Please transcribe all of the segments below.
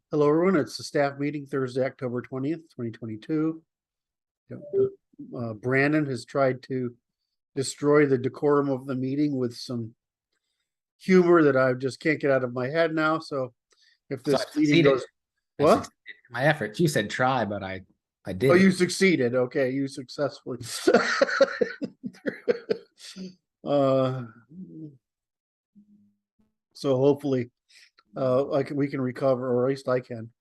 Hello, everyone. It's the staff meeting Thursday, October 20th, 2022. Brandon has tried to destroy the decorum of the meeting with some humor that I just can't get out of my head now. So if this meeting goes, what? My efforts. You said try, but I did. Oh, you succeeded. Okay, you successfully. So hopefully we can recover, or at least I can.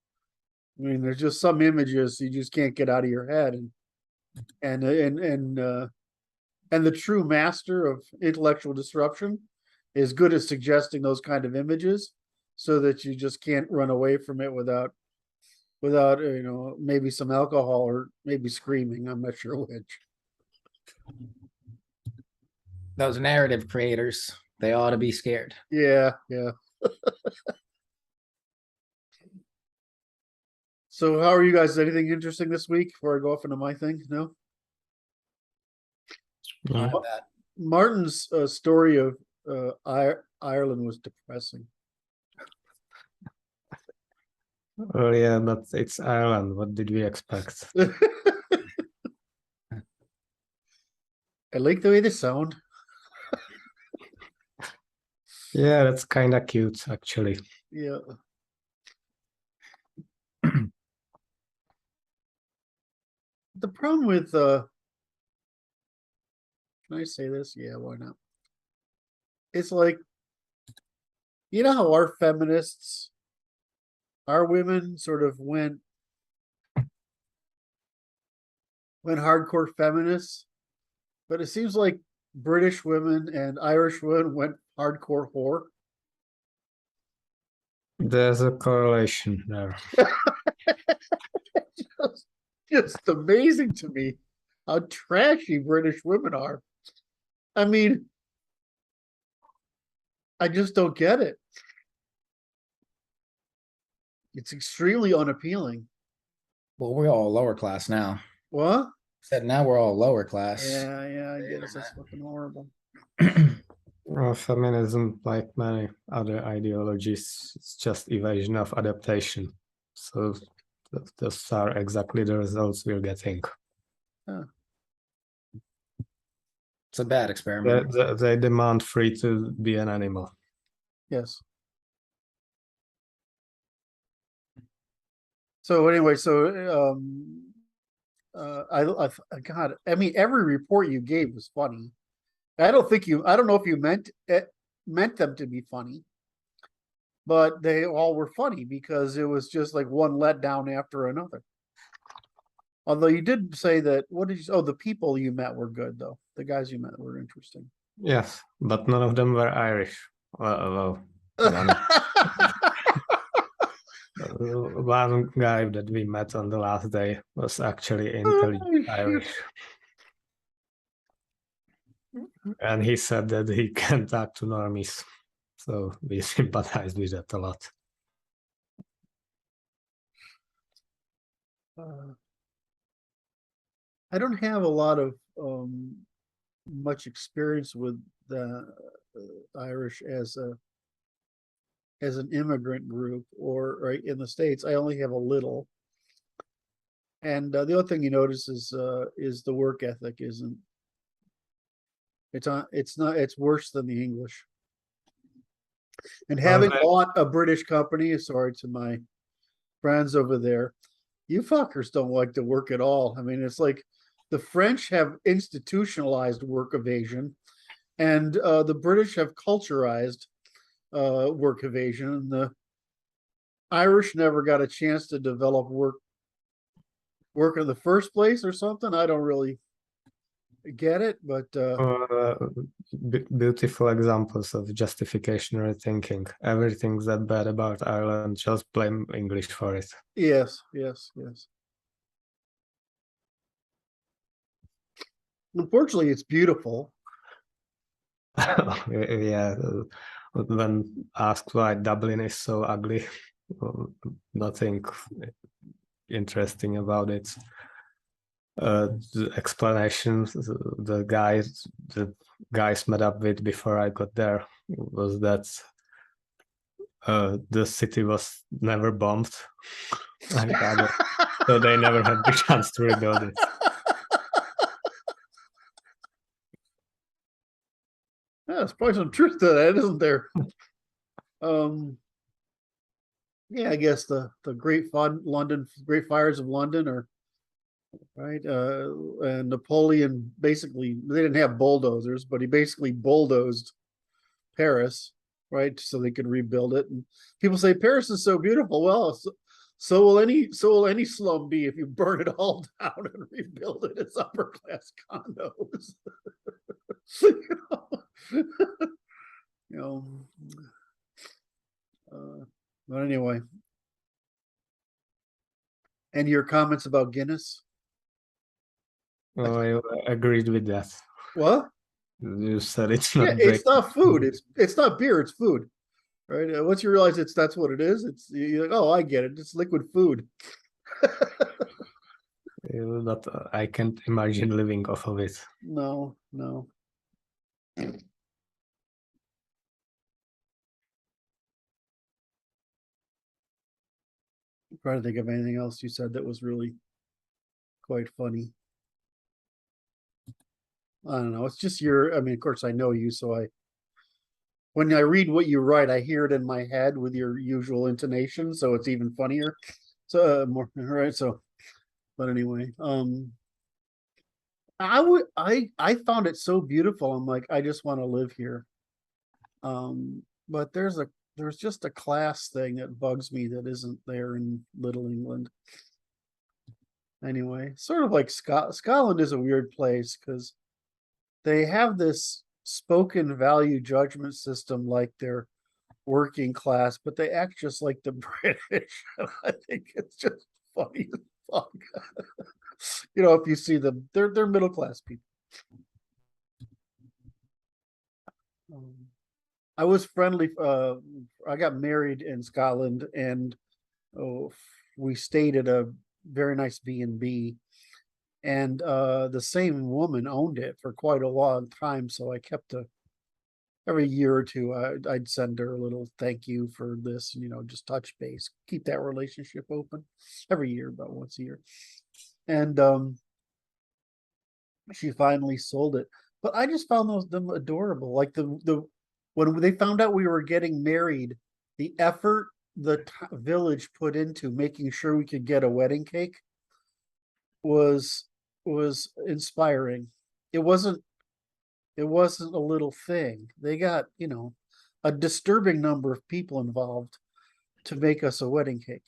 I mean, there's just some images you just can't get out of your head, and the true master of intellectual disruption is good at suggesting those kind of images, so that you just can't run away from it without maybe some alcohol or maybe screaming. I'm not sure which. Those narrative creators, they ought to be scared. Yeah. So how are you guys? Anything interesting this week before I go off into my thing? No? Martin's story of Ireland was depressing. Oh yeah, but it's Ireland. What did we expect? I like the way they sound. Yeah, that's kind of cute, actually. Yeah. The problem with can I say this? Yeah, why not? It's like, you know how our feminists, our women sort of went hardcore feminists, but it seems like British women and Irish women went hardcore whore. There's a correlation there. Just amazing to me how trashy British women are. I mean, I just don't get it. It's extremely unappealing. Well, we're all lower class now. What? Said now we're all lower class. Yeah, I guess that's fucking horrible. Well, feminism, like many other ideologies, it's just evasion of adaptation. So those are exactly the results we're getting. It's a bad experiment. They demand free to be an animal. Yes. So anyway, God, I mean, every report you gave was funny. I don't know if you meant them to be funny, but they all were funny because it was just like one letdown after another. Although you did say that, the people you met were good though. The guys you met were interesting. Yes, but none of them were Irish. Well, one guy that we met on the last day was actually intelligent Irish. And he said that he can talk to normies. So we sympathized with that a lot. I don't have a lot of much experience with the Irish as an immigrant group, or right in the States. I only have a little. And the other thing you notice is the work ethic isn't. It's worse than the English. And having bought a British company, sorry to my friends over there, you fuckers don't like to work at all. I mean, it's like the French have institutionalized work evasion, and the British have culturalized work evasion, and the Irish never got a chance to develop work in the first place or something. I don't really get it, but beautiful examples of justificationary thinking. Everything's that bad about Ireland, just blame English for it. Yes. Unfortunately, it's beautiful. Yeah, when asked why Dublin is so ugly, nothing interesting about it. The explanations the guys met up with before I got there was that the city was never bombed, like other, so they never had the chance to rebuild it. Yeah, there's probably some truth to that, isn't there? Yeah, I guess the Great Fires of London are right. And Napoleon basically, they didn't have bulldozers, but he basically bulldozed Paris, right, so they could rebuild it. And people say Paris is so beautiful. Well, so will any slum be if you burn it all down and rebuild it as upper class condos. you know, you know but anyway, and your comments about Guinness? Oh, I agreed with that. What? You said it's Yeah, not it's not food. drinking. It's not beer. It's food, right? Once you realize that's what it is, it's you're like, oh, I get it. It's liquid food. But I can't imagine living off of it. No. I'm trying to think of anything else you said that was really quite funny. I don't know. It's just I mean, of course I know you, so when I read what you write, I hear it in my head with your usual intonation, so it's even funnier. So more right. So, but anyway, I found it so beautiful. I'm like, I just want to live here. But there's just a class thing that bugs me that isn't there in Little England. Anyway, sort of like Scotland is a weird place because they have this spoken value judgment system like they're working class, but they act just like the British. I think it's just funny as fuck. If you see them, they're middle class people. I was friendly. I got married in Scotland, and we stayed at a very nice B&B, and the same woman owned it for quite a long time. So I kept every year or two, I'd send her a little thank you for this, and just touch base, keep that relationship open every year, about once a year. And she finally sold it, but I just found them adorable. Like when they found out we were getting married, the effort the village put into making sure we could get a wedding cake was inspiring. It wasn't a little thing. They got, a disturbing number of people involved to make us a wedding cake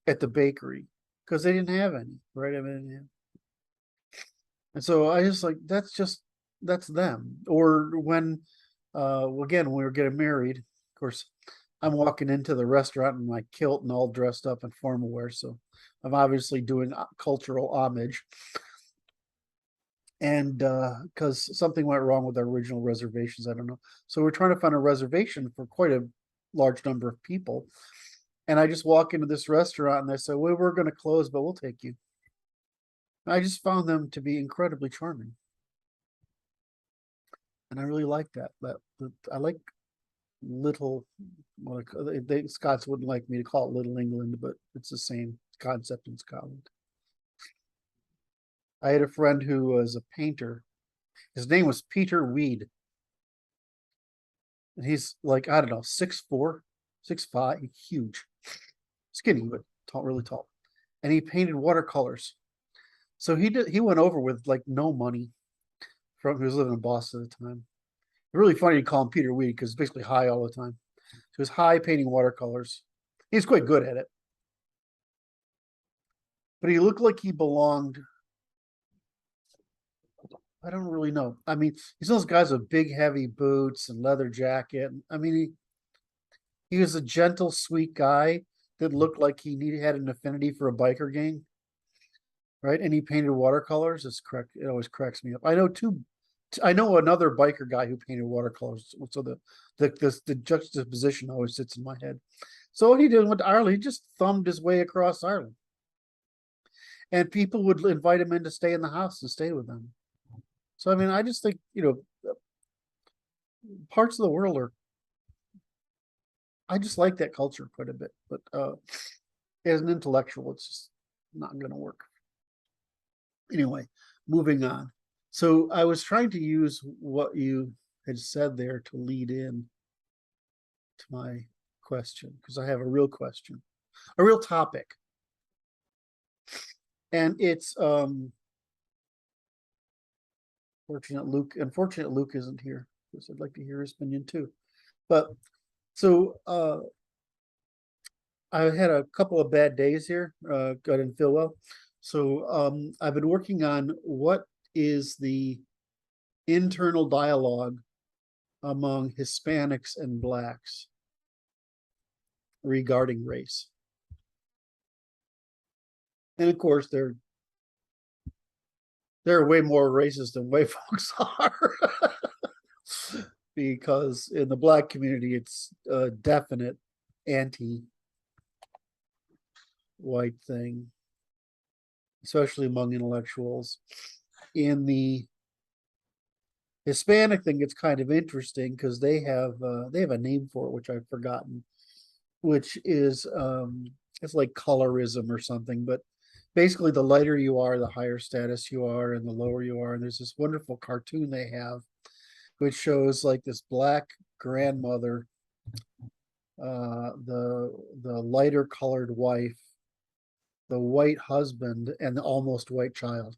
at the bakery because they didn't have any, right? I mean, and so I just like, that's them. Or when again, when we were getting married, of course, I'm walking into the restaurant in my kilt and all dressed up in formal wear, so I'm obviously doing cultural homage. And because something went wrong with our original reservations, I don't know. So we're trying to find a reservation for quite a large number of people. And I just walk into this restaurant and they say, well, we're going to close, but we'll take you. I just found them to be incredibly charming. And I really like that. I like little, Scots wouldn't like me to call it Little England, but it's the same concept in Scotland. I had a friend who was a painter. His name was Peter Weed. And he's like, I don't know, 6'4", 6'5", huge, skinny, but tall, really tall. And he painted watercolors. So he went over with like no money he was living in Boston at the time. Really funny to call him Peter Weed because he's basically high all the time. So he was high painting watercolors. He's quite good at it. But he looked like he belonged. I don't really know. I mean, he's those guys with big, heavy boots and leather jacket. I mean, he was a gentle, sweet guy that looked like he had an affinity for a biker gang, right? And he painted watercolors. It's correct. It always cracks me up. I know another biker guy who painted watercolors. So the juxtaposition always sits in my head. So what he did went to Ireland. He just thumbed his way across Ireland, and people would invite him in to stay in the house and stay with them. So I mean, I just think parts of the world are I just like that culture quite a bit, but as an intellectual, it's just not going to work. Anyway, moving on. So I was trying to use what you had said there to lead in to my question, because I have a real question, a real topic. And it's unfortunate Luke isn't here, because I'd like to hear his opinion too. But so I had a couple of bad days here, I didn't feel well. So I've been working on what is the internal dialogue among Hispanics and Blacks regarding race. And of course, they're way more racist than white folks are. Because in the Black community, it's a definite anti-white thing, especially among intellectuals. In the Hispanic thing, it's kind of interesting because they have a name for it, which I've forgotten, which is it's like colorism or something. But basically, the lighter you are, the higher status you are, and the lower you are. And there's this wonderful cartoon they have, which shows like this Black grandmother, the lighter colored wife, the white husband, and the almost white child,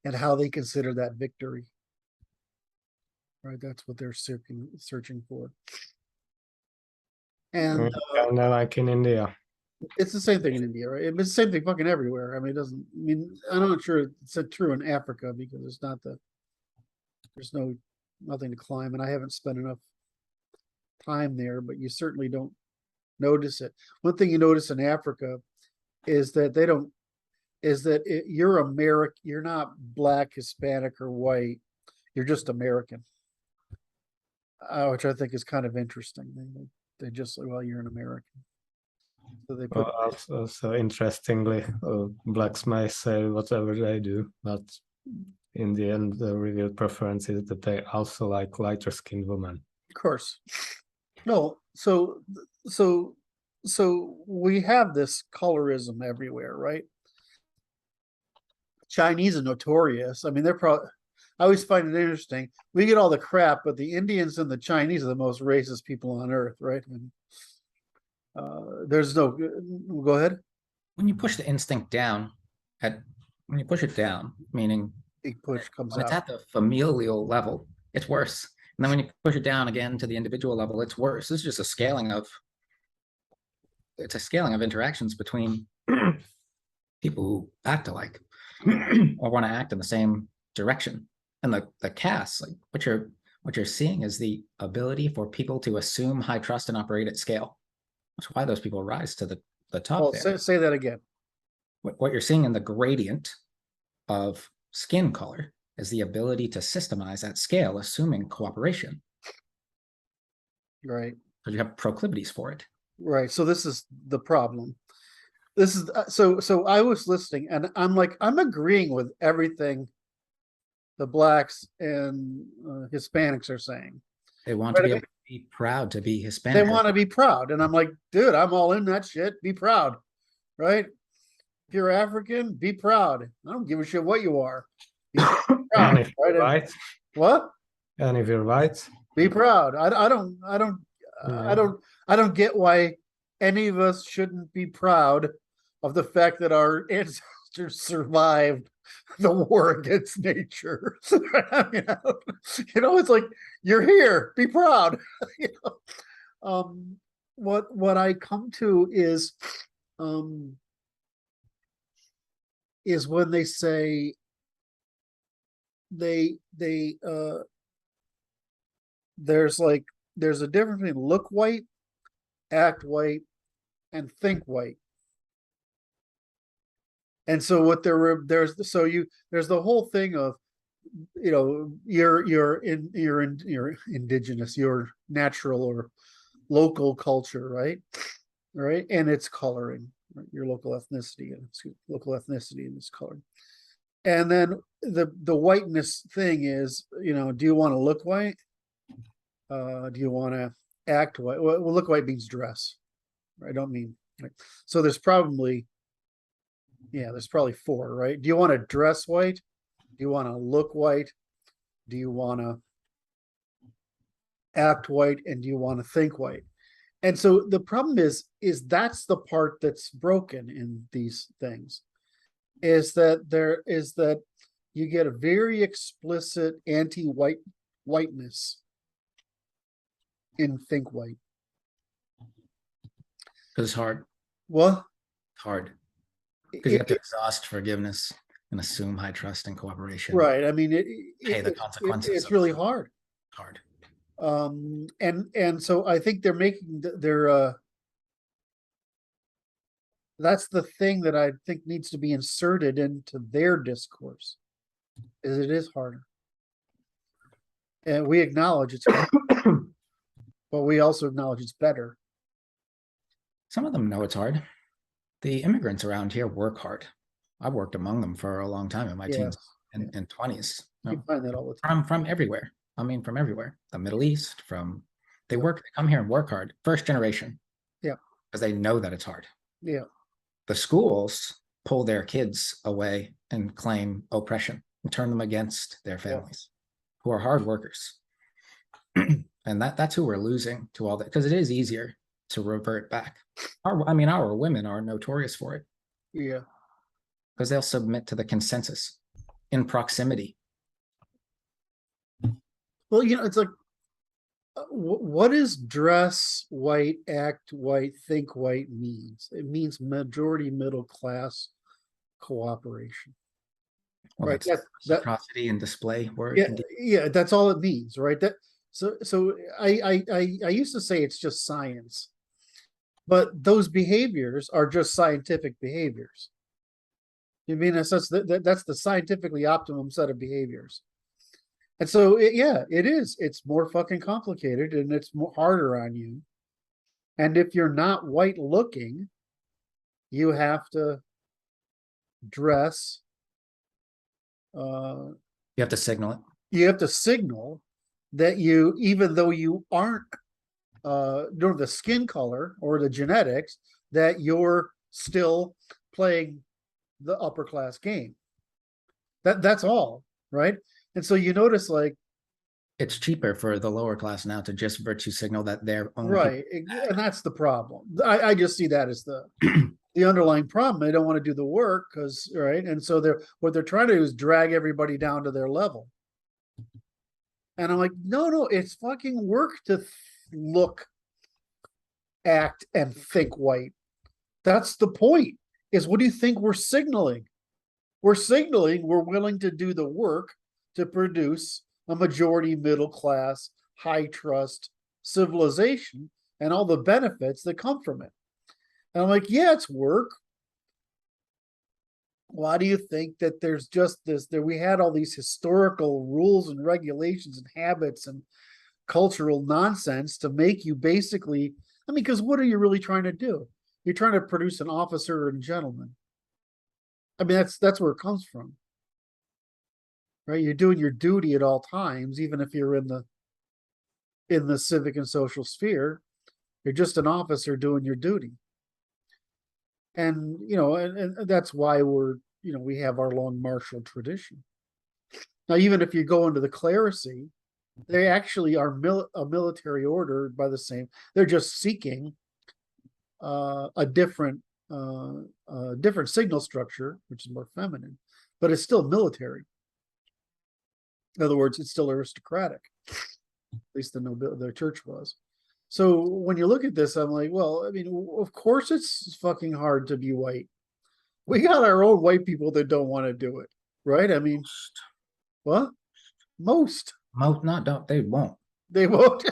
and how they consider that victory. Right, that's what they're searching for. And kind of like in India. it's the same thing in India, right? It's the same thing fucking everywhere. I mean, it doesn't. I mean, I'm not sure it's true in Africa because it's not there's nothing to climb, and I haven't spent enough time there. But you certainly don't notice it. One thing you notice in Africa is that you're American. You're not Black, Hispanic, or white. You're just American, which I think is kind of interesting. They just say, well, you're an American. So they put. Also interestingly, Blacks may say whatever they do, but in the end, the real preference is that they also like lighter skinned women. Of course. No, so we have this colorism everywhere, right? Chinese are notorious. I mean, they're probably. I always find it interesting. We get all the crap, but the Indians and the Chinese are the most racist people on earth, right? And there's no. Go ahead. When you push the instinct down, when you push it down, meaning Big push comes when it's out. at the familial level, it's worse. And then when you push it down again to the individual level, it's worse. This is just a scaling of interactions between people who act alike or want to act in the same direction. And the caste, like what you're seeing is the ability for people to assume high trust and operate at scale. That's why those people rise to the top. Well, there. say that again. What you're seeing in the gradient of skin color is the ability to systemize at scale, assuming cooperation. Right. Because you have proclivities for it. Right. So this is the problem. This is so I was listening and I'm agreeing with everything the Blacks and Hispanics are saying. They want to be able to be proud to be Hispanic. They want to be proud. And I'm like, dude, I'm all in that shit. Be proud. Right? If you're African, be proud. I don't give a shit what you are. Be proud, and if right? you're white, what? And if you're white, be proud. I don't get why any of us shouldn't be proud of the fact that our ancestors survived the war against nature. It's like, you're here, be proud. What I come to is when they say there's a difference between look white, act white, and think white. And so there's the whole thing of, you're indigenous, your natural or local culture, right? Right. And it's coloring, right? Your local ethnicity and its coloring. And then the whiteness thing is, do you want to look white? Do you want to act white. Well, look white means dress. I don't mean, right? So there's probably, there's probably four, right? Do you want to dress white? Do you want to look white? Do you want to act white? And do you want to think white? And so the problem is that's the part that's broken in these things, is that you get a very explicit whiteness in think white. Because it's hard. Well, It's hard. Because you have to exhaust forgiveness and assume high trust and cooperation. right. I mean, Pay the consequences. it's really hard. Hard. And so I think they're making that's the thing that I think needs to be inserted into their discourse, is it is harder. And we acknowledge it's hard, but we also acknowledge it's better. Some of them know it's hard. The immigrants around here work hard. I've worked among them for a long time in my teens and 20s. You find that all the time. From everywhere. I mean, from everywhere. The Middle East, they come here and work hard. First generation. Yeah. Because they know that it's hard. Yeah. The schools pull their kids away and claim oppression and turn them against their families, who are hard workers. And that's who we're losing to all that, because it is easier to revert back. Our women are notorious for it. Yeah. Because they'll submit to the consensus in proximity. Well, it's like, what is dress white, act white, think white means? It means majority middle class cooperation. Well, right. That's reciprocity and display word. Yeah, that's all it means, right? So I used to say it's just science, but those behaviors are just scientific behaviors. You mean that's the scientifically optimum set of behaviors. And so, it is. It's more fucking complicated, and it's more harder on you. And if you're not white looking, you have to dress. You have to signal it. You have to signal that you, even though you aren't, nor the skin color or the genetics, that you're still playing the upper class game. That's all, right? And so you notice, like, it's cheaper for the lower class now to just virtue signal that they're only right, and that's the problem. I just see that as the underlying problem. They don't want to do the work, because right, and so what they're trying to do is drag everybody down to their level. And I'm like, no, it's fucking work to look, act, and think white. That's the point. Is what do you think we're signaling? We're signaling we're willing to do the work to produce a majority middle class, high trust civilization and all the benefits that come from it. And I'm like, yeah, it's work. Why do you think that there's just that we had all these historical rules and regulations and habits and cultural nonsense to make you basically, because what are you really trying to do? You're trying to produce an officer and gentleman. That's where it comes from. Right? You're doing your duty at all times, even if you're in the civic and social sphere. You're just an officer doing your duty. And and that's why we have our long martial tradition. Now, even if you go into the clerisy, they actually are a military order by the same. They're just seeking a different signal structure, which is more feminine, but it's still military. In other words, it's still aristocratic. At least the church was. So when you look at this, I'm like, well, of course it's fucking hard to be white. We got our own white people that don't want to do it, right? What? Most. They won't. They won't.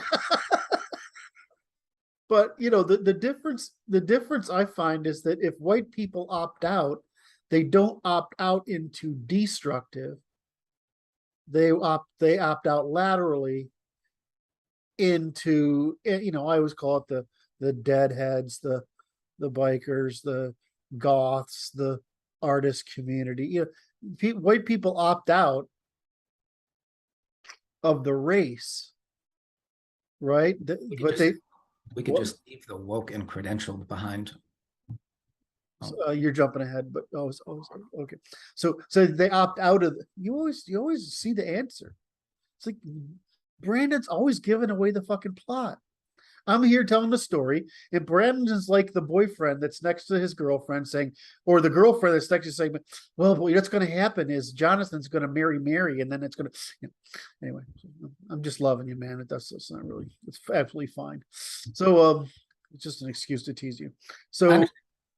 But the difference I find is that if white people opt out, they don't opt out into destructive. They opt out laterally into, I always call it the deadheads, the bikers, the goths, the artist community. White people opt out of the race right? We could But just- they, We could What? just leave the woke and credentialed behind. you're jumping ahead, but okay. So they opt out of. You always see the answer. It's like Brandon's always giving away the fucking plot. I'm here telling the story, and Brandon's like the boyfriend that's next to his girlfriend saying, or the girlfriend that's next to saying, well, what's going to happen is Jonathan's going to marry Mary, and then it's going to, anyway, I'm just loving you, man. It's not really, it's absolutely fine. So, it's just an excuse to tease you. So,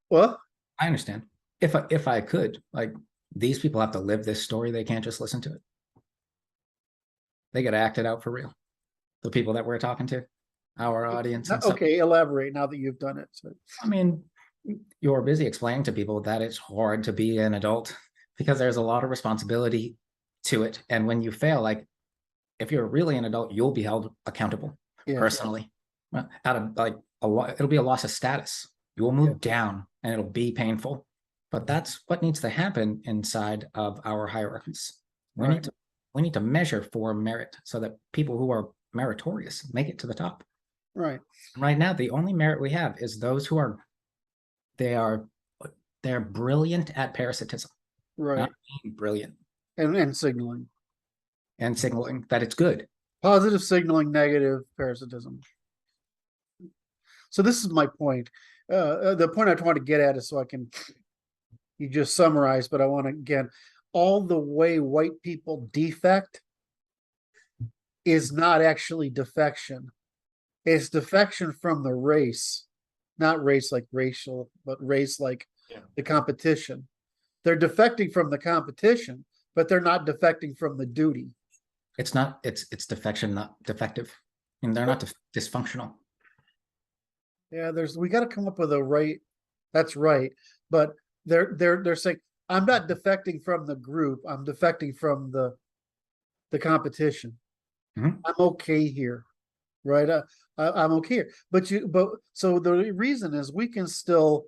what? I understand. If I could, like, these people have to live this story. They can't just listen to it. They got to act it out for real. The people that we're talking to, our audience. And Okay, elaborate now that you've done it. So. I mean, you're busy explaining to people that it's hard to be an adult because there's a lot of responsibility to it. And when you fail, like, if you're really an adult, you'll be held accountable personally. Out of like it'll be a loss of status. You will move down and it'll be painful. But that's what needs to happen inside of our hierarchies. We need to measure for merit so that people who are meritorious make it to the top. Right. Right now, the only merit we have is those who are they're brilliant at parasitism. Right. Not being brilliant. And signaling. And signaling that it's good. Positive signaling, negative parasitism. So this is my point. The point I want to get at is so you just summarize, but I want to, again, all the way white people defect is not actually defection. It's defection from the race, not race like racial, but race like the competition. They're defecting from the competition, but they're not defecting from the duty. It's defection, not defective. And they're not dysfunctional. Yeah, we got to come up with a right. That's right. But they're saying, I'm not defecting from the group. I'm defecting from the competition. Mm-hmm. I'm okay here. Right. I'm okay here. But so the reason is we can still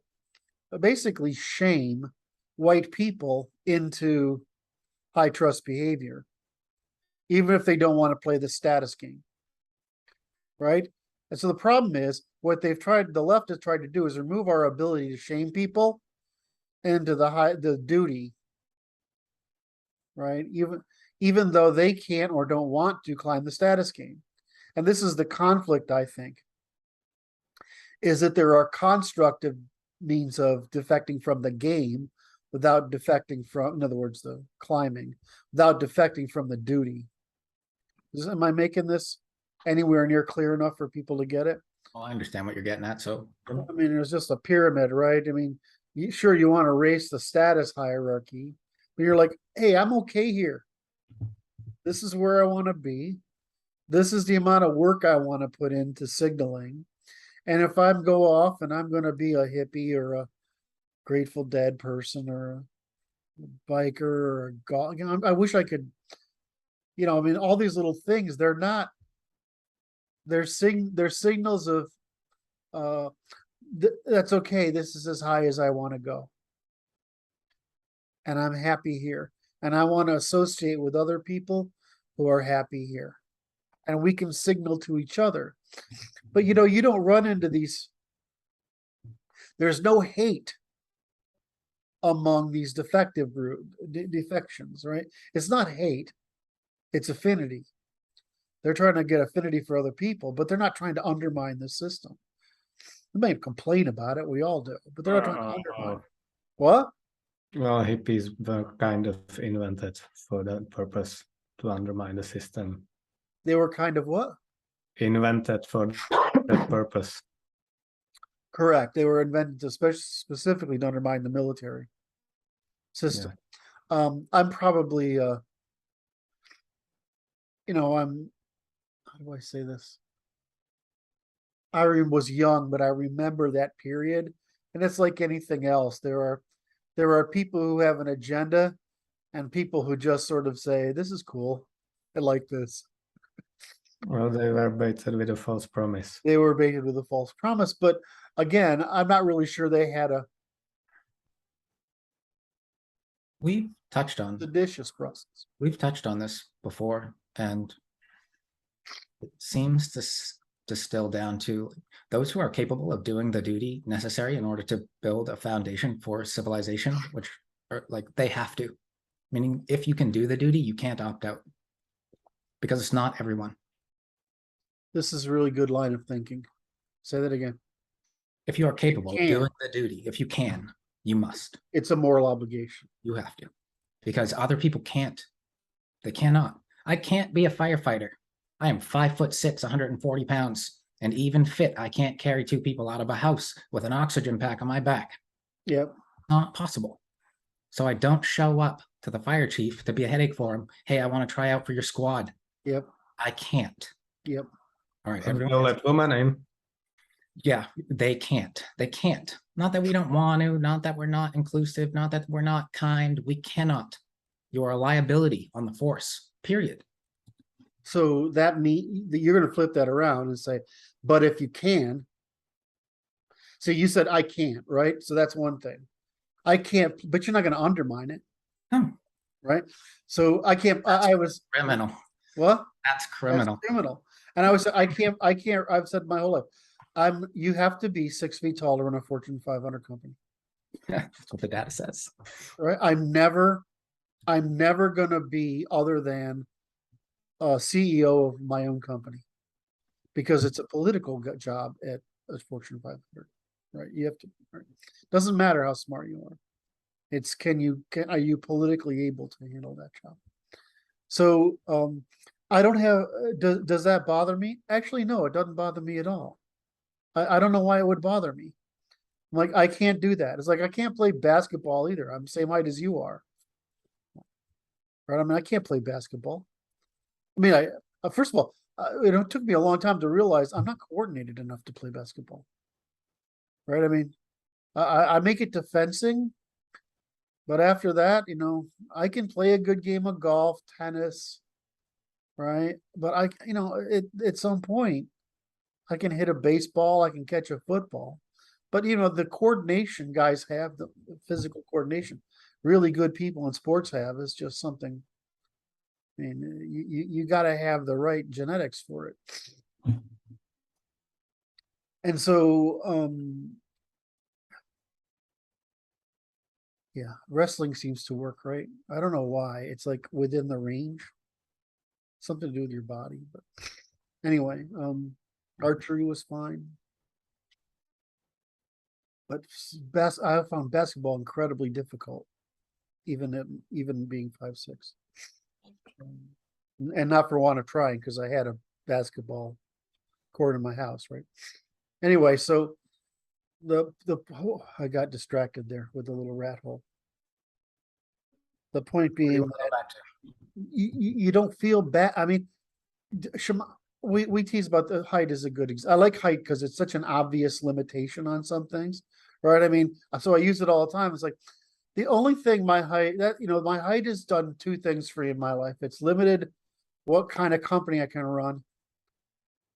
basically shame white people into high trust behavior, even if they don't want to play the status game. Right. And so the problem is what the left has tried to do is remove our ability to shame people into the duty. Right. Even though they can't or don't want to climb the status game. And this is the conflict, I think, is that there are constructive means of defecting from the game without defecting from, in other words, the climbing, without defecting from the duty. Am I making this anywhere near clear enough for people to get it? Well, I understand what you're getting at. So, I mean, there's just a pyramid, right? I mean, you want to raise the status hierarchy, but you're like, hey, I'm okay here. This is where I want to be. This is the amount of work I want to put into signaling. And if I go off and I'm going to be a hippie or a Grateful Dead person or a biker or a golf, I wish I could, I mean, all these little things, they're signals of, that's okay. This is as high as I want to go. And I'm happy here. And I want to associate with other people who are happy here. And we can signal to each other. But you don't run into these. There's no hate among these defective defections, right? It's not hate, it's affinity. They're trying to get affinity for other people, but they're not trying to undermine the system. They may complain about it, we all do, but they're not trying to undermine. What? Well, hippies were kind of invented for that purpose, to undermine the system. They were kind of what? Invented for that purpose. Correct. They were invented specifically to undermine the military system. Yeah. I'm probably, how do I say this? I was young, but I remember that period. And it's like anything else. There are people who have an agenda and people who just sort of say, this is cool. I like this. Well, they were baited with a false promise. They were baited with a false promise. But again, I'm not really sure they had we've touched on seditious process. We've touched on this before, and it seems distill down to those who are capable of doing the duty necessary in order to build a foundation for civilization, which are like they have to. Meaning, if you can do the duty, you can't opt out because it's not everyone. This is a really good line of thinking. Say that again. If you are capable of can. doing the duty, if you can, you must. It's a moral obligation. You have to, because other people can't. They cannot. I can't be a firefighter. I am 5'6", 140 pounds, and even fit, I can't carry two people out of a house with an oxygen pack on my back. Yep. Not possible. So I don't show up to the fire chief to be a headache for him. Hey, I want to try out for your squad. Yep. I can't. Yep. All right, And everyone. let women in. Yeah, they can't. They can't. Not that we don't want to, not that we're not inclusive, not that we're not kind. We cannot. You are a liability on the force, period. So that means that you're going to flip that around and say, but if you can. So you said I can't, right? So that's one thing. I can't, but you're not going to undermine it. No. Right? So I can't, I was criminal. What? That's criminal. That's criminal. And I was, I can't, I've said my whole life, you have to be 6 feet taller in a Fortune 500 company. That's what the data says. Right? I'm never going to be other than a CEO of my own company because it's a political job at a Fortune 500, right? You have to, right? Doesn't matter how smart you are. It's, are you politically able to handle that job? So, I don't have, does that bother me? Actually, no, it doesn't bother me at all. I don't know why it would bother me. I'm like, I can't do that. It's like, I can't play basketball either. I'm the same height as you are. Right? I mean, I can't play basketball. I mean, first of all, it took me a long time to realize I'm not coordinated enough to play basketball. Right? I mean, I make it to fencing, but after that, I can play a good game of golf, tennis, right? But at some point, I can hit a baseball, I can catch a football. But the coordination guys have, the physical coordination, really good people in sports have, is just something. I mean, you got to have the right genetics for it. And so, yeah, wrestling seems to work, right? I don't know why. It's like within the range. Something to do with your body. But anyway, archery was fine. But I found basketball incredibly difficult, even being 5'6". And not for want of trying, because I had a basketball court in my house, right? Anyway, so I got distracted there with the little rat hole. The point being that you don't feel bad. I mean, we tease about the height is a good I like height because it's such an obvious limitation on some things, right? I mean, so I use it all the time. It's like the only thing my height has done two things for me in my life. It's limited what kind of company I can run,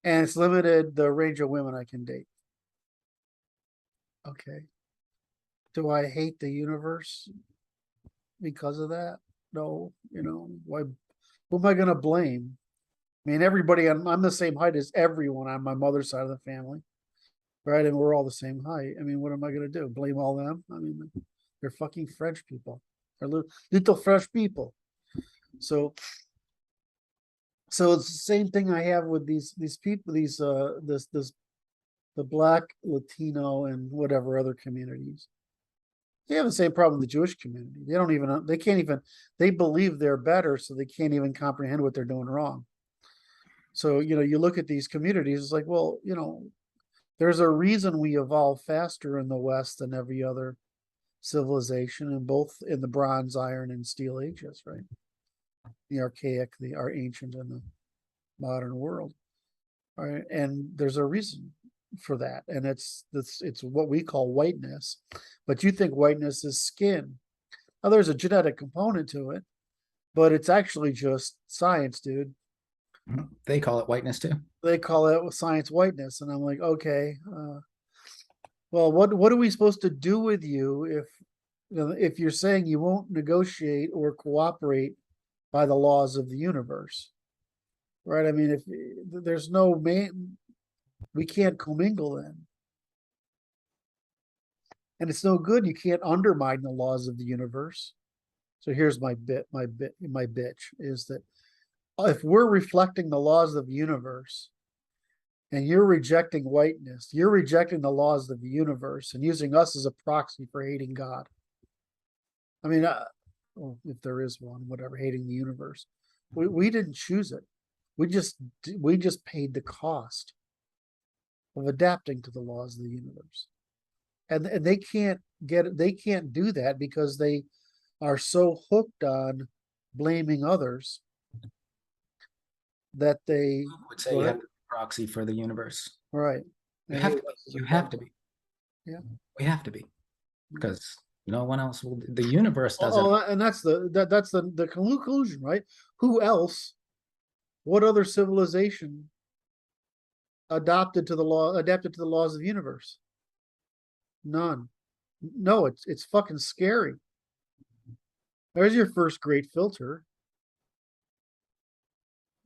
and it's limited the range of women I can date. Okay. Do I hate the universe because of that? No, why? Who am I going to blame? I mean, everybody, I'm the same height as everyone on my mother's side of the family, right? And we're all the same height. I mean, what am I going to do? Blame all them? I mean, they're fucking French people. They're little French people. So it's the same thing I have with these people, the Black, Latino, and whatever other communities. They have the same problem with the Jewish community. They believe they're better, so they can't even comprehend what they're doing wrong. So, you look at these communities, it's like, well, there's a reason we evolve faster in the West than every other civilization, and both in the Bronze, Iron, and Steel ages, right? The archaic, our ancient, and the modern world. All right. And there's a reason for that. And it's what we call whiteness. But you think whiteness is skin. Now, there's a genetic component to it, but it's actually just science, dude. They call it whiteness too. They call it science whiteness. And I'm like, okay, well, what are we supposed to do with you if you're saying you won't negotiate or cooperate by the laws of the universe, right? I mean, if there's no We can't commingle then. And it's no good. You can't undermine the laws of the universe. So here's my bitch is that if we're reflecting the laws of the universe and you're rejecting whiteness, you're rejecting the laws of the universe and using us as a proxy for hating God. I mean, well, if there is one, whatever, hating the universe. We didn't choose it. We just paid the cost of adapting to the laws of the universe. And they can't do that because they are so hooked on blaming others that they I would say you have to be a proxy for the universe. right. You have to be. You have to be. Yeah. We have to be. Because no one else will. The universe doesn't. Oh, and that's the conclusion, right? Who else? What other civilization adapted to the laws of the universe? None. No, it's fucking scary. There's your first great filter.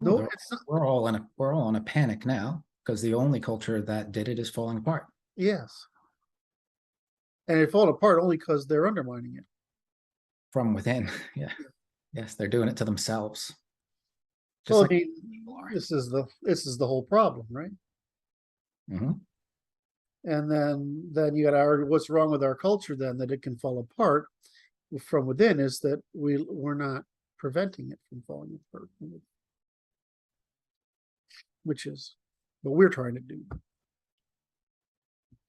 No, it's not. We're all in a panic now because the only culture that did it is falling apart. Yes. And it falling apart only because they're undermining it. From within. Yeah. Yes, they're doing it to themselves. Well, I mean, this is the whole problem, right? Mm-hmm. And then you got to argue what's wrong with our culture then that it can fall apart from within is that we're not preventing it from falling apart, which is what we're trying to do.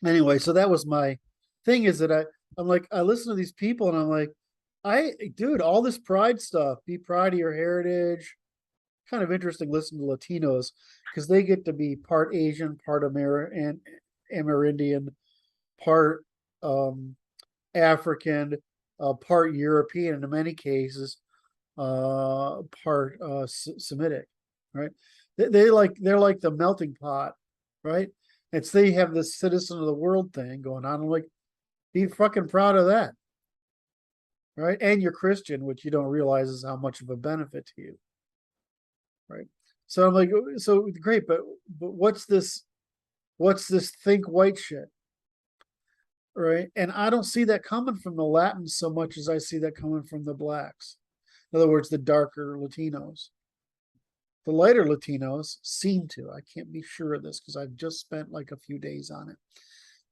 Anyway, so that was my thing is that I'm like, I listen to these people and I'm like, dude, all this pride stuff, be proud of your heritage. Kind of interesting listening to Latinos because they get to be part Asian, part Amerindian, part African, part European, and in many cases, part Semitic, right? They're like the melting pot, right? They have this citizen of the world thing going on. I'm like, be fucking proud of that, right? And you're Christian, which you don't realize is how much of a benefit to you, right? So I'm like, so great, but what's this think white shit, right? And I don't see that coming from the Latins so much as I see that coming from the blacks. In other words, the darker Latinos. The lighter Latinos seem to, I can't be sure of this because I've just spent like a few days on it,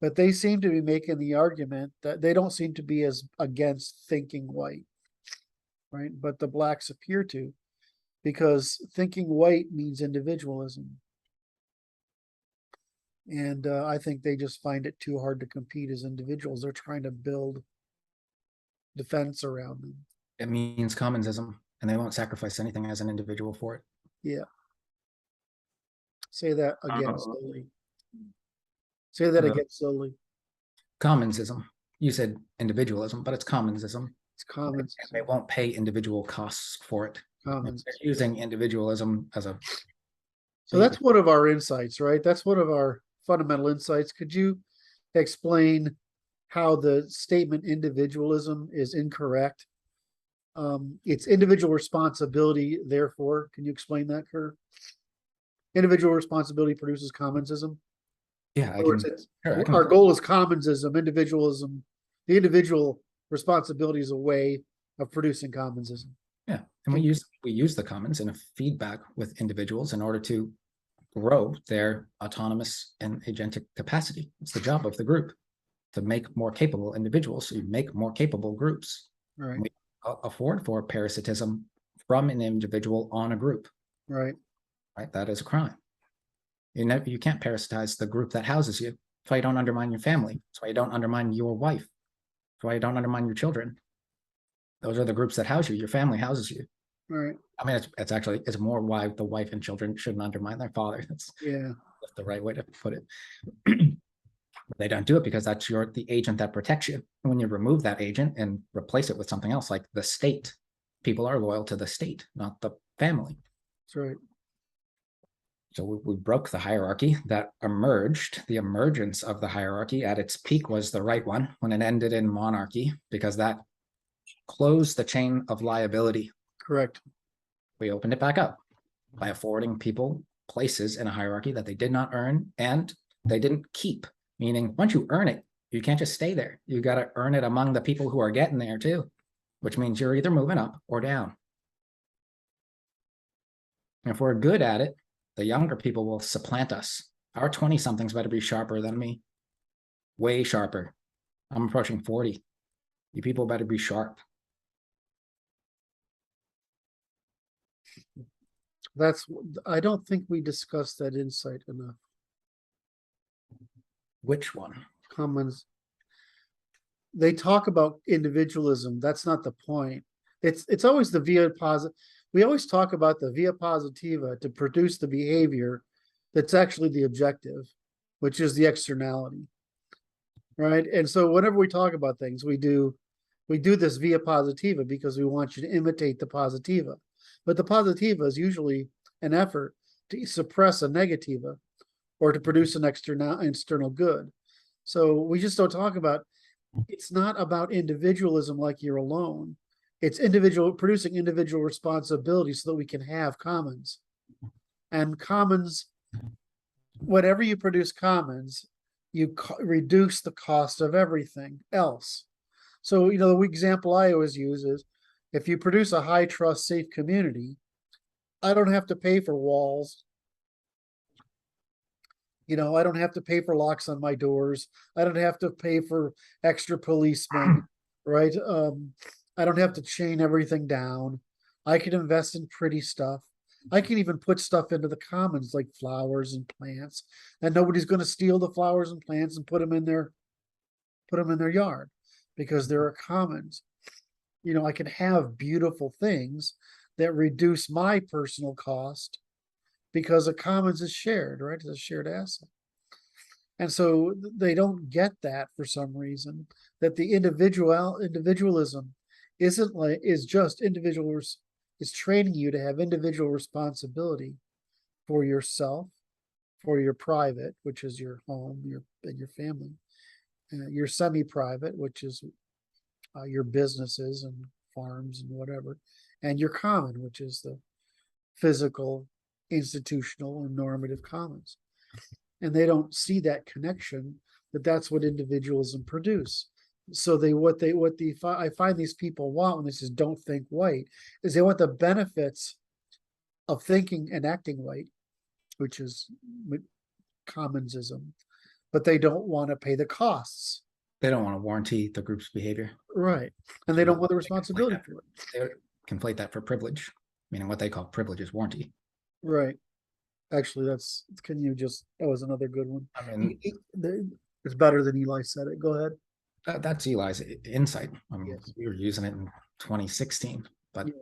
but they seem to be making the argument that they don't seem to be as against thinking white, right? But the blacks appear to, because thinking white means individualism. And I think they just find it too hard to compete as individuals. They're trying to build defense around them. It means communism, and they won't sacrifice anything as an individual for it. Yeah. Say that again slowly. Say that again slowly. Communism. You said individualism, but it's communism. It's common. They won't pay individual costs for it. They're using individualism as a. So that's one of our insights, right? That's one of our fundamental insights. Could you explain how the statement individualism is incorrect? It's individual responsibility, therefore. Can you explain that, Kurt? Individual responsibility produces communism. Yeah, our goal is communism, individualism. The individual responsibility is a way of producing communism. Yeah, and we use the commons in a feedback with individuals in order to grow their autonomous and agentic capacity. It's the job of the group to make more capable individuals. So you make more capable groups. Right. We afford for parasitism from an individual on a group. Right. Right. That is a crime. You can't parasitize the group that houses you. That's why you don't undermine your family. That's why you don't undermine your wife. That's why you don't undermine your children. Those are the groups that house you. Your family houses you. Right. I mean, it's more why the wife and children shouldn't undermine their father. That's the right way to put it. They don't do it because that's the agent that protects you. And when you remove that agent and replace it with something else, like the state, people are loyal to the state, not the family. That's right. So we broke the hierarchy that emerged. The emergence of the hierarchy at its peak was the right one when it ended in monarchy, because that closed the chain of liability. Correct. We opened it back up by affording people places in a hierarchy that they did not earn and they didn't keep. Meaning, once you earn it, you can't just stay there. You got to earn it among the people who are getting there too, which means you're either moving up or down. And if we're good at it, the younger people will supplant us. Our 20-somethings better be sharper than me. Way sharper. I'm approaching 40. You people better be sharp. I don't think we discussed that insight enough. Which one? Commons. They talk about individualism. That's not the point. It's always the via positive. We always talk about the via positiva to produce the behavior that's actually the objective, which is the externality, right? And so whenever we talk about things, we do this via positiva because we want you to imitate the positiva. But the positiva is usually an effort to suppress a negativa or to produce an external good. So we just don't talk about, it's not about individualism like you're alone. It's producing individual responsibility so that we can have commons. And commons, whatever you produce commons, you reduce the cost of everything else. So, the example I always use is, if you produce a high trust, safe community, I don't have to pay for walls. I don't have to pay for locks on my doors. I don't have to pay for extra policemen, right? I don't have to chain everything down. I can invest in pretty stuff. I can even put stuff into the commons like flowers and plants, and nobody's going to steal the flowers and plants and put them in their yard because there are commons. I can have beautiful things that reduce my personal cost because a commons is shared, right? It's a shared asset. And so they don't get that for some reason, that the individualism is training you to have individual responsibility for yourself, for your private, which is your home, your family, your semi-private, which is your businesses and farms and whatever, and your common, which is the physical, institutional, and normative commons. And they don't see that connection, that's what individualism produce. So I find these people want when they say don't think white is they want the benefits of thinking and acting white, which is commonsism, but they don't want to pay the costs. They don't want to warranty the group's behavior. Right. And they don't want the responsibility for it. They conflate that for privilege, meaning what they call privilege is warranty. Right. Actually, that was another good one. I mean, it's better than Eli said it. Go ahead. That's Eli's insight. I mean, Yes. we were using it in 2016, but Yeah.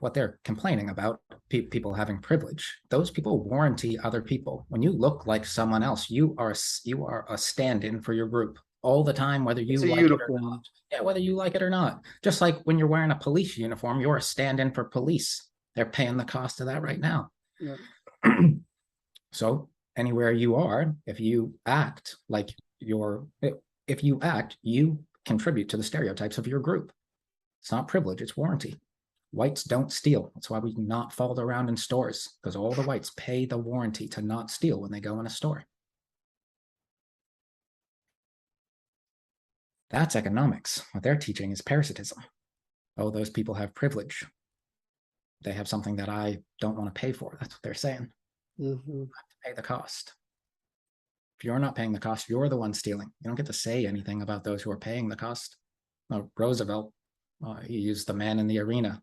What they're complaining about, people having privilege, those people warranty other people. When you look like someone else, you are a stand-in for your group all the time, whether you like it or not. Yeah, whether you like it or not. Just like when you're wearing a police uniform, you're a stand-in for police. They're paying the cost of that right now. Yeah. So anywhere you are, if you act, you contribute to the stereotypes of your group. It's not privilege, it's warranty. Whites don't steal. That's why we do not follow around in stores, because all the whites pay the warranty to not steal when they go in a store. That's economics. What they're teaching is parasitism. Oh, those people have privilege. They have something that I don't want to pay for. That's what they're saying. Mm-hmm. I have to pay the cost. If you're not paying the cost, you're the one stealing. You don't get to say anything about those who are paying the cost. Roosevelt, he used the man in the arena.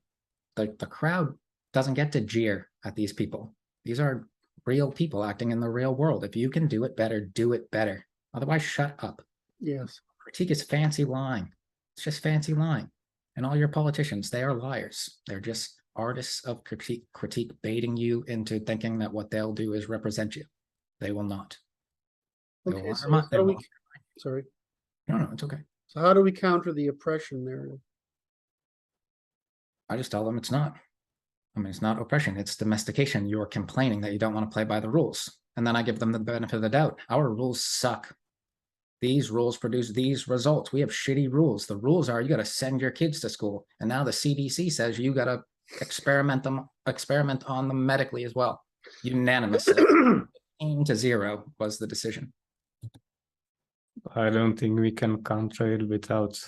The crowd doesn't get to jeer at these people. These are real people acting in the real world. If you can do it better, do it better. Otherwise, shut up. Yes. Critique is fancy lying. It's just fancy lying. And all your politicians, they are liars. They're just artists of critique baiting you into thinking that what they'll do is represent you. They will not. Okay, sorry. No, it's okay. So how do we counter the oppression narrative? I just tell them it's not. I mean, it's not oppression, it's domestication. You're complaining that you don't want to play by the rules. And then I give them the benefit of the doubt. Our rules suck. These rules produce these results. We have shitty rules. The rules are you got to send your kids to school. And now the CDC says you got to experiment on them medically as well. Unanimously. 15-0 was the decision. I don't think we can counter it without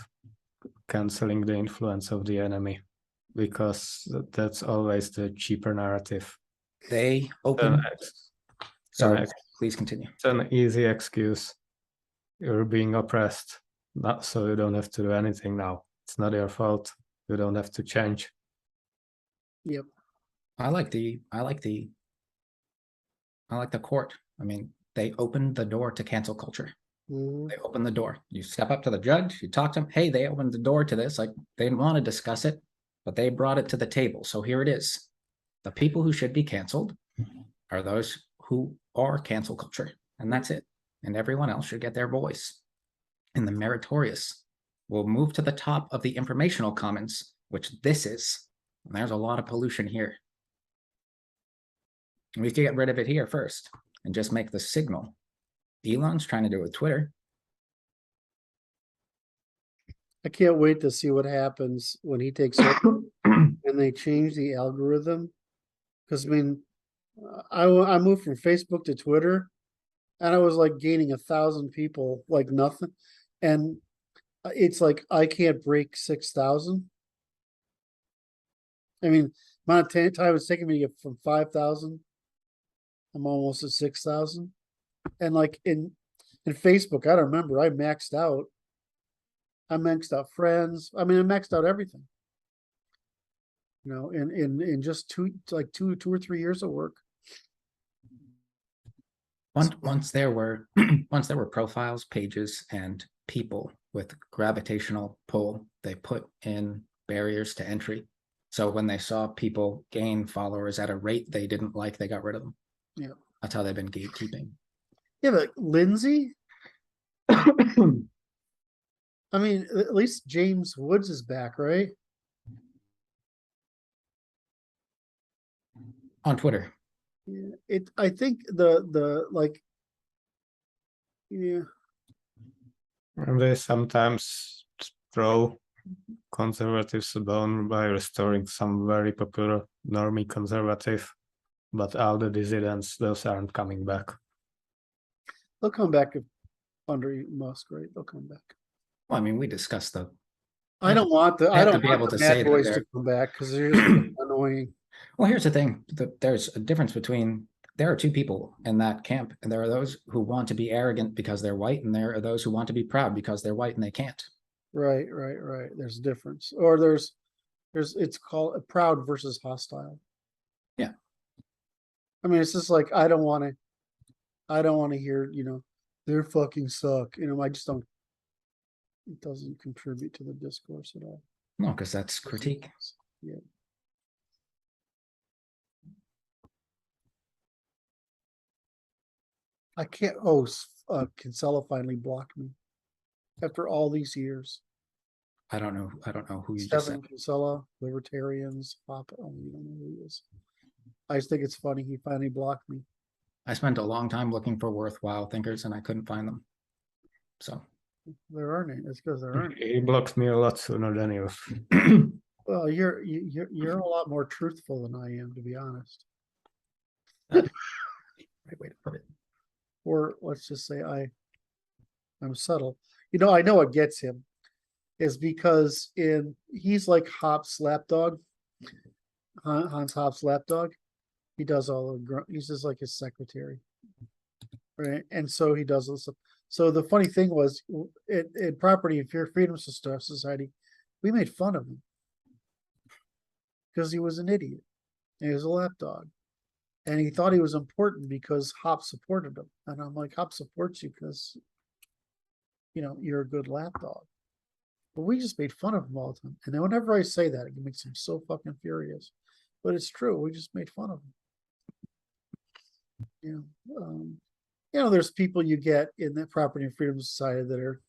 canceling the influence of the enemy, because that's always the cheaper narrative. They open. Sorry, An please continue. It's an easy excuse. You're being oppressed, not so you don't have to do anything now. It's not your fault. You don't have to change. Yep. I like the court. I mean, they opened the door to cancel culture. Mhm. They opened the door. You step up to the judge, you talk to him. Hey, they opened the door to this. Like, they didn't want to discuss it, but they brought it to the table. So here it is. The people who should be canceled are those who are cancel culture, and that's it. And everyone else should get their voice. And the meritorious will move to the top of the informational commons, which this is. And there's a lot of pollution here. We could get rid of it here first and just make the signal. Elon's trying to do it with Twitter. I can't wait to see what happens when he takes over and they change the algorithm. Because I mean, I moved from Facebook to Twitter, and I was like gaining 1,000 people like nothing, and it's like I can't break 6,000. I mean, amount of time it's taking me to get from 5,000. I'm almost at 6,000, and like in Facebook, I don't remember. I maxed out. I maxed out friends. I mean, I maxed out everything. You know, in just two or 3 years of work. Once there were profiles, pages, and people with gravitational pull, they put in barriers to entry. So when they saw people gain followers at a rate they didn't like, they got rid of them. Yeah. That's how they've been gatekeeping. Yeah, but Lindsay, I mean, at least James Woods is back, right? On Twitter. Yeah, I think the like, yeah. And they sometimes throw conservatives a bone by restoring some very popular normie conservative, but all the dissidents, those aren't coming back. They'll come back under Musk, right? They'll come back. Well, I mean, we discussed the. I don't want the say bad boys that to come back because they're just annoying. Well, here's the thing. There's a difference between, there are two people in that camp, and there are those who want to be arrogant because they're white, and there are those who want to be proud because they're white and they can't. Right. There's a difference. Or there's it's called a proud versus hostile. Yeah. I mean, it's just like I don't want to hear, they're fucking suck. I just don't. It doesn't contribute to the discourse at all. No, because that's critique. Yeah. I can't. Kinsella finally blocked me after all these years. I don't know who you just said. Kinsella, libertarians, pop. Oh, you don't know who he is. I just think it's funny he finally blocked me. I spent a long time looking for worthwhile thinkers and I couldn't find them. So there aren't any. It's because there aren't. He blocked me a lot sooner than you. Well, you're a lot more truthful than I am, to be honest. Right way to put it. Or let's just say I'm subtle. I know what gets him is because he's like Hop's lapdog, Hans Hop's lapdog. He does all the he's just like his secretary, right? And so he does this. So the funny thing was, in Property and Freedom Society, we made fun of him because he was an idiot. And he was a lapdog. And he thought he was important because Hop supported him. And I'm like, Hop supports you because, you're a good lapdog. But we just made fun of him all the time. And then whenever I say that, it makes him so fucking furious. But it's true. We just made fun of him. There's people you get in the Property and Freedom Society that are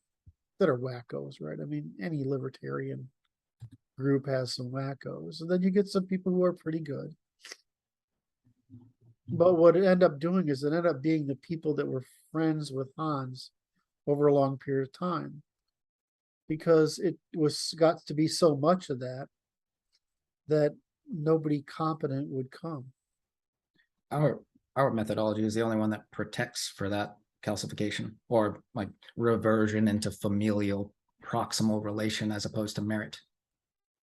wackos, right? I mean, any libertarian group has some wackos. And then you get some people who are pretty good. But what it ended up doing is it ended up being the people that were friends with Hans over a long period of time. Because it got to be so much of that nobody competent would come. our methodology is the only one that protects for that calcification or like reversion into familial proximal relation as opposed to merit.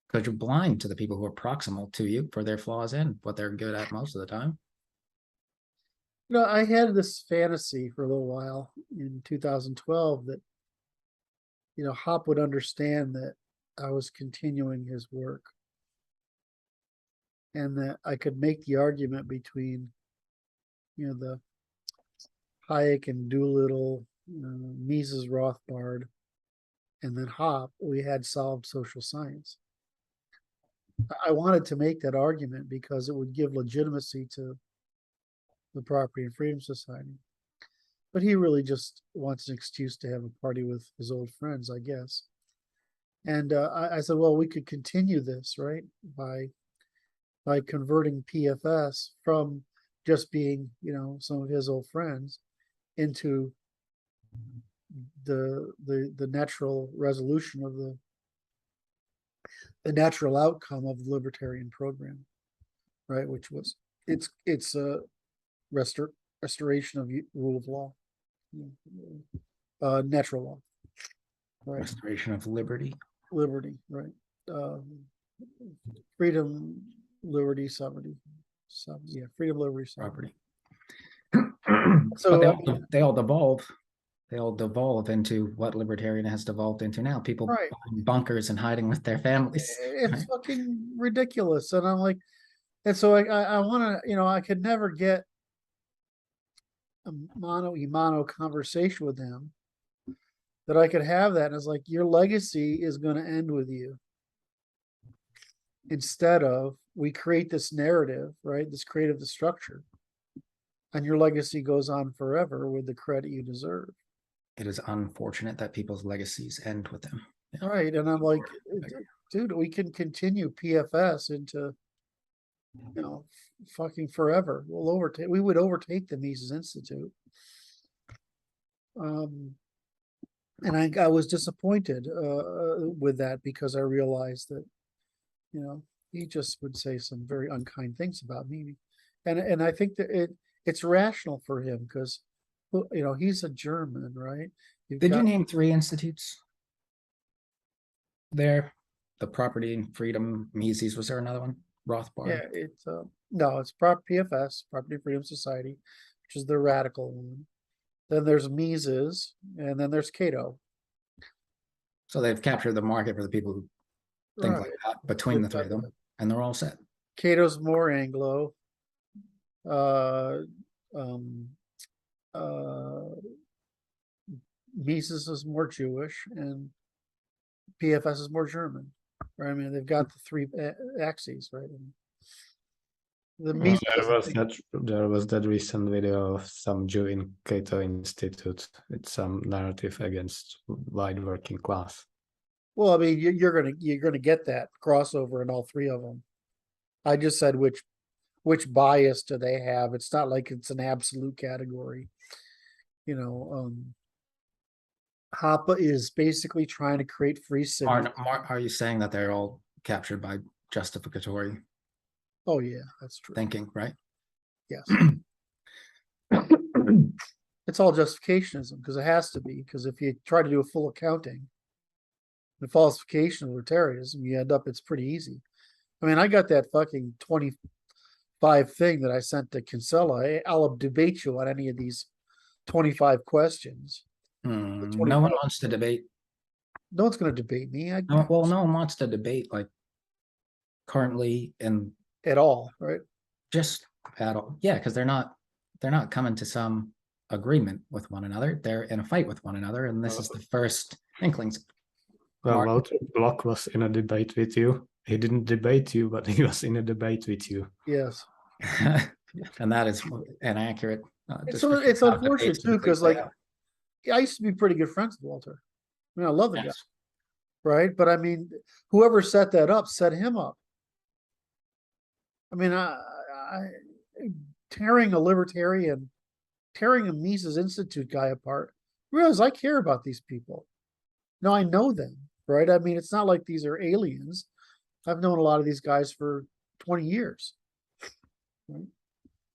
Because you're blind to the people who are proximal to you for their flaws and what they're good at most of the time. You know, I had this fantasy for a little while in 2012 that, you know, Hop would understand that I was continuing his work. And that I could make the argument between, you know, the Hayek and Doolittle, Mises Rothbard, and then Hop, we had solved social science. I wanted to make that argument because it would give legitimacy to the Property and Freedom Society. But he really just wants an excuse to have a party with his old friends, I guess. And I said, well, we could continue this, right? By converting PFS from just being, you know, some of his old friends into the natural resolution of the natural outcome of the libertarian program, right? Which was it's a restoration of rule of law, natural law, right? Restoration of liberty. Liberty, right? Freedom, liberty, sovereignty. Yeah, freedom, liberty, Property. So but they all devolve. They all devolve into what libertarian has devolved into now. People right. buying bunkers and hiding with their families. It's right? fucking ridiculous. And I'm like, and so I want to, you know, I could never get a mano conversation with him that I could have that. And it's like, your legacy is going to end with you. Instead of, we create this narrative, right? This creative structure. And your legacy goes on forever with the credit you deserve. It is unfortunate that people's legacies end with them. Yeah. Right. And I'm like, dude, we can continue PFS into, you know, fucking forever. We would overtake the Mises Institute. And I was disappointed with that because I realized that, you know, he just would say some very unkind things about me. And I think that it's rational for him because, you know, he's a German, right? Did you name 3 institutes there? The Property and Freedom, Mises, was there another one? Rothbard? Yeah, it's no, it's PFS, Property and Freedom Society, which is the radical one. Then there's Mises, and then there's Cato. So they've captured the market for the people who think like that between the 3 of them, and they're all set. Cato's more Anglo. Mises is more Jewish, and PFS is more German. Right? I mean, they've got the 3 axes, right? And the Mises, there was that recent video of some Jew in Cato Institute. It's some narrative against white working class. Well, I mean, you're gonna get that crossover in all 3 of them. I just said which bias do they have? It's not like it's an absolute category. You know, Hoppe is basically trying to create free cities. Are you saying that they're all captured by justificatory? Oh yeah, that's true. Thinking, right? Yes. It's all justificationism because it has to be, because if you try to do a full accounting, the falsification of libertarianism, you end up, it's pretty easy. I mean, I got that fucking 25 thing that I sent to Kinsella. I'll debate you on any of these 25 questions. No one wants to debate. No one's going to debate me. Well, no one wants to debate like currently and at all, right? Just at all, yeah, because they're not coming to some agreement with one another. They're in a fight with one another, and this is the first inklings. Well, Walter Block was in a debate with you. He didn't debate you, but he was in a debate with you. Yes. And that is an accurate. It's unfortunate too, because like I used to be pretty good friends with Walter. I mean, I love the guy, right? But I mean, whoever set that up set him up. I mean, I tearing a libertarian, tearing a Mises Institute guy apart. Realize I care about these people. No, I know them, right? I mean, it's not like these are aliens. I've known a lot of these guys for 20 years. Right?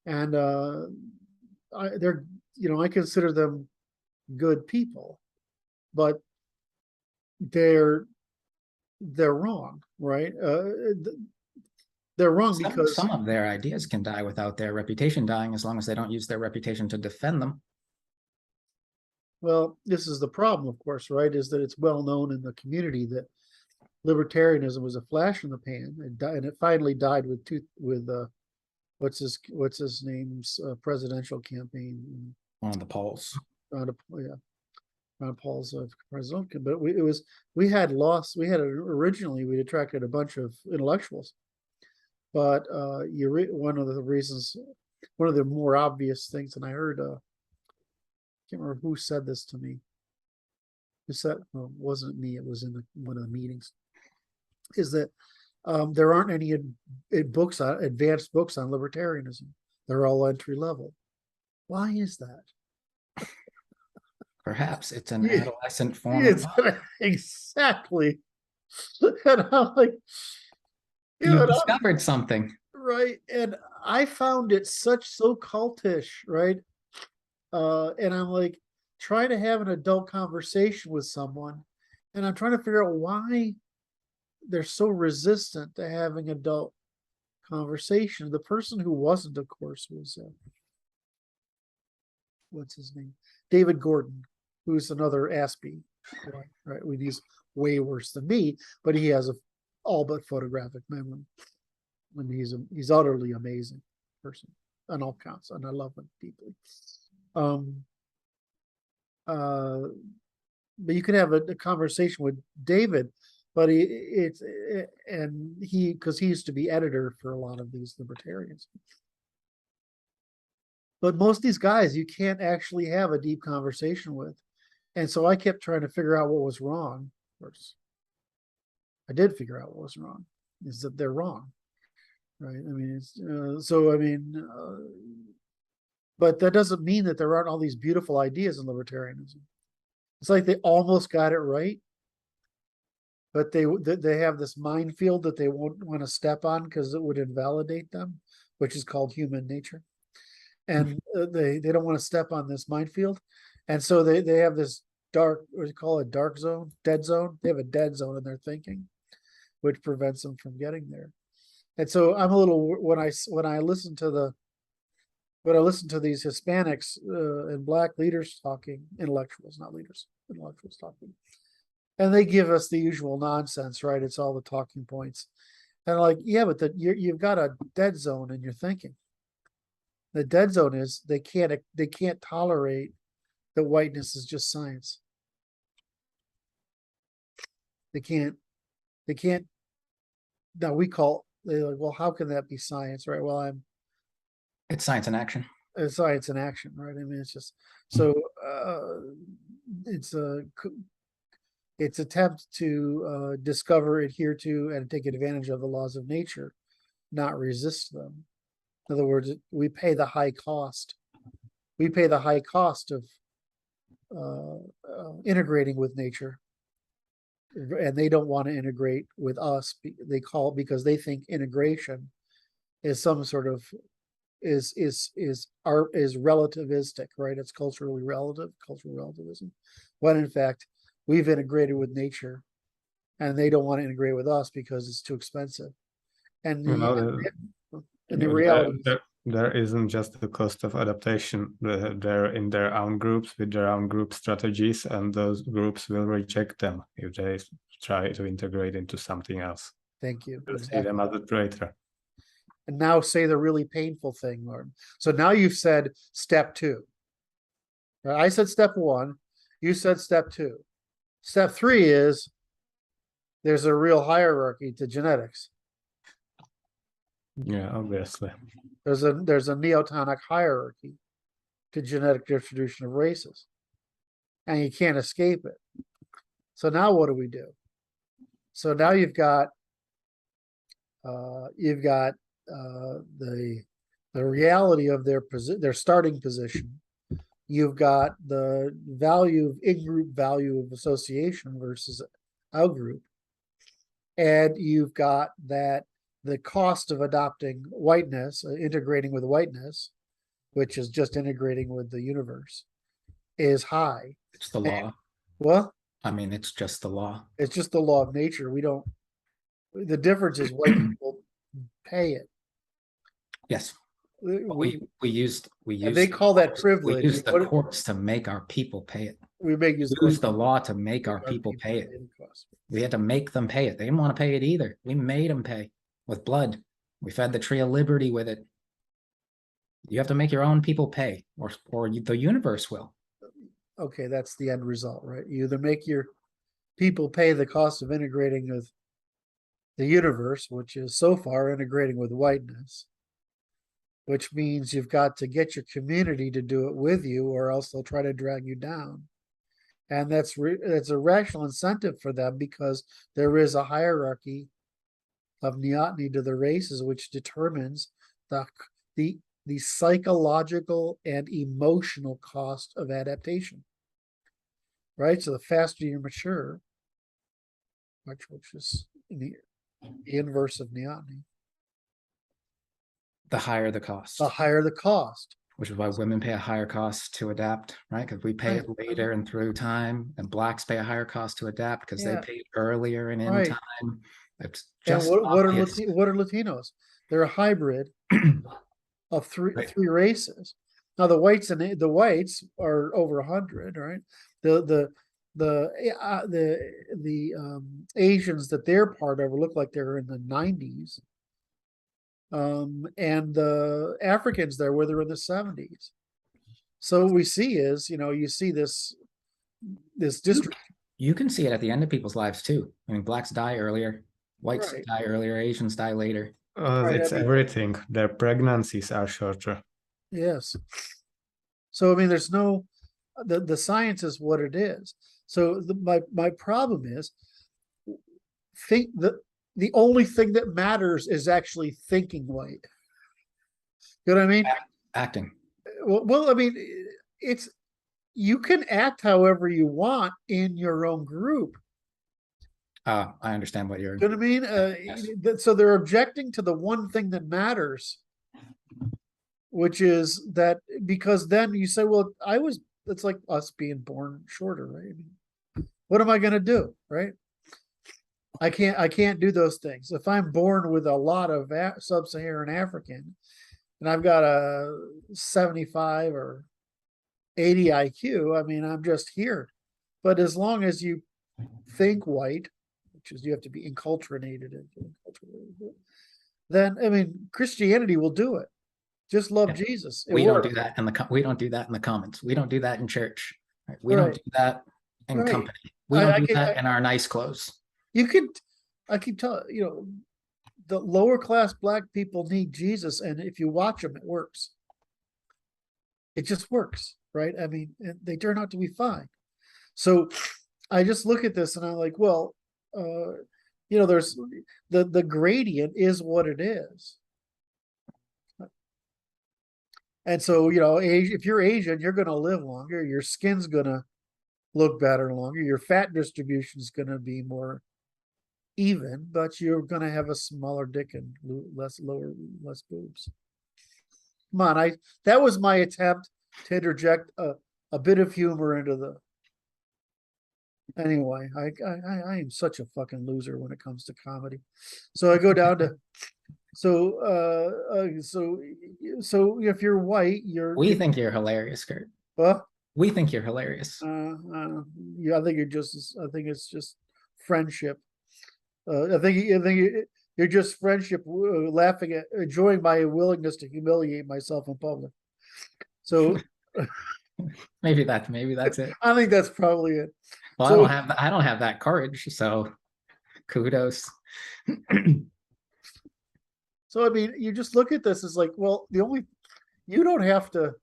And they're, I consider them good people, but they're wrong, right? They're wrong because some of their ideas can die without their reputation dying, as long as they don't use their reputation to defend them. well, this is the problem, of course, right? Is that it's well known in the community that libertarianism was a flash in the pan, and it finally died with what's his name's presidential campaign. One of the polls. Ron Paul's presidential, but originally we'd attracted a bunch of intellectuals, but one of the more obvious things, and I heard, I can't remember who said this to me. Who said, well, it wasn't me, it was in one of the meetings, is that there aren't any advanced books on libertarianism. They're all entry level. Why is that? Perhaps it's an adolescent form. Exactly. And I'm like, you discovered something. Right. And I found it so cultish, right? And I'm like trying to have an adult conversation with someone, and I'm trying to figure out why they're so resistant to having adult conversation. The person who wasn't, of course, was what's his name? David Gordon, who's another Aspie, right? He's way worse than me, but he has all but photographic memory. I mean, he's utterly amazing person on all counts, and I love him deeply. But you could have a conversation with David, but because he used to be editor for a lot of these libertarians. But most of these guys you can't actually have a deep conversation with. And so I kept trying to figure out what was wrong. Of course, I did figure out what was wrong, is that they're wrong. Right. I mean, but that doesn't mean that there aren't all these beautiful ideas in libertarianism. It's like they almost got it right, but they have this minefield that they won't want to step on because it would invalidate them, which is called human nature. And they don't want to step on this minefield. And so they have this dark, what do you call it, dark zone, dead zone? They have a dead zone in their thinking, which prevents them from getting there. And so I'm a little, when I listen to these Hispanics and Black leaders talking, intellectuals, not leaders, intellectuals talking, and they give us the usual nonsense, right? It's all the talking points. And I'm like, yeah, but you've got a dead zone in your thinking. The dead zone is they can't tolerate that whiteness is just science. They can't. Now they're like, well, how can that be science, right? Well, it's science in action. It's science in action, right? I mean, it's just so it's attempt to discover, adhere to, and take advantage of the laws of nature, not resist them. In other words, we pay the high cost. We pay the high cost of integrating with nature, and they don't want to integrate with us. Because they think integration is some sort of is relativistic, right? It's cultural relativism. When in fact, we've integrated with nature, and they don't want to integrate with us because it's too expensive. And the reality, there isn't just the cost of adaptation. They're in their own groups with their own group strategies, and those groups will reject them if they try to integrate into something else. Thank you. They'll see them as a traitor. And now say the really painful thing, Lauren. So now you've said step 2. I said step 1. You said step 2. Step 3 is there's a real hierarchy to genetics. Yeah, obviously. There's a neotonic hierarchy to genetic distribution of races, and you can't escape it. So now what do we do? So now you've got the reality of their starting position. You've got the value of in-group value of association versus out-group, and you've got that the cost of adopting whiteness, integrating with whiteness, which is just integrating with the universe, is high. It's the law. Well, I mean, it's just the law. it's just the law of nature. We don't, the difference is white people pay it. Yes. We We used and they call that privilege. We used the What- courts to make our people pay it. we make use We used the law to make our people pay it. the cost. We had to make them pay it. They didn't want to pay it either. We made them pay with blood. We fed the tree of liberty with it. You have to make your own people pay, or the universe will. Okay, that's the end result, right? You either make your people pay the cost of integrating with the universe, which is so far integrating with whiteness, which means you've got to get your community to do it with you, or else they'll try to drag you down. And that's a rational incentive for them, because there is a hierarchy of neoteny to the races, which determines the psychological and emotional cost of adaptation. Right? So the faster you mature, which is the inverse of neoteny, The higher the cost. the higher the cost. Which is why women pay a higher cost to adapt, right? Because we pay it later and through time, and blacks pay a higher cost to adapt because they paid earlier and in time. It's just and what are Latinos? They're a hybrid of three races. Now the whites are over 100, right? The Asians that they're part of look like they're in the 90s. And the Africans there, where they're in the 70s. So what we see is, you see this district. You can see it at the end of people's lives too. I mean, blacks die earlier, whites die earlier, Asians die later. It's everything. Their pregnancies are shorter. Yes. So I mean, there's no, the science is what it is. So my problem is, the only thing that matters is actually thinking white. You know what I mean? Acting. Well, I mean, you can act however you want in your own group. I understand what you're. You know what I mean? Yes. So they're objecting to the one thing that matters, which is that, because then you say, well, it's like us being born shorter, right? I mean, what am I going to do, right? I can't do those things. If I'm born with a lot of sub-Saharan African, and I've got a 75 or 80 IQ, I mean, I'm just here. But as long as you think white, which is you have to be enculturated, then I mean, Christianity will do it. Just love Jesus. We don't do that in the commons. We don't do that in church. Right? We don't do that in company. We don't do that in our nice clothes. I keep telling the lower class black people need Jesus, and if you watch them, it works. It just works, right? I mean, they turn out to be fine. So I just look at this and I'm like, well, there's the gradient is what it is. And so, if you're Asian, you're going to live longer. Your skin's going to look better longer. Your fat distribution is going to be more even, but you're going to have a smaller dick and less boobs. Come on, that was my attempt to interject a bit of humor into the. Anyway, I am such a fucking loser when it comes to comedy. So I go down to. So if you're white, we think you're hilarious, Kurt. What? We think you're hilarious. Yeah, I think it's just friendship. I think you're just friendship, laughing at, enjoying my willingness to humiliate myself in public. So maybe that's it. I think that's probably it. Well, so, I don't have that courage. So kudos. So I mean, you just look at this as like, well, you don't have to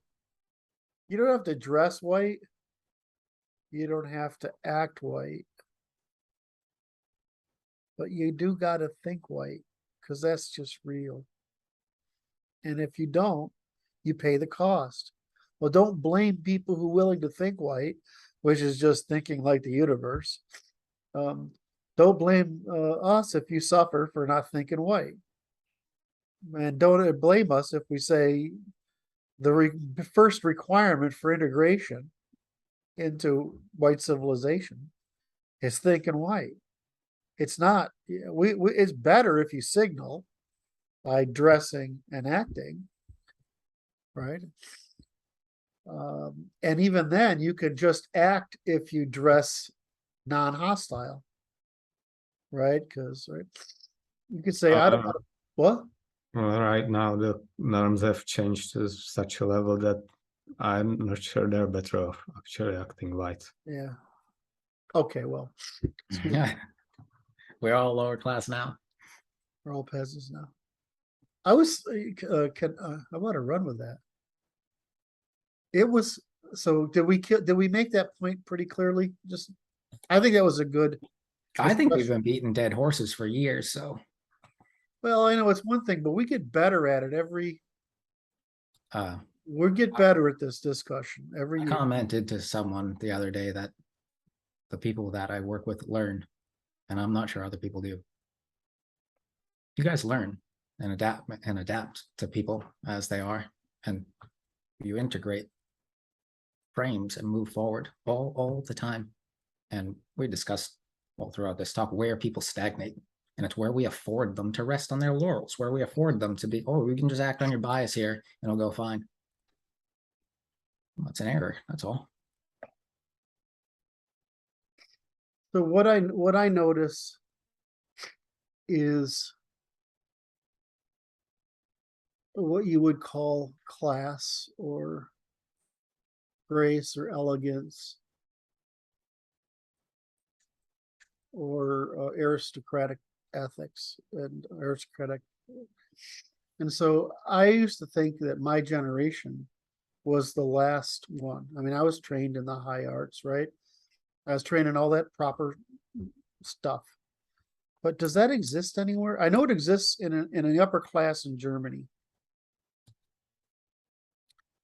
dress white. You don't have to act white. But you do got to think white, because that's just real. And if you don't, you pay the cost. Well, don't blame people who are willing to think white, which is just thinking like the universe. Don't blame us if you suffer for not thinking white. And don't blame us if we say the first requirement for integration into white civilization is thinking white. It's not, it's better if you signal by dressing and acting, right? And even then, you could just act if you dress non-hostile, right? Because, right, you could say, I don't know, what? Well, right now the norms have changed to such a level that I'm not sure they're better off actually acting white. Yeah. Okay, well, We're all lower class now. we're all peasants now. I was, I want to run with that. It was, so did we make that point pretty clearly? Just, I think that was a good. I think we've been beating dead horses for years, so. Well, I know it's one thing, but we get better at it every, Uh, we get better at this discussion every I year. commented to someone the other day that the people that I work with learn, and I'm not sure other people do. You guys learn and adapt to people as they are, and you integrate frames and move forward all the time. And we discussed all throughout this talk where people stagnate, and it's where we afford them to rest on their laurels, where we afford them to be, oh, you can just act on your bias here and it'll go fine. That's an error, that's all. So what I notice is what you would call class or grace or elegance or aristocratic ethics and aristocratic. And so I used to think that my generation was the last one. I mean, I was trained in the high arts, right? I was trained in all that proper stuff. But does that exist anywhere? I know it exists in an upper class in Germany.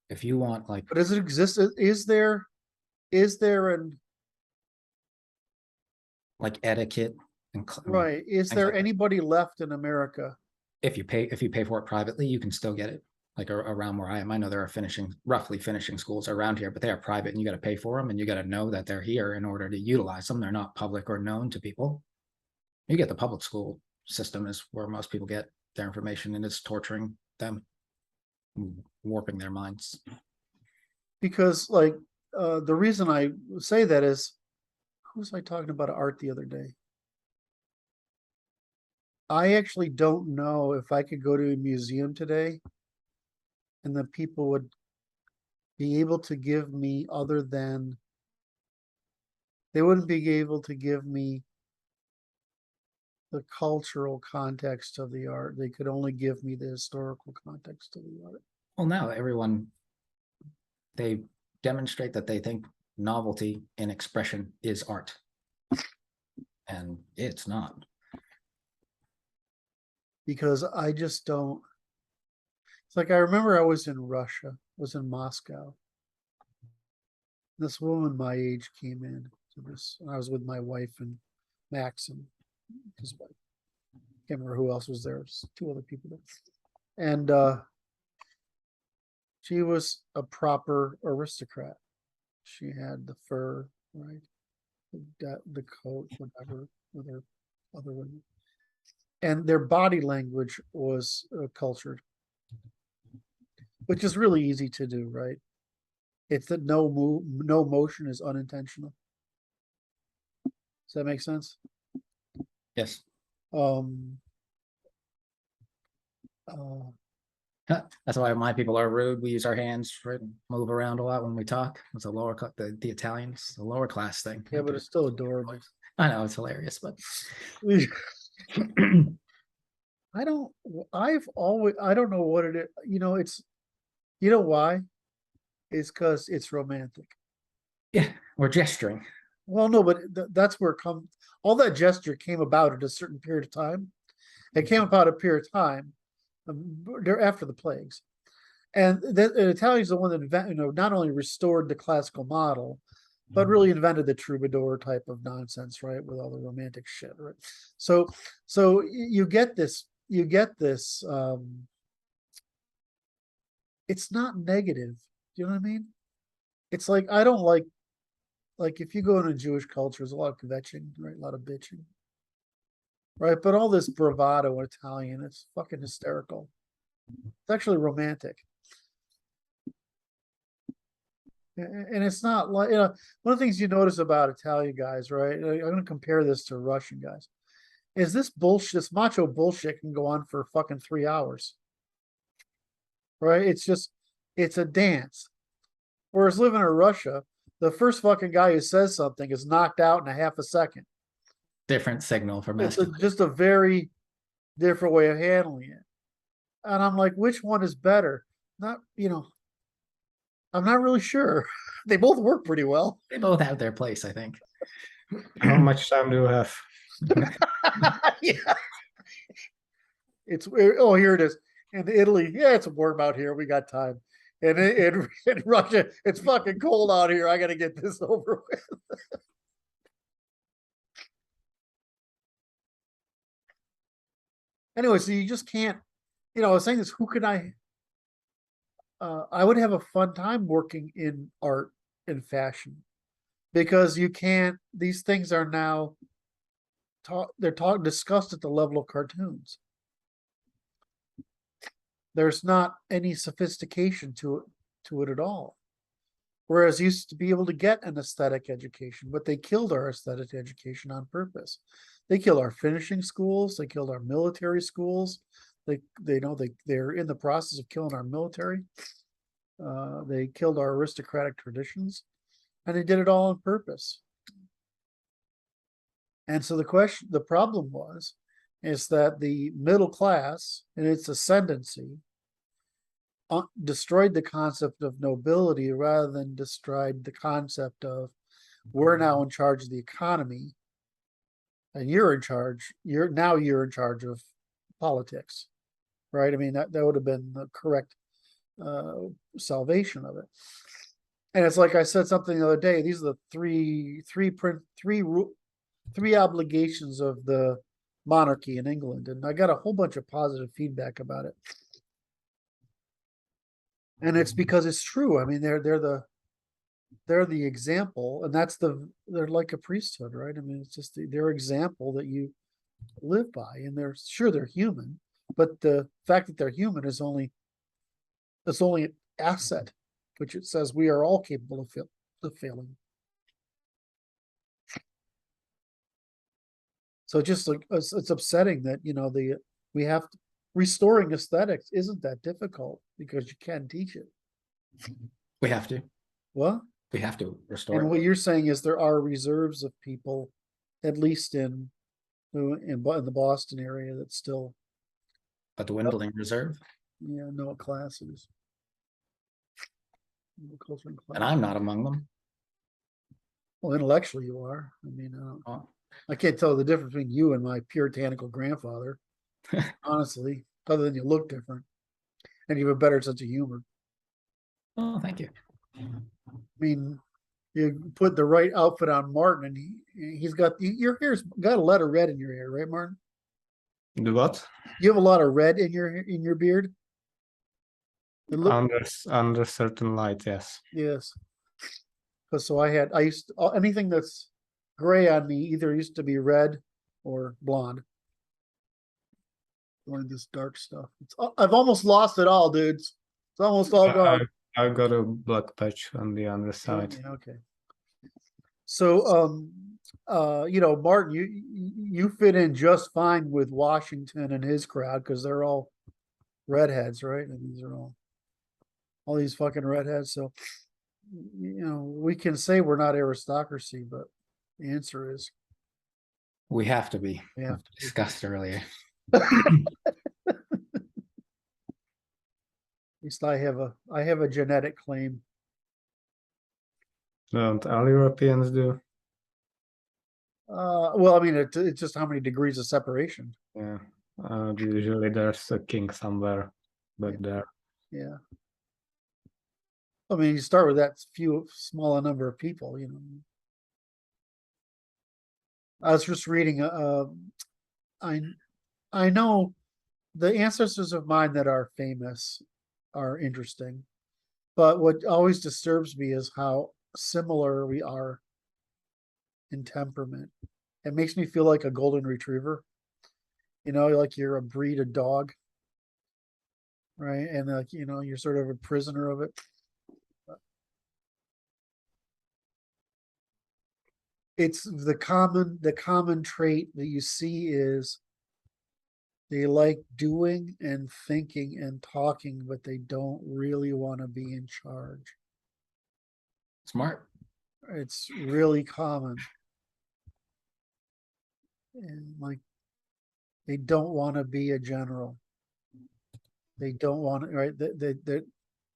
If you want, like, but does it exist? Is there an like etiquette and right? Is there like anybody left in America? If you pay for it privately, you can still get it. Like around where I am, I know there are roughly finishing schools around here, but they are private, and you got to pay for them, and you got to know that they're here in order to utilize them. They're not public or known to people. You get the public school system is where most people get their information, and it's torturing them, warping their minds. Because like the reason I say that is, who was I talking about art the other day? I actually don't know if I could go to a museum today and the people would be able to give me other than, they wouldn't be able to give me the cultural context of the art. They could only give me the historical context of the art. Well, now everyone, they demonstrate that they think novelty in expression is art, and it's not. Because I just don't, it's like I remember I was in Russia, was in Moscow. This woman my age came in to this. I was with my wife and Max and his wife. Can't remember who else was there. Just two other people there. And she was a proper aristocrat. She had the fur, right? The coat, whatever, with her other women. And their body language was cultured, which is really easy to do, right? It's that no motion is unintentional. Does that make sense? Yes. That's why my people are rude. We use our hands, right? Move around a lot when we talk. It's a lower the Italians, the lower class thing. Yeah, but it's still adorable. I know it's hilarious, but I don't know what it is. You know, it's, you know why? It's because it's romantic. Yeah, we're gesturing. Well, no, but that's where all that gesture came about at a certain period of time. It came about a period of time after the plagues. And the Italians are the one that not only restored the classical model, but really invented the troubadour type of nonsense, right? With all the romantic shit, right? So you get this this, it's not negative. Do you know what I mean? It's like, I don't like if you go into Jewish culture, there's a lot of kvetching, right? A lot of bitching. Right, but all this bravado in Italian, it's fucking hysterical. It's actually romantic. And it's not like, one of the things you notice about Italian guys, right? I'm going to compare this to Russian guys. Is this bullshit, this macho bullshit can go on for fucking 3 hours. Right? It's a dance. Whereas living in Russia, the first fucking guy who says something is knocked out in a half a second. Different signal for It's masculine. just a very different way of handling it. And I'm like, which one is better? Not, I'm not really sure. They both work pretty well. They both have their place, I think. How much time do you have? Yeah. Here it is. In Italy, yeah, it's warm out here. We got time. And in Russia, it's fucking cold out here. I got to get this over with. Anyway, so you just can't, I was saying this, who could I would have a fun time working in art and fashion because these things are now discussed at the level of cartoons. There's not any sophistication to it at all. Whereas you used to be able to get an aesthetic education, but they killed our aesthetic education on purpose. They killed our finishing schools. They killed our military schools. They're in the process of killing our military. They killed our aristocratic traditions, and they did it all on purpose. And so the problem is that the middle class and its ascendancy destroyed the concept of nobility rather than destroyed the concept of we're now in charge of the economy and you're in charge. You're in charge of politics, right? I mean, that would have been the correct salvation of it. And it's like I said something the other day, these are the three obligations of the monarchy in England. And I got a whole bunch of positive feedback about it. And it's because it's true. I mean, they're the example, and they're like a priesthood, right? I mean, it's just their example that you live by, and they're human, but the fact that they're human is only an asset, which it says we are all capable of failing. So just like it's upsetting that we have to, restoring aesthetics isn't that difficult because you can teach it. We have to. What? We have to restore. And what you're saying is there are reserves of people, at least in the Boston area, that's still A dwindling reserve. Yeah, know what class it is. And I'm not among them. Well, intellectually you are. I mean, Oh, I can't tell the difference between you and my puritanical grandfather, honestly, other than you look different. And you have a better sense of humor. oh, thank you. I mean, you put the right outfit on Martin, and he's got your hair's got a lot of red in your hair, right, Martin? The what? You have a lot of red in your beard. Under certain light, yes. Yes. Because anything that's gray on me either used to be red or blonde. Or this dark stuff. I've almost lost it all, dudes. It's almost all gone. I got a black patch on the underside. Yeah, okay. So, Martin, you fit in just fine with Washington and his crowd because they're all redheads, right? And these are all these fucking redheads. So, we can say we're not aristocracy, but the answer is We have to be. we have to be. Discussed earlier. At least I have a genetic claim. Don't all Europeans do? Well, I mean, it's just how many degrees of separation. Yeah. Usually there's a king somewhere back there. Yeah. I mean, you start with that smaller number of people, I was just reading, I know the ancestors of mine that are famous are interesting. But what always disturbs me is how similar we are in temperament. It makes me feel like a golden retriever. You know, like you're a breed of dog, right? And like, you know, you're sort of a prisoner of it. It's the common trait that you see is they like doing and thinking and talking, but they don't really want to be in charge. Smart. It's really common. And like, they don't want to be a general. They don't want to, right? They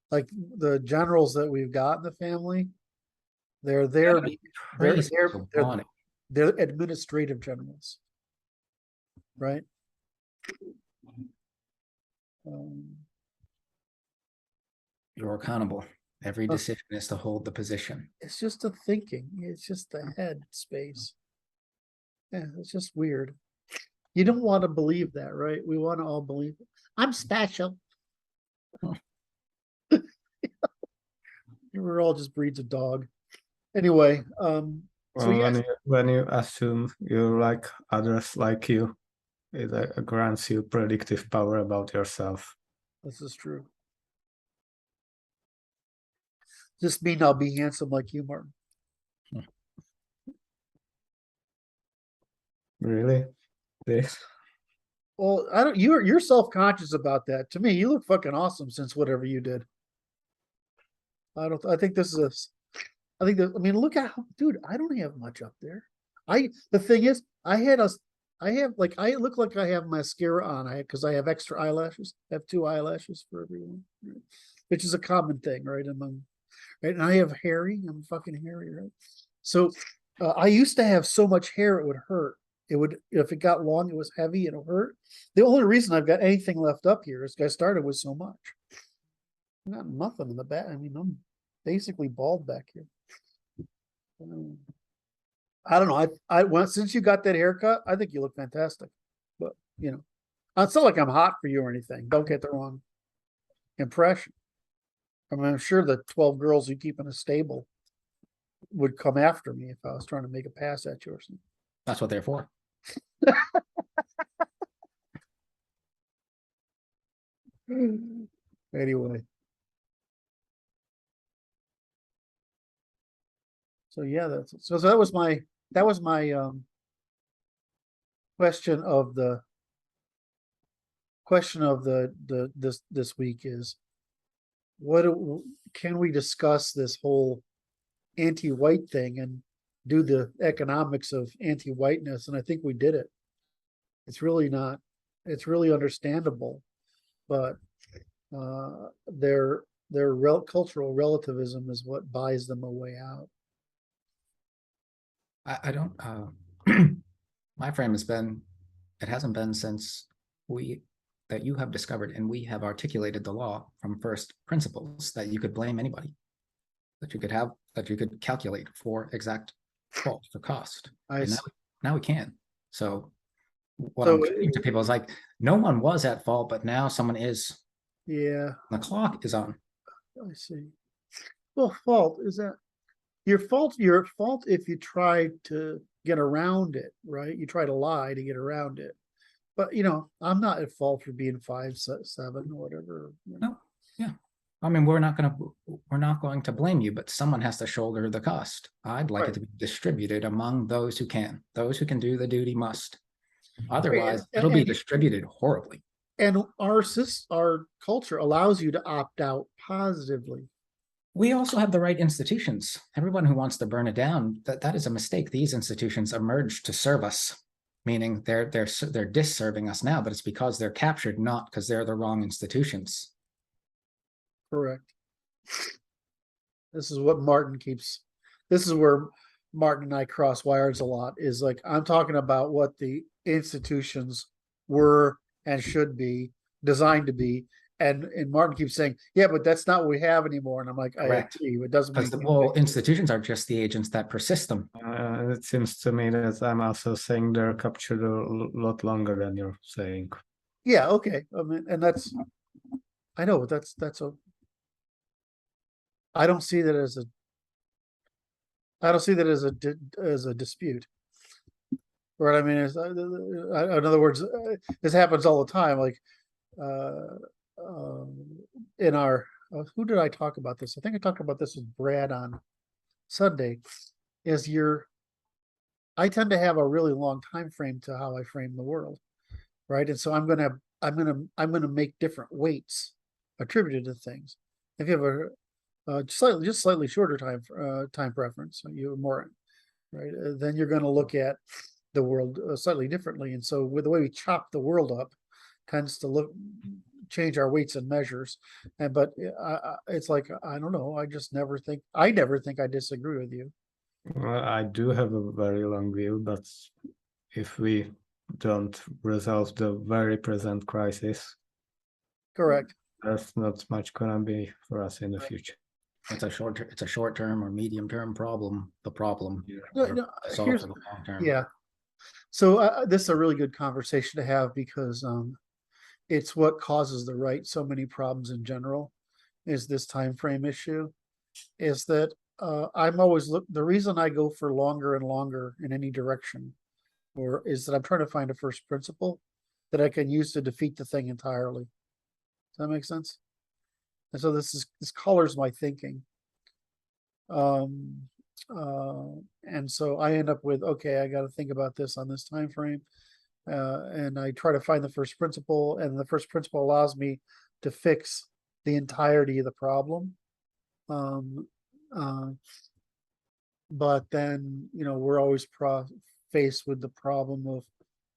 like the generals that we've got in the family, they're there. They're administrative generals, right? You're accountable. Every decision is to hold the position. It's just a thinking. It's just the head space. Yeah, it's just weird. You don't want to believe that, right? We want to all believe it. I'm special. We're all just breeds of dog. Anyway, Well, so yes. when you assume you like others like you, it grants you predictive power about yourself. This is true. Does this mean I'll be handsome like you, Martin? Really? This? Well, I don't. You're self-conscious about that. To me, you look fucking awesome since whatever you did. I think this is I think that. I mean, look at how, dude. I don't have much up there. The thing is, I look like I have mascara on. Because I have extra eyelashes. I have 2 eyelashes for everyone, right? Which is a common thing, right? Right, and I have hairy. I'm fucking hairy, right? So I used to have so much hair it would hurt. It would, if it got long, it was heavy and it hurt. The only reason I've got anything left up here is I started with so much. Not nothing in the back. I mean, I'm basically bald back here. I don't know. Since you got that haircut, I think you look fantastic. But you know, it's not like I'm hot for you or anything. Don't get the wrong impression. I mean, I'm sure the 12 girls you keep in a stable would come after me if I was trying to make a pass at you or something. That's what they're for. Anyway. So yeah, so that was my question of this week is, can we discuss this whole anti-white thing and do the economics of anti-whiteness? And I think we did it. It's really understandable, but their cultural relativism is what buys them a way out. I don't, my frame has been, it hasn't been since that you have discovered and we have articulated the law from first principles that you could blame anybody, that you could calculate for exact fault for cost. And now we can. So what I'm saying to people is like, no one was at fault, but now someone is. Yeah. The clock is on. I see. Well, fault is that your fault if you try to get around it, right? You try to lie to get around it. But you know, I'm not at fault for being 5'7" or whatever. You know? No, yeah. I mean, we're not going to blame you, but someone has to shoulder the cost. I'd like it to be distributed among those who can. Those who can do the duty must. Otherwise, it'll be distributed horribly. And our culture allows you to opt out positively. We also have the right institutions. Everyone who wants to burn it down, that is a mistake. These institutions emerged to serve us, meaning they're disserving us now, but it's because they're captured, not because they're the wrong institutions. Correct. This is what this is where Martin and I cross wires a lot, is like, I'm talking about what the institutions were and should be designed to be. And Martin keeps saying, yeah, but that's not what we have anymore. And I'm like, correct. I agree. It doesn't mean well, institutions are just the agents that persist them. It seems to me that I'm also saying they're captured a lot longer than you're saying. Yeah, okay, I mean, and that's, I know, but that's a, I don't see that as a, I don't see that as as a dispute. Right, I mean, in other words, this happens all the time, like, uh, in our, who did I talk about this? I think I talked about this with Brad on Sunday, is I tend to have a really long time frame to how I frame the world, right? And so I'm gonna make different weights attributed to things. If you have a slightly shorter time preference, so you're more, right? Then you're going to look at the world slightly differently, and so with the way we chop the world up, tends to change our weights and measures. And but it's like, I don't know. I never think I disagree with you. Well, I do have a very long view, but if we don't resolve the very present crisis, Correct. there's not much gonna be for us in the Right. future. It's a short term or medium term problem. The problem. No, or no, solve here's, for the long term. yeah. So this is a really good conversation to have, because it's what causes the right so many problems in general, is this time frame issue. Is that I'm always the reason I go for longer and longer in any direction, or is that I'm trying to find a first principle that I can use to defeat the thing entirely. Does that make sense? And so this colors my thinking. Um, and so I end up with, okay, I got to think about this on this time frame, and I try to find the first principle, and the first principle allows me to fix the entirety of the problem. Um, uh, but then, we're always faced with the problem of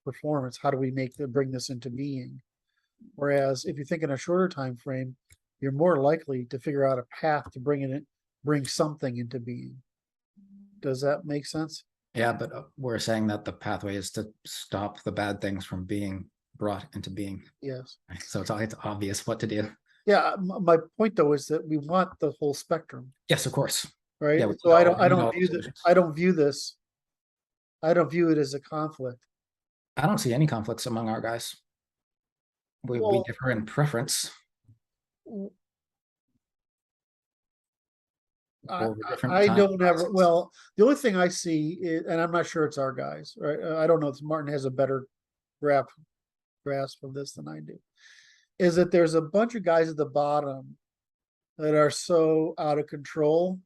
performance. How do we bring this into being? Whereas if you think in a shorter time frame, you're more likely to figure out a path to bring something into being. Does that make sense? Yeah, but we're saying that the pathway is to stop the bad things from being brought into being. Yes. So it's obvious what to do. Yeah. My point though is that we want the whole spectrum, Yes, of course. right? Yeah, So I we don't know view solutions. I don't view this. I don't view it as a conflict. I don't see any conflicts among our guys. We Well, differ in preference. Over different I time don't ever, horizons. well, the only thing I see is, and I'm not sure it's our guys, right? I don't know if Martin has a better grasp of this than I do, is that there's a bunch of guys at the bottom that are so out of control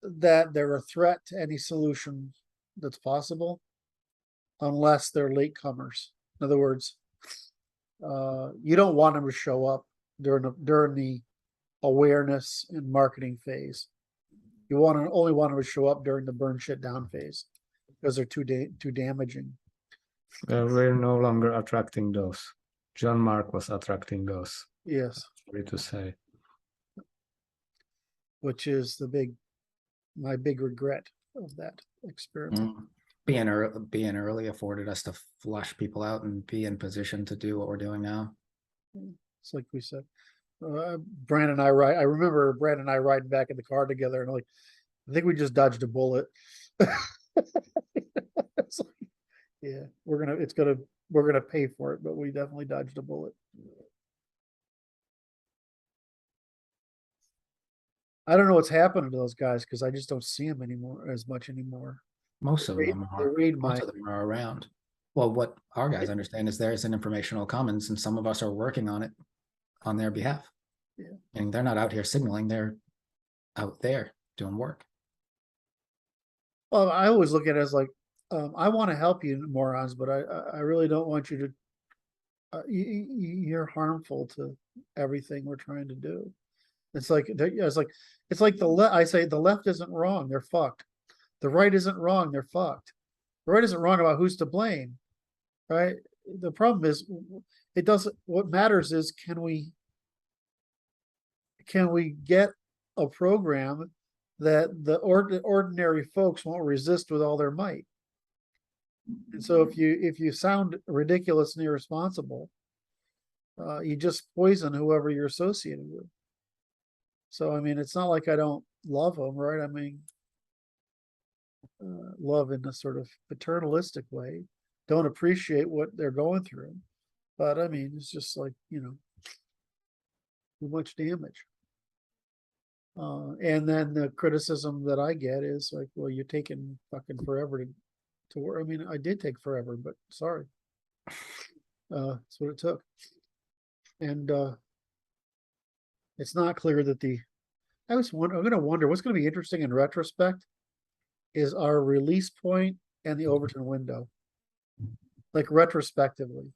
that they're a threat to any solution that's possible, unless they're latecomers. In other words, you don't want them to show up during the awareness and marketing phase. You only want them to show up during the burn shit down phase, because they're too damaging. We're no longer attracting those. John Mark was attracting those. Yes, Sorry to say. which is my big regret of that experiment. Being early afforded us to flush people out and be in position to do what we're doing now. It's like we said, Brandon and I I remember Brandon and I riding back in the car together, and like, I think we just dodged a bullet. It's like, yeah, we're gonna pay for it, but we definitely dodged a bullet. I don't know what's happening to those guys, because I just don't see them as much anymore. Most of them are. Most of them are around. Well, what our guys understand is there's an informational commons, and some of us are working on it on their behalf. Yeah. And they're not out here signaling; they're out there doing work. Well, I always look at it as like, I want to help you morons, but I really don't want you to. You're harmful to everything we're trying to do. It's like the left. I say the left isn't wrong; they're fucked. The right isn't wrong; they're fucked. The right isn't wrong about who's to blame, right? The problem is, it doesn't. What matters is, can we get a program that the ordinary folks won't resist with all their might? And so if you sound ridiculous and irresponsible, you just poison whoever you're associated with. So, I mean, it's not like I don't love them, right? I mean, love in a sort of paternalistic way, don't appreciate what they're going through. But I mean, it's just like, too much damage. And then the criticism that I get is like, well, you're taking fucking forever to work. I mean, I did take forever, but sorry. That's what it took. And it's not clear that I'm going to wonder what's going to be interesting in retrospect is our release point and the Overton window. Like retrospectively.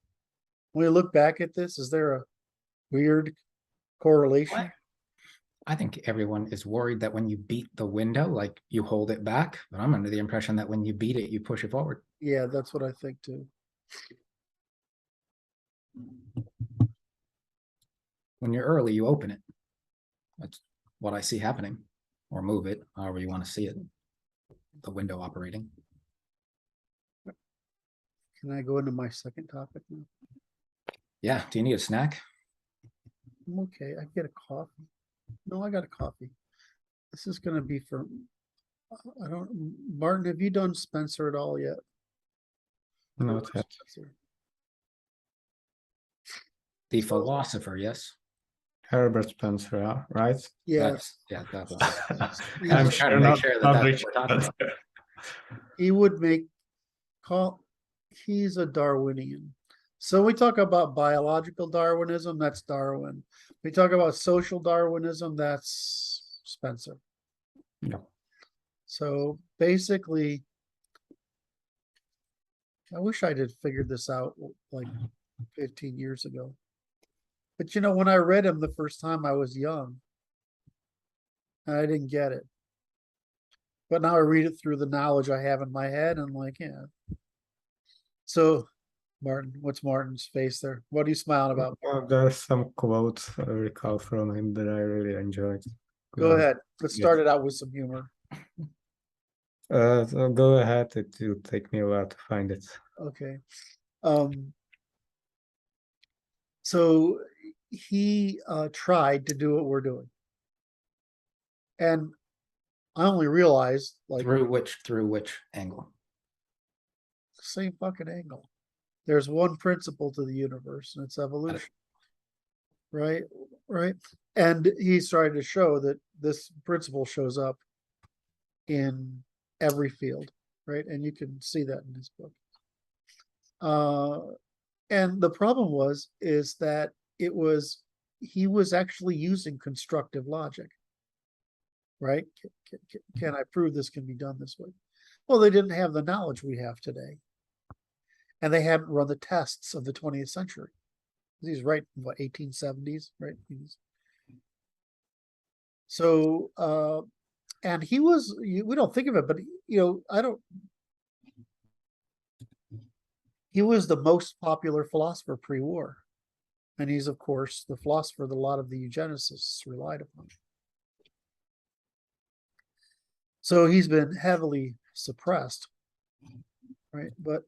When we look back at this, is there a weird correlation? I think everyone is worried that when you beat the window, like you hold it back, but I'm under the impression that when you beat it, you push it forward. Yeah, that's what I think too. When you're early, you open it. That's what I see happening. Or move it, however you want to see it. The window operating. Can I go into my second topic now? Yeah, do you need a snack? I'm okay. I get a coffee. No, I got a coffee. This is going to be for, Martin, have you done Spencer at all yet? Not yet. Spencer. The philosopher, yes. Herbert Spencer, right? Yeah. That one. I'm trying sure to make not sure that that's what Richard we're talking about. Spencer. He would he's a Darwinian. So we talk about biological Darwinism, that's Darwin. We talk about social Darwinism, that's Spencer. Yeah. So basically, I wish I had figured this out like 15 years ago. But when I read him the first time, I was young. And I didn't get it. But now I read it through the knowledge I have in my head, and I'm like, yeah. So, Martin, what's Martin's face there? What are you smiling about? Well, there's some quotes I recall from him that I really enjoyed. Go ahead. Let's start it out with some humor. So go ahead. It will take me a while to find it. Okay. So he tried to do what we're doing. And I only realized like through which angle? Same fucking angle. There's one principle to the universe, and it's evolution. Right? And he's trying to show that this principle shows up in every field, right? And you can see that in his book. And the problem is that he was actually using constructive logic, right? Can I prove this can be done this way? Well, they didn't have the knowledge we have today. And they hadn't run the tests of the 20th century. He's right, what, 1870s, right? So, and he was, we don't think of it, but, he was the most popular philosopher pre-war. And he's, of course, the philosopher that a lot of the eugenicists relied upon. So he's been heavily suppressed, right? But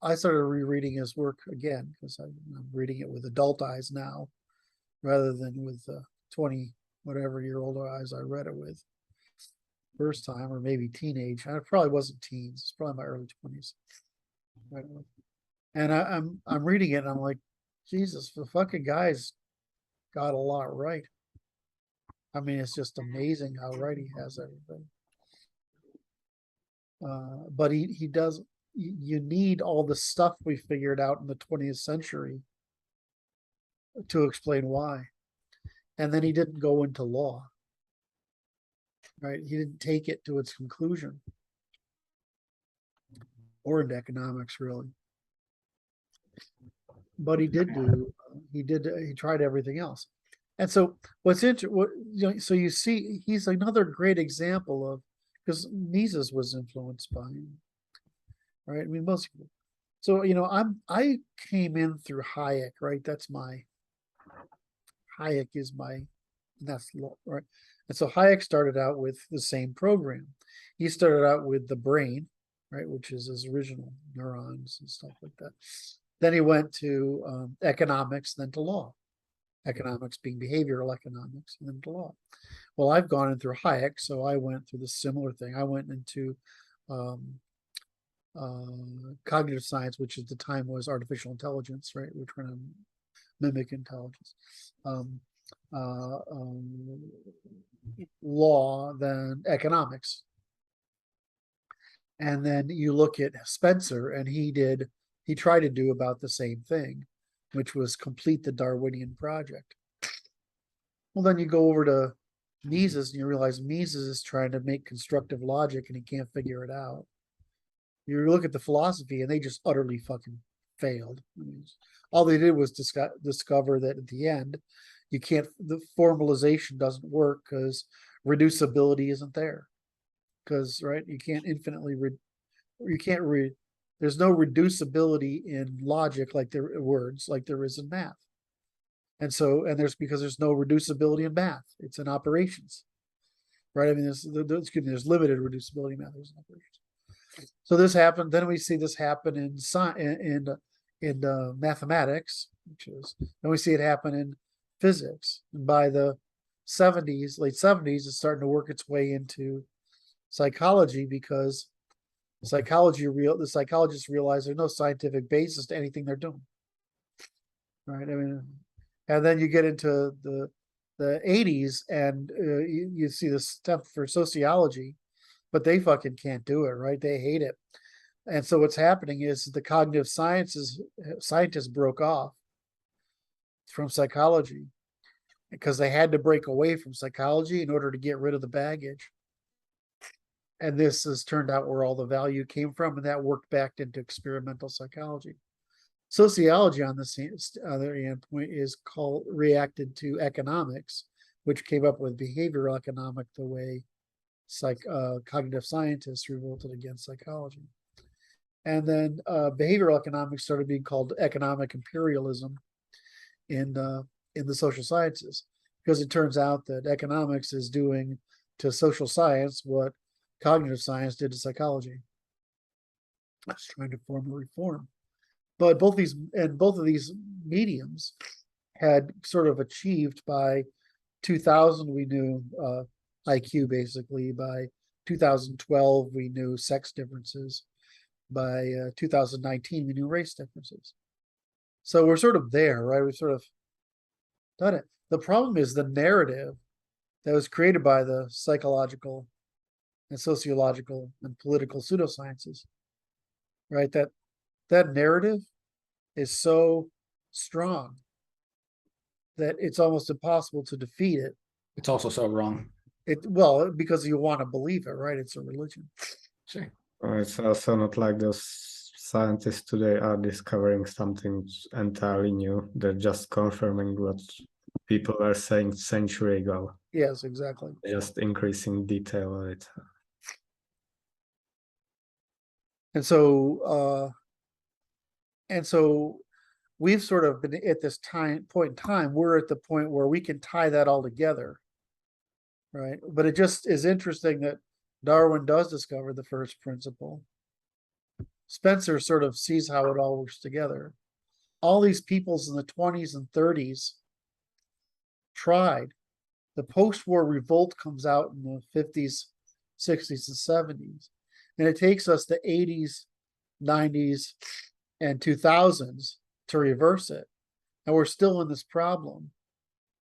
I started rereading his work again because I'm reading it with adult eyes now, rather than with 20 whatever year old eyes I read it with first time, or maybe teenage. I probably wasn't teens; it's probably my early 20s. Right. And I'm reading it, and I'm like, Jesus, the fucking guy's got a lot right. I mean, it's just amazing how right he has everything. But he does. You need all the stuff we figured out in the 20th century to explain why. And then he didn't go into law, right? He didn't take it to its conclusion, or into economics, really. But he tried everything else. And so what's interesting, so you see, he's another great example of, because Mises was influenced by him, right? I mean, most people. So, I came in through Hayek, right? Hayek is that's right. And so Hayek started out with the same program. He started out with the brain, right, which is his original neurons and stuff like that. Then he went to economics, then to law. Economics being behavioral economics, and then to law. Well, I've gone in through Hayek, so I went through the similar thing. I went into cognitive science, which at the time was artificial intelligence, right? We're trying to mimic intelligence. Law, then economics. And then you look at Spencer, and he tried to do about the same thing, which was complete the Darwinian project. Well, then you go over to Mises and you realize Mises is trying to make constructive logic and he can't figure it out. You look at the philosophy and they just utterly fucking failed. I mean, all they did was discover that at the end, the formalization doesn't work because reducibility isn't there. Because, right, you can't infinitely, there's no reducibility in logic like words like there is in math. And because there's no reducibility in math, it's in operations, right? I mean, there's limited reducibility in math, there's operations. So this happened. Then we see this happen in mathematics, then we see it happen in physics. And by the late 70s, it's starting to work its way into psychology because the psychologists realize there's no scientific basis to anything they're doing, right? I mean, and then you get into the 80s and you see the stuff for sociology, but they fucking can't do it, right? They hate it. And so what's happening is the cognitive scientists broke off from psychology because they had to break away from psychology in order to get rid of the baggage. And this has turned out where all the value came from, and that worked back into experimental psychology. Sociology, on the other hand, is reacted to economics, which came up with behavioral economic the way cognitive scientists revolted against psychology. And then behavioral economics started being called economic imperialism in the social sciences, because it turns out that economics is doing to social science what cognitive science did to psychology. I was trying to form a reform. But both of these mediums had sort of achieved by 2000, we knew IQ basically. By 2012, we knew sex differences. By 2019, we knew race differences. So we're sort of there, right? We've sort of done it. The problem is the narrative that was created by the psychological and sociological and political pseudosciences, right? That narrative is so strong that it's almost impossible to defeat it. It's also so wrong. Well, because you want to believe it, right? It's a religion. Sure. It's also not like those scientists today are discovering something entirely new. They're just confirming what people were saying century ago. Yes, exactly. Just increasing detail of it. And so we've sort of been at this point in time, we're at the point where we can tie that all together, right? But it just is interesting that Darwin does discover the first principle. Spencer sort of sees how it all works together. All these peoples in the 20s and 30s tried. The post-war revolt comes out in the 50s, 60s, and 70s. And it takes us the 80s, 90s, and 2000s to reverse it. And we're still in this problem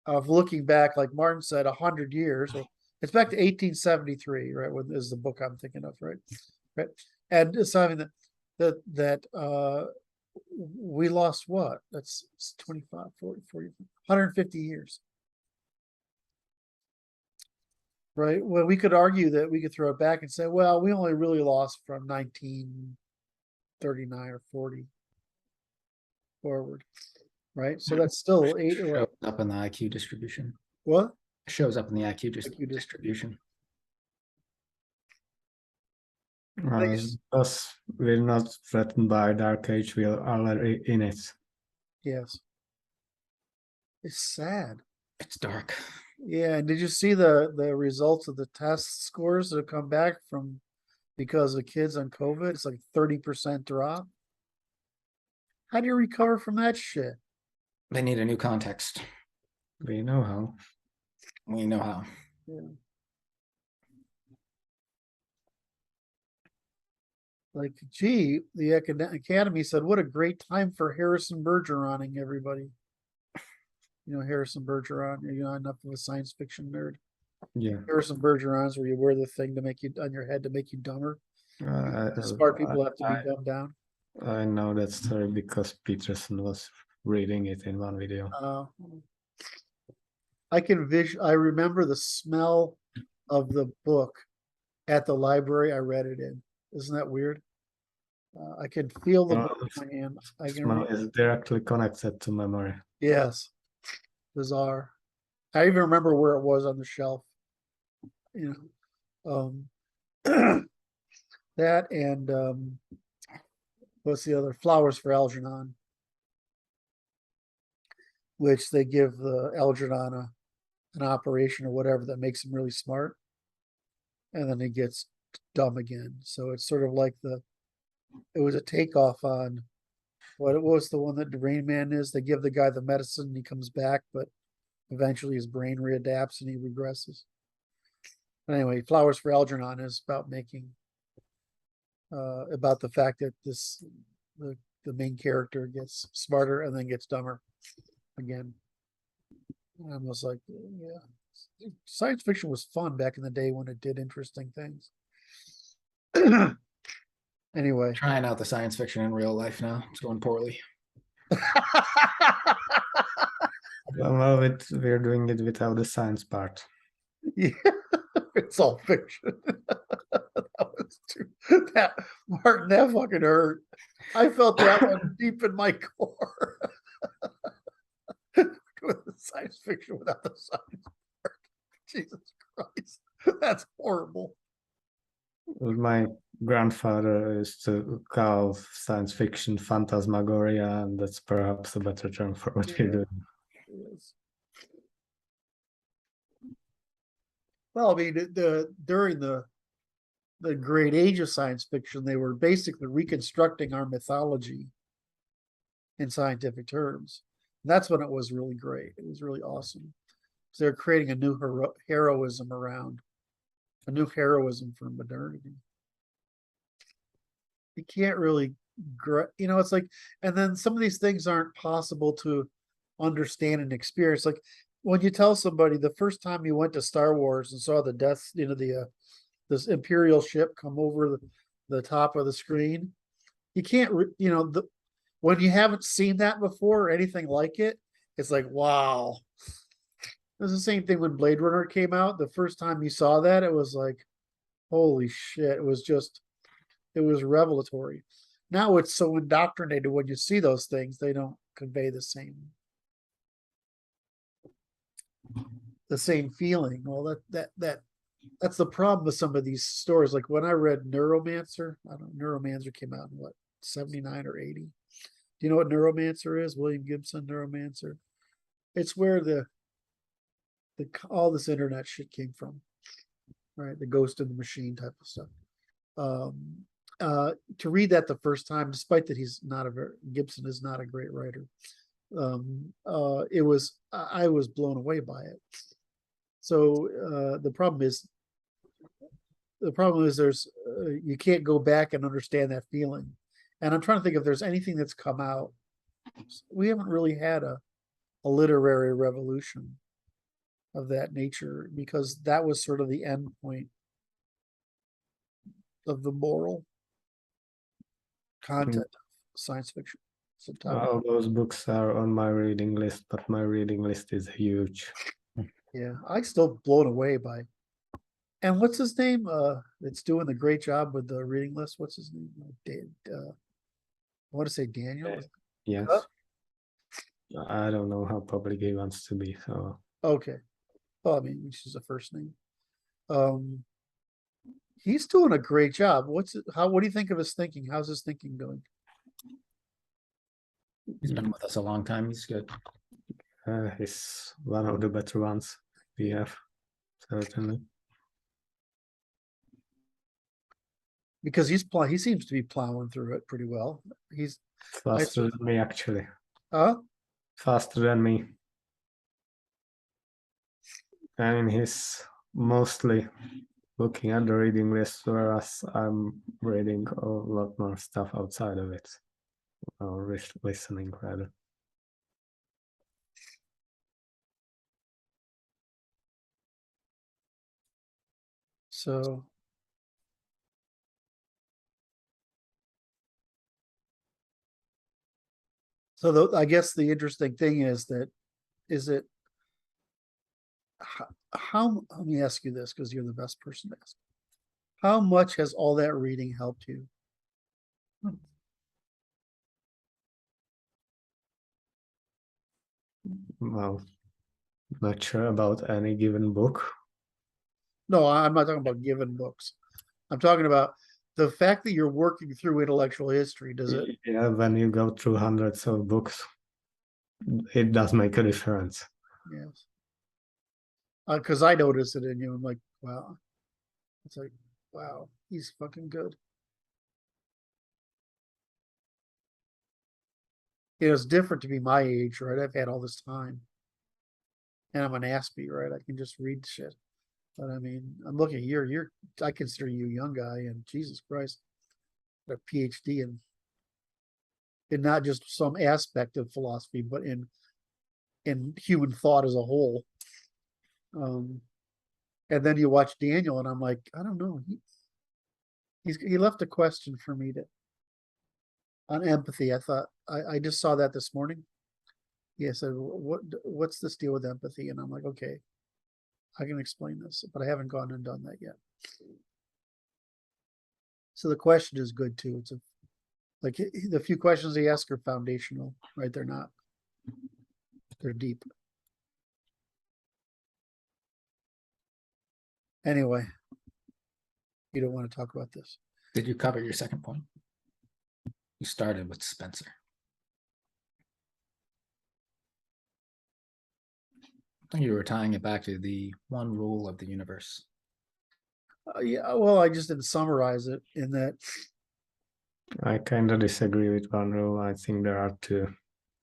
of looking back, like Martin said, 100 years. It's back to 1873, right? What is the book I'm thinking of, right? Right. And it's something that we lost what? That's 25, 40, 150 years. Right. Well, we could argue that we could throw it back and say, well, we only really lost from 1939 or 40 forward. Right. So that's still Shows up in the IQ distribution. What? It shows up in the IQ distribution. Because we're not threatened by Dark Age, we are already in it. Yes. It's sad. It's dark. Yeah, did you see the results of the test scores that have come back from because of kids on COVID? It's like 30% drop. How do you recover from that shit? They need a new context. We know how. We know how. Yeah. Like, gee, the Academy said, what a great time for Harrison Bergeroning, everybody. You know, Harrison Bergeron, you're not enough of a science fiction nerd. Yeah. Harrison Bergeron's where you wear the thing to make you on your head to make you dumber. Smart people have to be dumbed down. I know that story because Peterson was reading it in one video. I remember the smell of the book at the library I read it in. Isn't that weird? I can feel the book in my hand. I can Smell is directly connected to memory. Yes. Bizarre. I even remember where it was on the shelf. You know, that and what's the other? Flowers for Algernon, which they give the Algernon an operation or whatever that makes him really smart, and then he gets dumb again. So it's sort of like it was a takeoff on what was the one that the Rain Man is. They give the guy the medicine and he comes back, but eventually his brain readapts and he regresses. But anyway, Flowers for Algernon is about making about the fact that the main character gets smarter and then gets dumber again. I was like, yeah, science fiction was fun back in the day when it did interesting things. Anyway, Trying out the science fiction in real life now. It's going poorly. Well, we're doing it without the science part. Yeah, it's all fiction. That Martin, that fucking hurt. I felt that one deep in my core. With the science fiction without the science part. Jesus Christ, that's horrible. My grandfather used to call science fiction phantasmagoria, and that's perhaps a better term for what we're doing. Yes. Well, I mean, during the great age of science fiction, they were basically reconstructing our mythology in scientific terms. And that's when it was really great. It was really awesome. So they're creating a new heroism around, a new heroism for modernity. You can't really, it's like, and then some of these things aren't possible to understand and experience. Like when you tell somebody the first time you went to Star Wars and saw the death, this Imperial ship come over the top of the screen, you can't, when you haven't seen that before or anything like it, it's like, wow. It was the same thing when Blade Runner came out. The first time you saw that, it was like, holy shit. It was revelatory. Now it's so indoctrinated when you see those things, they don't convey the same feeling. Well, that's the problem with some of these stories. Like when I read Neuromancer, Neuromancer came out in what, 79 or 80? Do you know what Neuromancer is? William Gibson, Neuromancer. It's where all this internet shit came from, right? The ghost in the machine type of stuff. To read that the first time, despite that Gibson is not a great writer, I was blown away by it. So the problem is there's you can't go back and understand that feeling. And I'm trying to think if there's anything that's come out. We haven't really had a literary revolution of that nature, because that was sort of the end point of the moral content of science fiction. All those books are on my reading list, but my reading list is huge. Yeah, I'm still blown away by. And what's his name? It's doing a great job with the reading list. What's his name? I want to say Daniel. Yes. I don't know how public he wants to be. So okay. Well, I mean, which is a first name. He's doing a great job. What do you think of his thinking? How's his thinking going? He's been with us a long time. He's good. He's one of the better ones we have, certainly. Because he seems to be plowing through it pretty well. He's faster than me, actually. Faster than me. I mean, he's mostly looking at the reading list, whereas I'm reading a lot more stuff outside of it, or listening rather. So. So I guess the interesting thing is that, is it, how, let me ask you this, because you're the best person to ask. How much has all that reading helped you? Well, not sure about any given book. No, I'm not talking about given books. I'm talking about the fact that you're working through intellectual history. Does it? Yeah, when you go through hundreds of books, it does make a difference. Yes. Because I noticed it in you. I'm like, wow. It's like, wow, he's fucking good. It's different to be my age, right? I've had all this time. And I'm an Aspie, right? I can just read shit. But I mean, I'm looking at you're I consider you a young guy, and Jesus Christ, a PhD in not just some aspect of philosophy, but in human thought as a whole. And then you watch Daniel, and I'm like, I don't know. He left a question for me to on empathy. I thought I just saw that this morning. He said, what's this deal with empathy? And I'm like, okay, I can explain this, but I haven't gone and done that yet. So the question is good too. It's like the few questions he asks are foundational, right? They're deep. Anyway, you don't want to talk about this. Did you cover your second point? You started with Spencer. I think you were tying it back to the one rule of the universe. Yeah, well, I just didn't summarize it in that. I kind of disagree with one rule. I think there are two.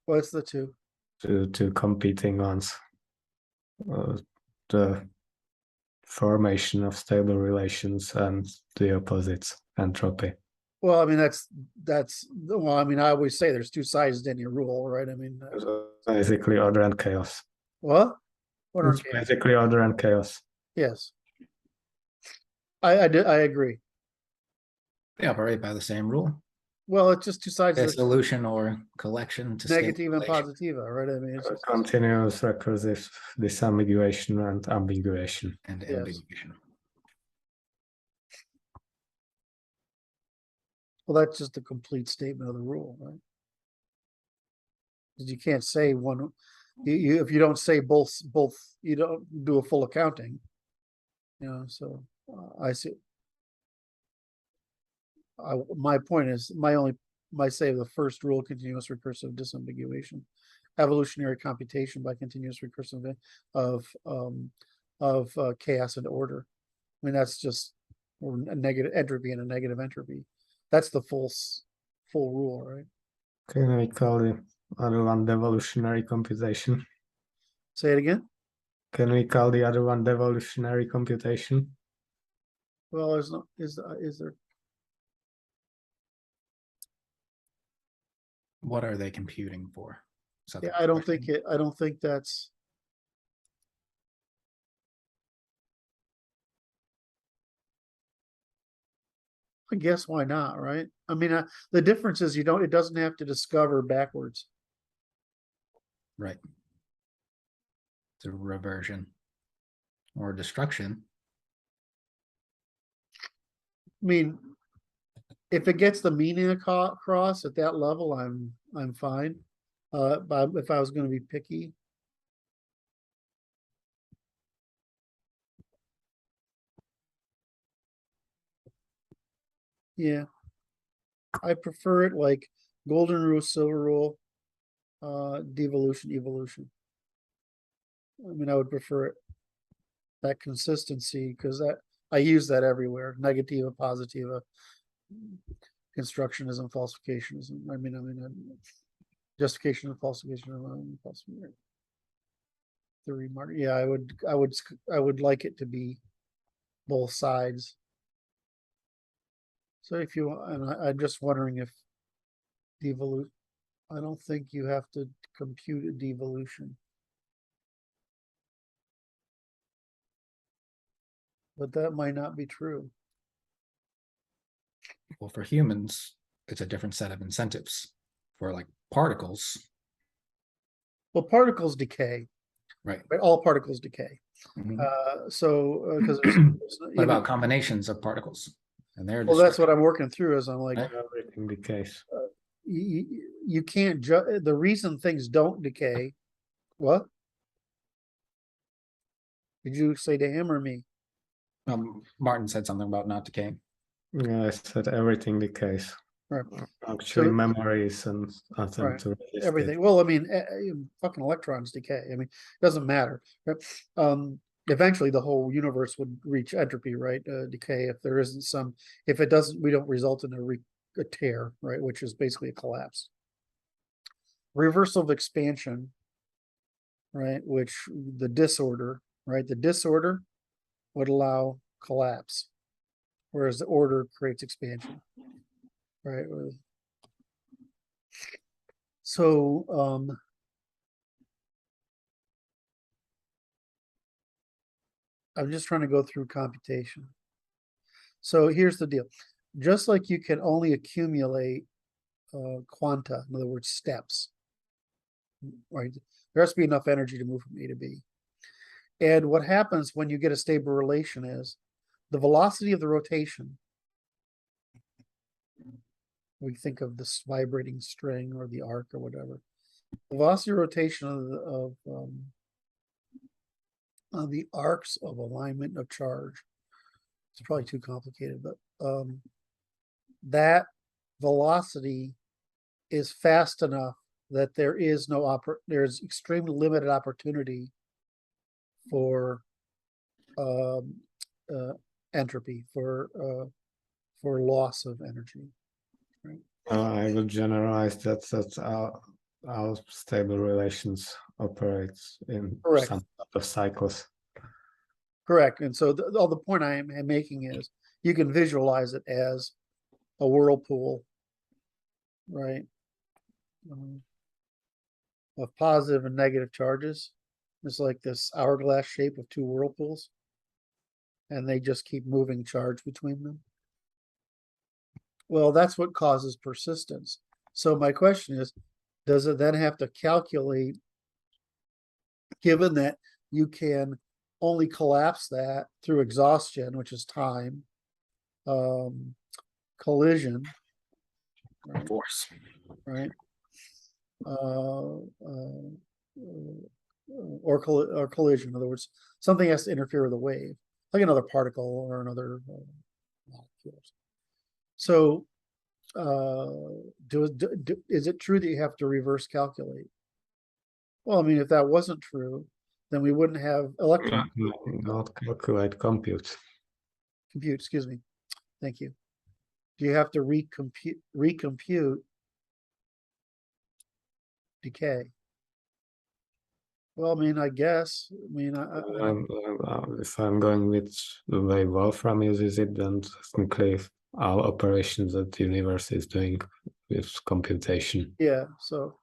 What's the two? Two competing ones. The formation of stable relations and the opposites, entropy. Well, I mean, that's well, I mean, I always say there's two sides to any rule, right? I mean, basically order and chaos. what? It's basically order and chaos. Yes. I agree. They operate by the same rule. Well, it's just two sides of a solution or collection to negative and positiva, right? I mean, it's just continuous, recursive, disambiguation and ambiguation. And yes. ambiguation. Well, that's just a complete statement of the rule, right? Because you can't say one. You if you don't say both, you don't do a full accounting. You know, so I see. My point is my say of the first rule, continuous recursive disambiguation, evolutionary computation by continuous recursive of chaos and order. I mean, that's just a negative entropy and a negative entropy. That's the full rule, right? Can we call the other one devolutionary computation? Say it again. Can we call the other one devolutionary computation? Well, there's no is there. What are they computing for? Yeah, I don't think that's. I guess why not, right? I mean, the difference is it doesn't have to discover backwards. Right. It's a reversion or destruction. I mean, if it gets the meaning across at that level, I'm fine. But if I was going to be picky, yeah, I prefer it like golden rule, silver rule, devolution, evolution. I mean, I would prefer it that consistency because I use that everywhere. Negativa, positiva, constructionism, falsificationism. I mean, justification of falsification, the remark. Yeah, I would like it to be both sides. So if you, and I'm just wondering if devolute, I don't think you have to compute a devolution. But that might not be true. Well, for humans, it's a different set of incentives. For like particles, Well, particles decay, right? right? All particles decay. Mhm. Because What about combinations of particles? And they're well, that's what I'm working through. As I'm like, Right. Everything decays. you can't the reason things don't decay. What did you say to him or me? Martin said something about not decaying. Yeah, I said everything decays. Right. Actually, So- memories and attempt Right. to resist Everything. it. Well, I mean, fucking electrons decay. I mean, it doesn't matter. Right? Eventually, the whole universe would reach entropy, right? Decay. If there isn't some, if it doesn't, we don't result in a tear, right? Which is basically a collapse. Reversal of expansion, right? Which the disorder, right? The disorder would allow collapse, whereas the order creates expansion, right? So, I'm just trying to go through computation. So here's the deal. Just like you can only accumulate quanta, in other words, steps, right? There has to be enough energy to move from A to B. And what happens when you get a stable relation is the velocity of the rotation. We think of this vibrating string or the arc or whatever. The velocity of rotation of the arcs of alignment of charge. It's probably too complicated, but that velocity is fast enough that there is no there's extremely limited opportunity for entropy, for loss of energy. Right? I would generalize that's how stable relations operates in Correct. some sort of cycles. Correct. And so all the point I am making is you can visualize it as a whirlpool, right? Of positive and negative charges. It's like this hourglass shape of two whirlpools. And they just keep moving charge between them. Well, that's what causes persistence. So my question is, does it then have to calculate, given that you can only collapse that through exhaustion, which is time, collision, right? Force. Right? Or collision. In other words, something has to interfere with a wave, like another particle or another molecule. So, is it true that you have to reverse calculate? Well, I mean, if that wasn't true, then we wouldn't have electron Not calculate, compute. compute. Excuse me. Thank you. Do you have to recompute decay? Well, I mean, I guess. I mean, If I'm going with the way Wolfram uses it, then technically all operations that the universe is doing with computation. yeah. So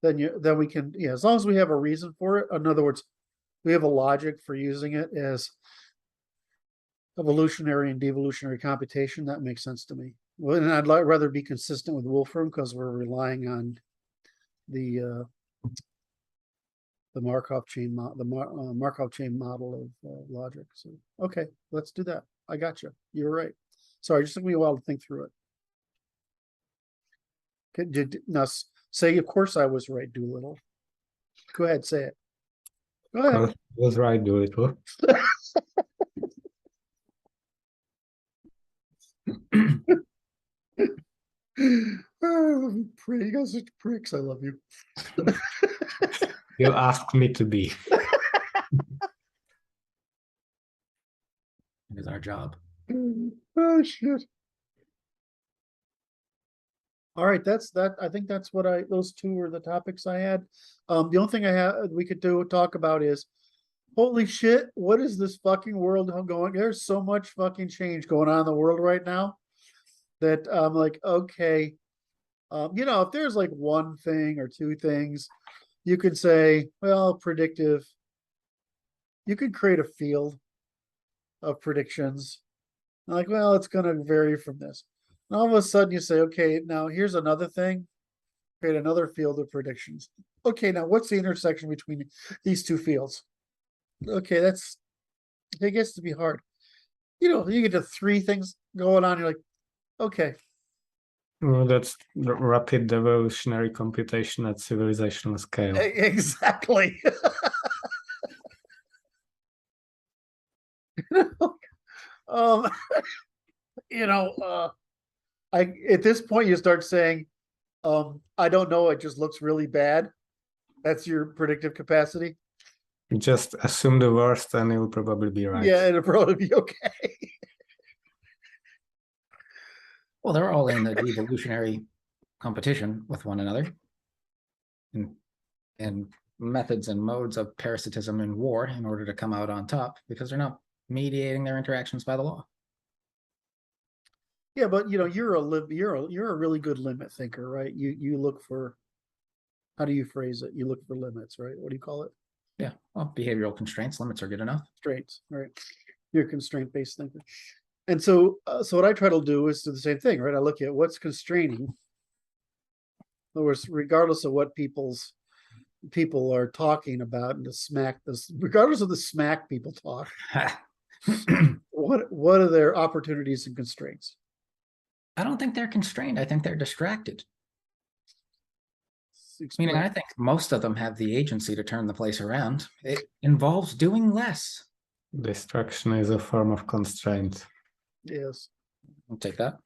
then we can, yeah, as long as we have a reason for it. In other words, we have a logic for using it as evolutionary and devolutionary computation. That makes sense to me. Well, and I'd rather be consistent with Wolfram because we're relying on the Markov chain Markov chain model of logic. So okay, let's do that. I got you. You're right. Sorry, it just took me a while to think through it. Okay, now say, of course I was right, Doolittle. Go ahead, say it. Go ahead. Was right, Doolittle. Oh, you guys are pricks. I love you. You asked me to be. It is our job. Oh shit. All right, that's that. I think that's those two were the topics I had. The only thing we could talk about is holy shit, what is this fucking world going? There's so much fucking change going on in the world right now that I'm like, okay, if there's like one thing or two things, you could say, well, predictive. You could create a field of predictions. Like, well, it's going to vary from this. And all of a sudden you say, okay, now here's another thing. Create another field of predictions. Okay, now what's the intersection between these two fields? Okay, it gets to be hard. You get to three things going on. You're like, okay. Well, that's rapid evolutionary computation at civilizational scale. Exactly. um, at this point you start saying, I don't know, it just looks really bad. That's your predictive capacity. Just assume the worst and you'll probably be right. Yeah, it'll probably be okay. Well, they're all in the evolutionary competition with one another, and methods and modes of parasitism and war in order to come out on top, because they're not mediating their interactions by the law. Yeah, but you're a really good limit thinker, right? You look for, how do you phrase it? You look for limits, right? What do you call it? Yeah, well, behavioral constraints, limits are good enough. Constraints, right? You're a constraint-based thinker. And so what I try to do is do the same thing, right? I look at what's constraining. In other words, regardless of what people are talking about, and regardless of the smack people talk, what are their opportunities and constraints? I don't think they're constrained. I think they're distracted. Explain. Meaning, I think most of them have the agency to turn the place around. It involves doing less. Distraction is a form of constraint. Yes. I'll take that.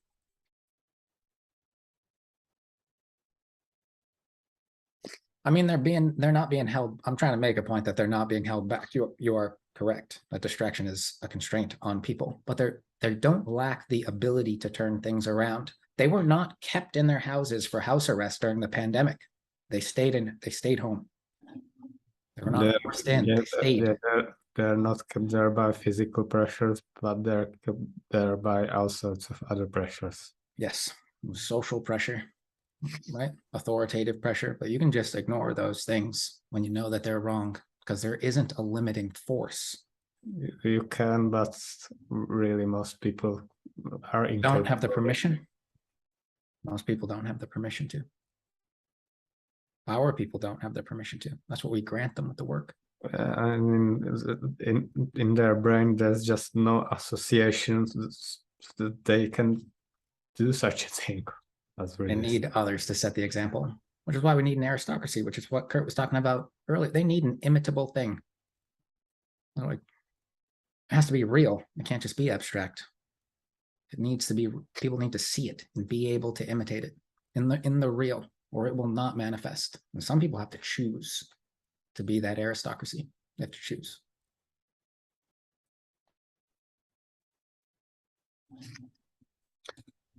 I mean, they're not being held. I'm trying to make a point that they're not being held back. You are correct. That distraction is a constraint on people, but they don't lack the ability to turn things around. They were not kept in their houses for house arrest during the pandemic. They stayed home. They were not forced in. They stayed. They're not kept there by physical pressures, but they're kept there by all sorts of other pressures. Yes, social pressure, right? Authoritative pressure, but you can just ignore those things when you know that they're wrong, because there isn't a limiting force. You can, but really most people don't have the permission. Most people don't have the permission to. Our people don't have the permission to. That's what we grant them with the work. I mean, in their brain, there's just no association that they can do such a thing. They need others to set the example, which is why we need an aristocracy, which is what Kurt was talking about earlier. They need an imitable thing. Like, it has to be real. It can't just be abstract. It needs to be, people need to see it and be able to imitate it in the real, or it will not manifest. And some people have to choose to be that aristocracy. They have to choose.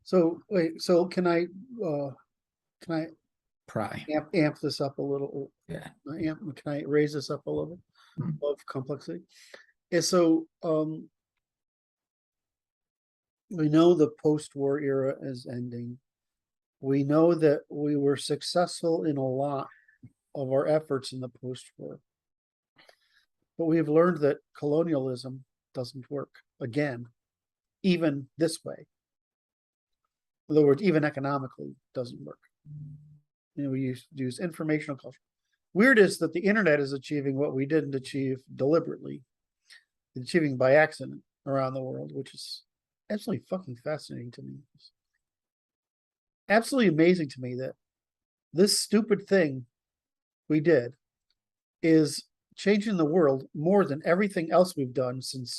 So wait, so can I pry amp this up a little? Yeah. Can I raise this up a little of complexity? And so we know the post-war era is ending. We know that we were successful in a lot of our efforts in the post-war, but we've learned that colonialism doesn't work again, even this way. In other words, even economically doesn't work. We use informational culture. Weird is that the internet is achieving what we didn't achieve deliberately, achieving by accident around the world, which is absolutely fucking fascinating to me. Absolutely amazing to me that this stupid thing we did is changing the world more than everything else we've done since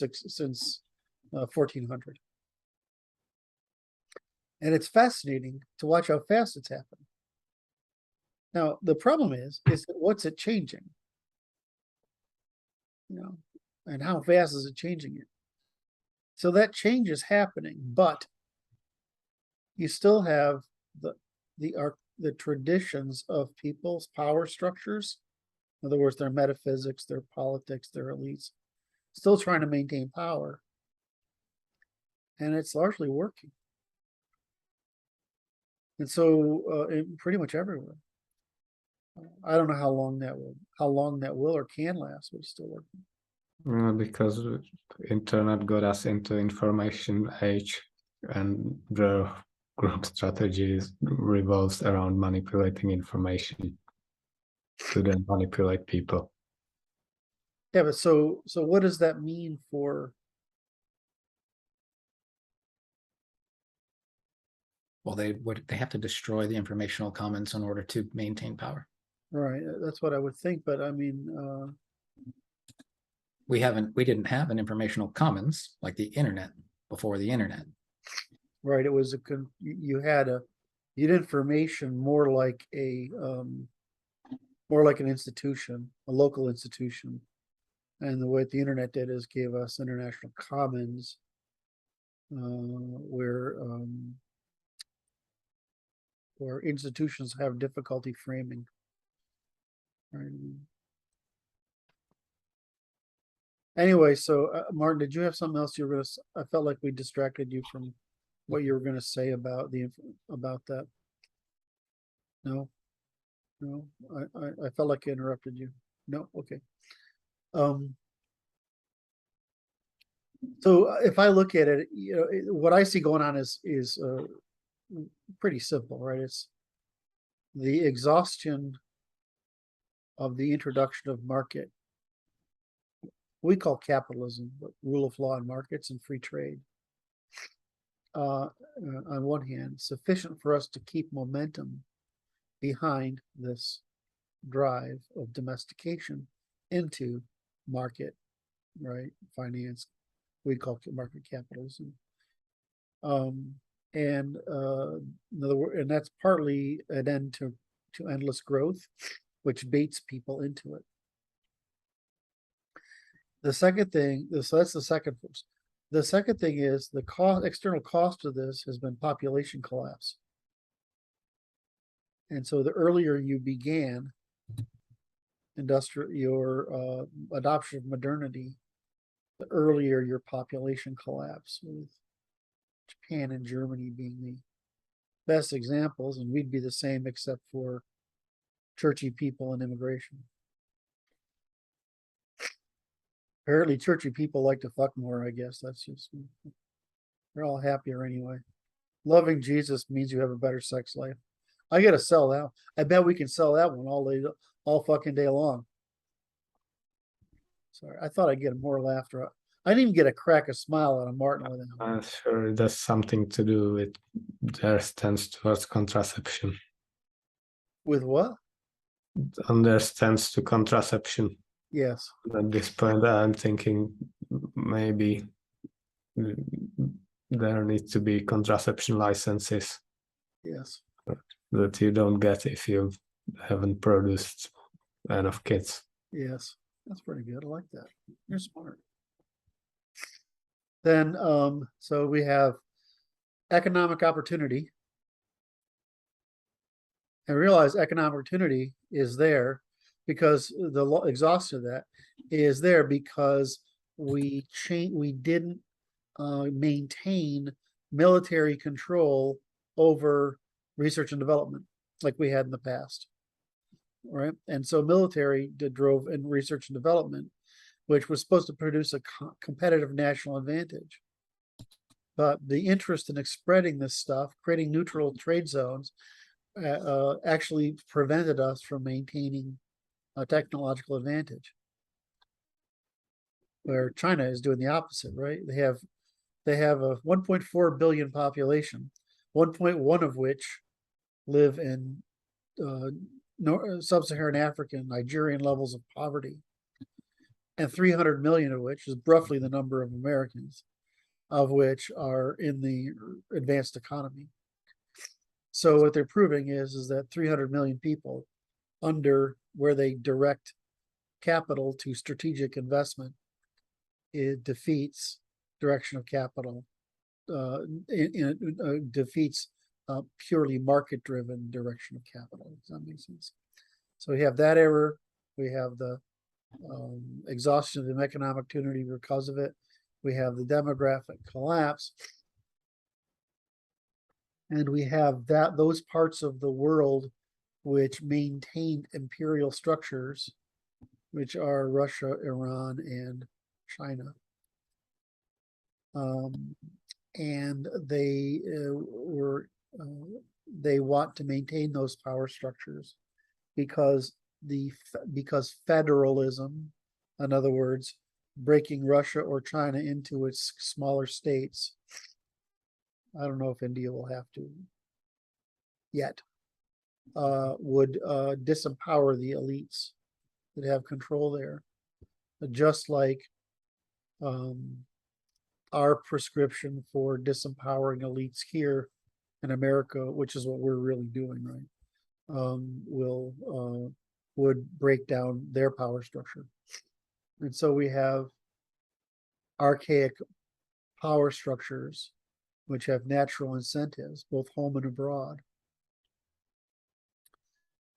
1400. And it's fascinating to watch how fast it's happening. Now, the problem is that what's it changing? And how fast is it changing it? So that change is happening, but you still have the traditions of people's power structures In other words, their metaphysics, their politics, their elites, still trying to maintain power. And it's largely working. And so pretty much everywhere. I don't know how long that will or can last, but it's still working. Because internet got us into information age, and the group strategy revolves around manipulating information to then manipulate people. Yeah, but so what does that mean for? Well, they have to destroy the informational commons in order to maintain power. Right, that's what I would think, but I mean, we didn't have an informational commons like the internet before the internet. Right, it was you had information more like an institution, a local institution. And the way the internet did is gave us international commons, where institutions have difficulty framing. Right. Anyway, so Martin, did you have something else you were going to? I felt like we distracted you from what you were going to say about that. No, I felt like I interrupted you. No, okay. So if I look at it, what I see going on is pretty simple, right? It's the exhaustion of the introduction of market. We call capitalism, but rule of law in markets and free trade. On one hand, sufficient for us to keep momentum behind this drive of domestication into market, right? Finance, we call it market capitalism. And that's partly an end to endless growth, which baits people into it. The second thing, so that's the second force. The second thing is the external cost of this has been population collapse. And so the earlier you began your adoption of modernity, the earlier your population collapse, with Japan and Germany being the best examples, and we'd be the same except for churchy people and immigration. Apparently churchy people like to fuck more, I guess. That's just, they're all happier anyway. Loving Jesus means you have a better sex life. I gotta sell that. I bet we can sell that one all fucking day long. Sorry, I thought I'd get more laughter. I didn't even get a crack a smile out of Martin with that. I'm sure it has something to do with their stance towards contraception. With what? On their stance to contraception. Yes. At this point, I'm thinking maybe there need to be contraception licenses. Yes. That you don't get if you haven't produced enough kids. Yes, that's pretty good. I like that. You're smart. Then, so we have economic opportunity. And realize economic opportunity is there because the exhaustion of that is there because we didn't maintain military control over research and development like we had in the past, right? And so military drove in research and development, which was supposed to produce a competitive national advantage. But the interest in spreading this stuff, creating neutral trade zones, actually prevented us from maintaining a technological advantage. Where China is doing the opposite, right? They have a 1.4 billion population, 1.1 of which live in sub-Saharan African, Nigerian levels of poverty, and 300 million of which is roughly the number of Americans, of which are in the advanced economy. So what they're proving is that 300 million people under where they direct capital to strategic investment, it defeats direction of capital, defeats purely market-driven direction of capital. Does that make sense? So we have that error, We have the exhaustion of the economic opportunity because of it. We have the demographic collapse. And we have those parts of the world which maintained imperial structures, which are Russia, Iran, and China. And they they want to maintain those power structures because federalism, in other words, breaking Russia or China into its smaller states. I don't know if India will have to yet, would disempower the elites that have control there. Just like our prescription for disempowering elites here in America, which is what we're really doing, right? Would break down their power structure. And so we have archaic power structures which have natural incentives, both home and abroad,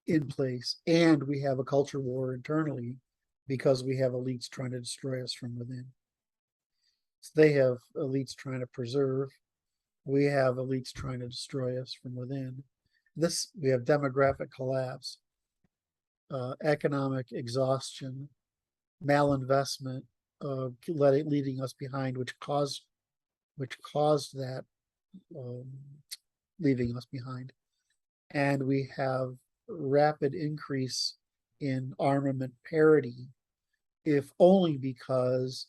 in place. And we have a culture war internally because we have elites trying to destroy us from within. So they have elites trying to preserve. We have elites trying to destroy us from within. We have demographic collapse, economic exhaustion, malinvestment, leading us behind, which caused that leaving us behind. And we have rapid increase in armament parity, if only because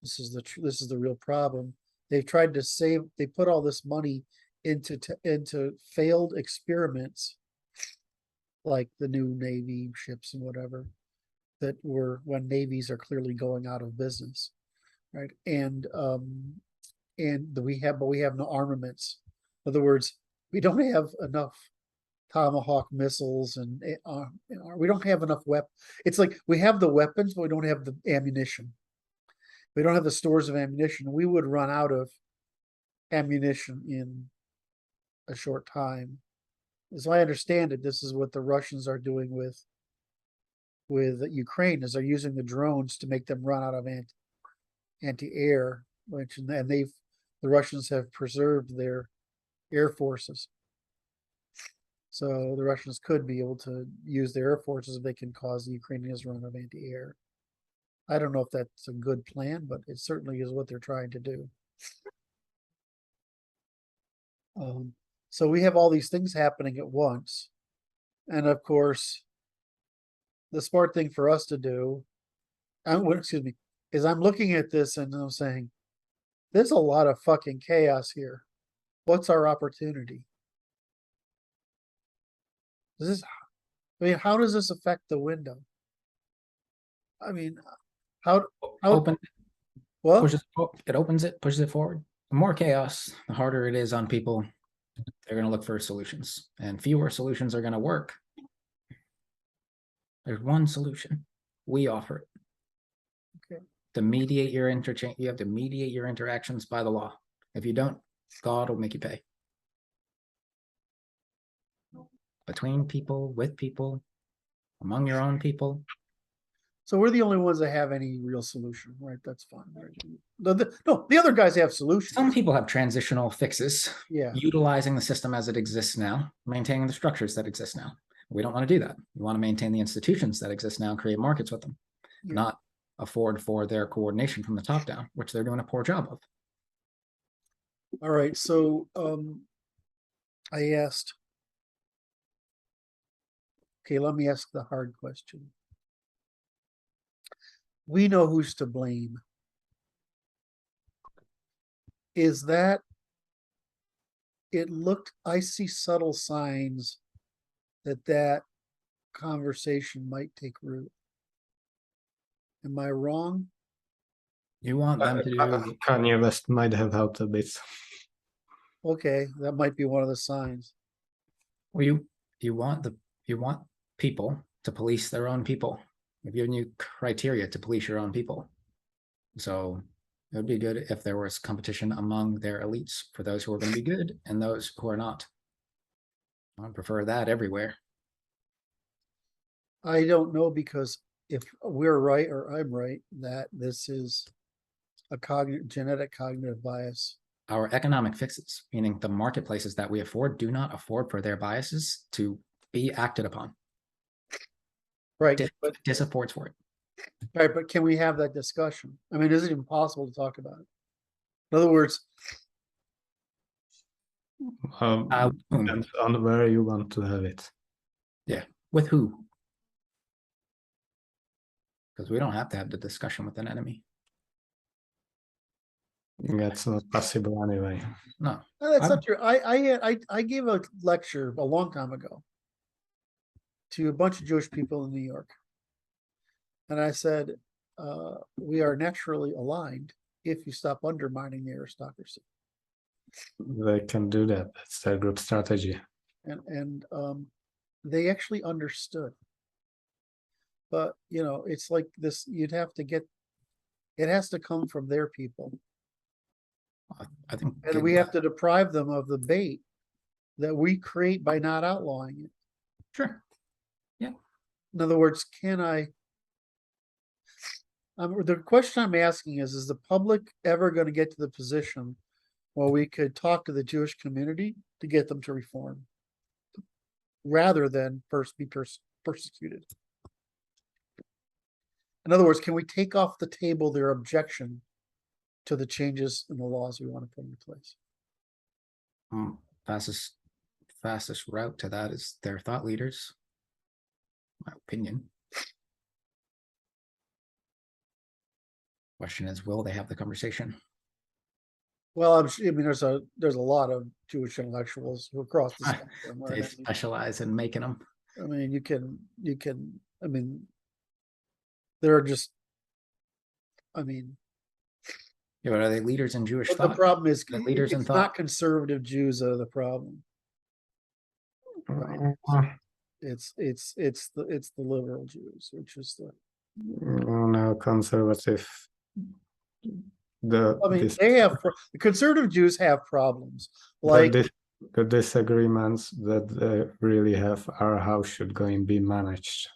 this is the real problem. They've tried to save. They put all this money into failed experiments, like the new Navy ships and whatever, that were when navies are clearly going out of business, right? And we have no armaments. In other words, we don't have enough Tomahawk missiles, and we don't have enough weapons. It's like we have the weapons, but we don't have the ammunition. We don't have the stores of ammunition. We would run out of ammunition in a short time. As I understand it, this is what the Russians are doing with Ukraine, is they're using the drones to make them run out of anti-air, and the Russians have preserved their air forces. So the Russians could be able to use their air forces if they can cause the Ukrainians run out of anti-air. I don't know if that's a good plan, but it certainly is what they're trying to do. So we have all these things happening at once. And of course, the smart thing for us to do, is I'm looking at this and I'm saying, there's a lot of fucking chaos here. What's our opportunity? How does this affect the window? I mean, how Open. well, It opens it, pushes it forward. The more chaos, the harder it is on people. They're going to look for solutions, and fewer solutions are going to work. There's one solution. We offer it. Okay. To mediate your interchange, you have to mediate your interactions by the law. If you don't, God will make you pay. Between people, with people, among your own people. So we're the only ones that have any real solution, right? That's fine. Right? The other guys have solutions. Some people have transitional fixes. Yeah. Utilizing the system as it exists now, maintaining the structures that exist now. We don't want to do that. We want to maintain the institutions that exist now, create markets with them, not afford for their coordination from the top down, which they're doing a poor job of. All right. So I asked, okay, let me ask the hard question. We know who's to blame. Is that I see subtle signs that conversation might take root. Am I wrong? You want them to do Kanye West might have helped a bit. Okay, that might be one of the signs. Well, you want people to police their own people. We've given you criteria to police your own people. So it would be good if there was competition among their elites for those who are going to be good and those who are not. I would prefer that everywhere. I don't know, because if we're right or I'm right, that this is a genetic cognitive bias. Our economic fixes, meaning the marketplaces that we afford, do not afford for their biases to be acted upon. Right, but Disaffords for it. right, but can we have that discussion? I mean, is it impossible to talk about it? In other words, Depends on where you want to have it. Yeah, with who? Because we don't have to have the discussion with an enemy. That's not possible anyway. No, that's not true. I gave a lecture a long time ago to a bunch of Jewish people in New York. And I said, we are naturally aligned if you stop undermining the aristocracy. They can do that. That's their group strategy. And they actually understood. But, you know, it's like this, you'd have to get, it has to come from their people. I think. And we have to deprive them of the bait that we create by not outlawing it. Sure. Yeah. In other words, can I, the question I'm asking is the public ever going to get to the position where we could talk to the Jewish community to get them to reform, rather than first be persecuted? In other words, can we take off the table their objection to the changes in the laws we want to put into place? Fastest route to that is their thought leaders, my opinion. Question is, will they have the conversation? Well, I mean, there's a lot of Jewish intellectuals who across the spectrum. They specialize in making them. I mean, you can. I mean, there are just. I mean, yeah, but are they leaders in Jewish but thought? the problem is, the leaders in it's thought. not conservative Jews are the problem. Right. It's the liberal Jews, which is the. No, conservative. I mean, they have the conservative Jews have problems, like the disagreements that they really have are how should going be managed.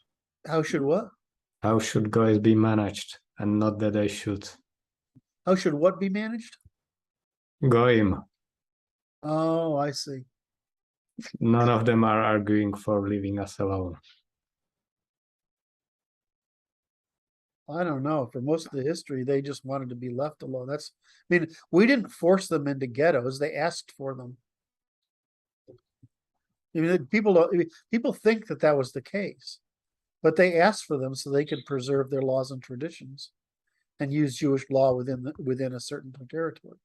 How should what? How should guys be managed, and not that they should. How should what be managed? Goyim. Oh, I see. None of them are arguing for leaving us alone. I don't know. For most of the history, they just wanted to be left alone. I mean, we didn't force them into ghettos. They asked for them. I mean, people think that was the case, but they asked for them so they could preserve their laws and traditions and use Jewish law within a certain territory.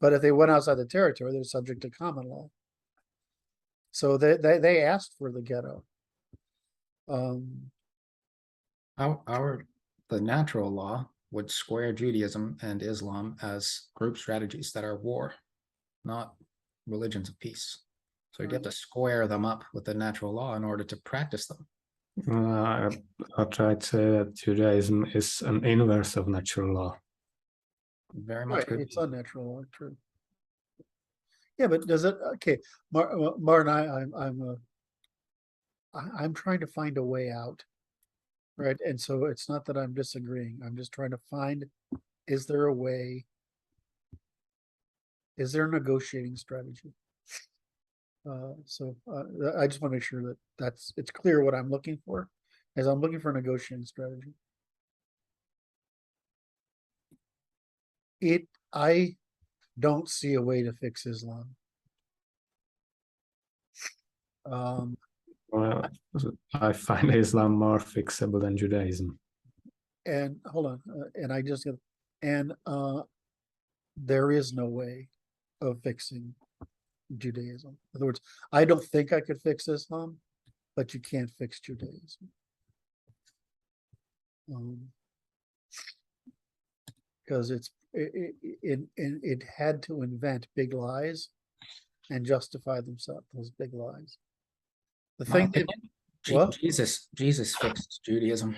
But if they went outside the territory, they're subject to common law. So they asked for the ghetto. The natural law would square Judaism and Islam as group strategies that are war, not religions of peace. So you'd have to square them up with the natural law in order to practice them. I try to say that Judaism is an inverse of natural law. Very much. Right, it's unnatural law, true. Yeah, but does it? Okay, Martin, I'm trying to find a way out. Right, and so it's not that I'm disagreeing. I'm just trying to find, is there a way? Is there a negotiating strategy? I just want to make sure that it's clear what I'm looking for, as I'm looking for a negotiating strategy. I don't see a way to fix Islam. Well, I find Islam more fixable than Judaism. And hold on, there is no way of fixing Judaism. In other words, I don't think I could fix Islam, but you can't fix Judaism. Because it had to invent big lies and justify themselves, those big lies. The thing that, Jesus fixed Judaism.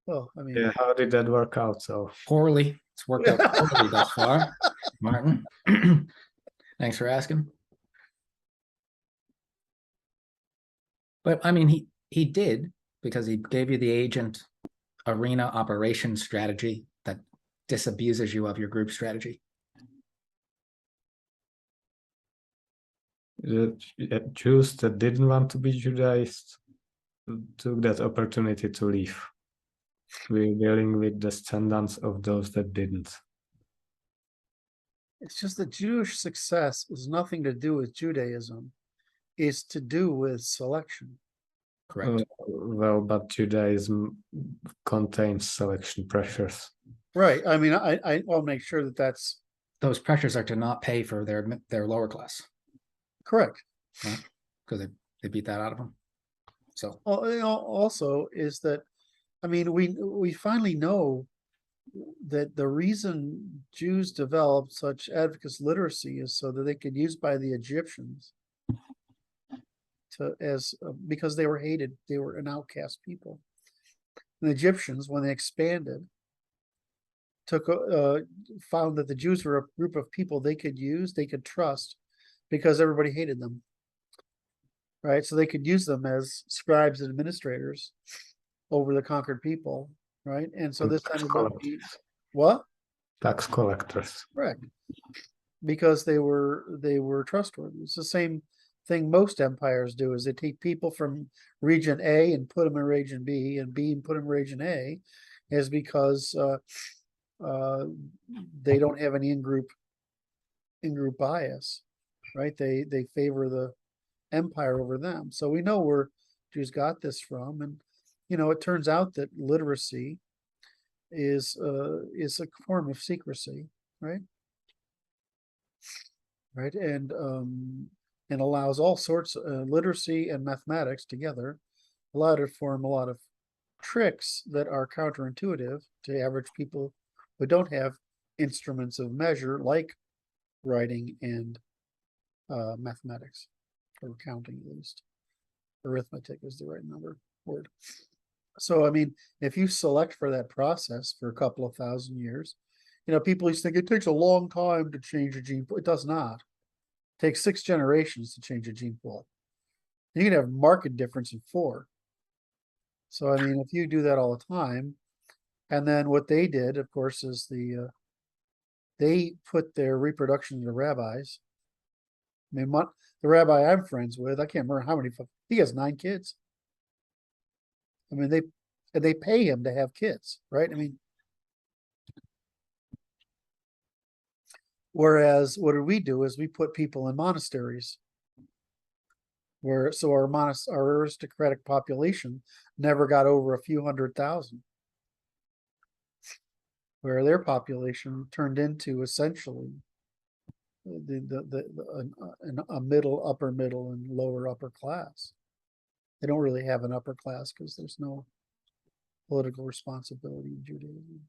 Well, I mean, yeah, how did that work out? So poorly. It's worked out poorly thus far. Martin, thanks for asking. But I mean, he did because he gave you the agent arena operation strategy that disabuses you of your group strategy. The Jews that didn't want to be Judaized took that opportunity to leave. We're dealing with descendants of those that didn't. It's just that Jewish success is nothing to do with Judaism. It's to do with selection. Correct. Well, but Judaism contains selection pressures. Right. I mean, I'll make sure that that's Those pressures are to not pay for their lower class, correct. right? Because they beat that out of them. So Also is that, I mean, we finally know that the reason Jews developed such advocacy literacy is so that they could use by the Egyptians because they were hated. They were an outcast people. And the Egyptians, when they expanded, found that the Jews were a group of people they could use, they could trust, because everybody hated them. Right, so they could use them as scribes and administrators over the conquered people, right? And so this ended up being what? Tax collectors. Correct. Because they were trustworthy. It's the same thing most empires do, is they take people from region A and put them in region B, and B and put them in region A, is because they don't have any in-group bias, right? They favor the empire over them. So we know where Jews got this from, and it turns out that literacy is a form of secrecy, right? Right, and allows all sorts of literacy and mathematics together, allow to form a lot of tricks that are counterintuitive to average people who don't have instruments of measure like writing and mathematics, or counting at least. Arithmetic is the right word. So, I mean, if you select for that process for a couple of thousand years, people used to think it takes a long time to change a gene pool. It does not. It takes 6 generations to change a gene pool. You can have marked difference in 4. So, I mean, if you do that all the time, and then what they did, of course, is they put their reproduction to rabbis. I mean, the rabbi I'm friends with, I can't remember how many, he has 9 kids. I mean, they pay him to have kids, right? I mean, whereas what we do is we put people in monasteries, so our aristocratic population never got over a few 100,000, where their population turned into essentially a middle, upper middle, and lower upper class. They don't really have an upper class because there's no political responsibility in Judaism.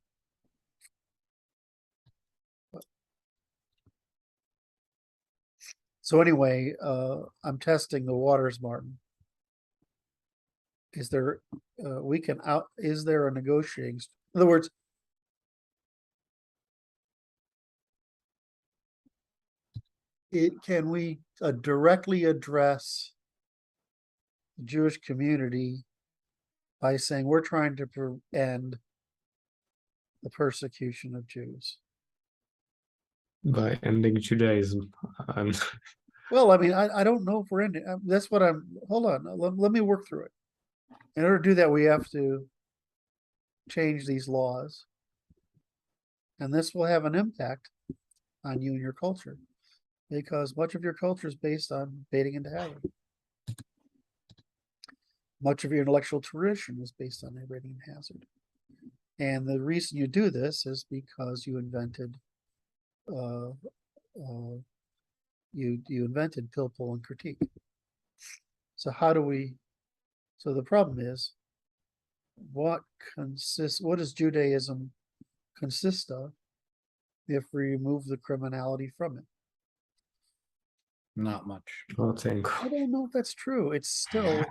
So anyway, I'm testing the waters, Martin. Is there is there a negotiating? In other words, can we directly address the Jewish community by saying we're trying to end the persecution of Jews? By ending Judaism. Well, I mean, I don't know if we're ending. That's what hold on, let me work through it. In order to do that, we have to change these laws. And this will have an impact on you and your culture, because much of your culture is based on baiting into hazard. Much of your intellectual tradition is based on baiting into hazard. And the reason you do this is because you invented you invented pill, pull, and critique. So so the problem is, what does Judaism consist of if we remove the criminality from it? not much. I don't know if that's true. It's still,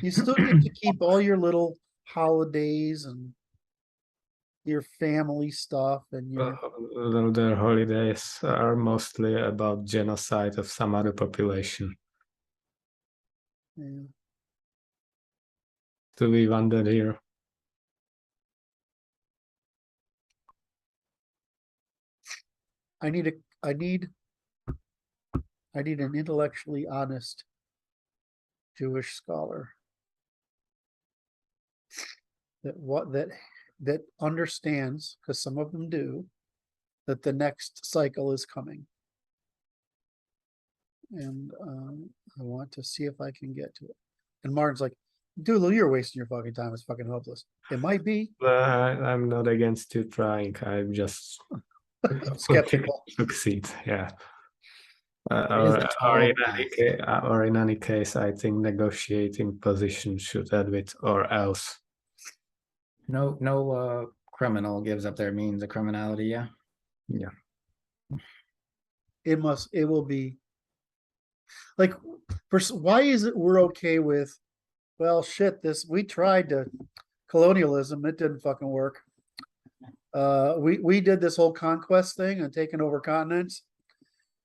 you still get to keep all your little holidays and your family stuff and your their holidays are mostly about genocide of some other population. yeah. to be wanted here. I need an intellectually honest Jewish scholar that understands, because some of them do, that the next cycle is coming. And I want to see if I can get to it. And Martin's like, dude, you're wasting your fucking time. It's fucking hopeless. It might be. I'm not against you trying. I'm just skeptical. Succeed, yeah. It is a tall task. Or in any case, I think negotiating position should admit or else. No criminal gives up their means of criminality, yeah. Yeah. It will be like, why is it we're okay with, well, shit, we tried to colonialism, it didn't fucking work. We did this whole conquest thing and taking over continents.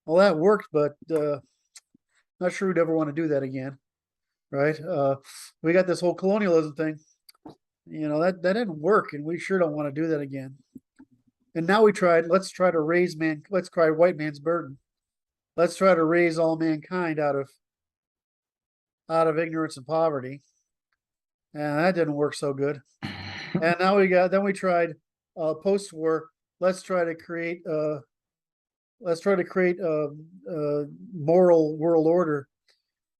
Well, that worked, but not sure we'd ever want to do that again, right? We got this whole colonialism thing. You know, that didn't work, and we sure don't want to do that again. And now let's try to raise let's try white man's burden. Let's try to raise all mankind out of ignorance and poverty. And that didn't work so good. And now we tried post-war, let's try to create a moral world order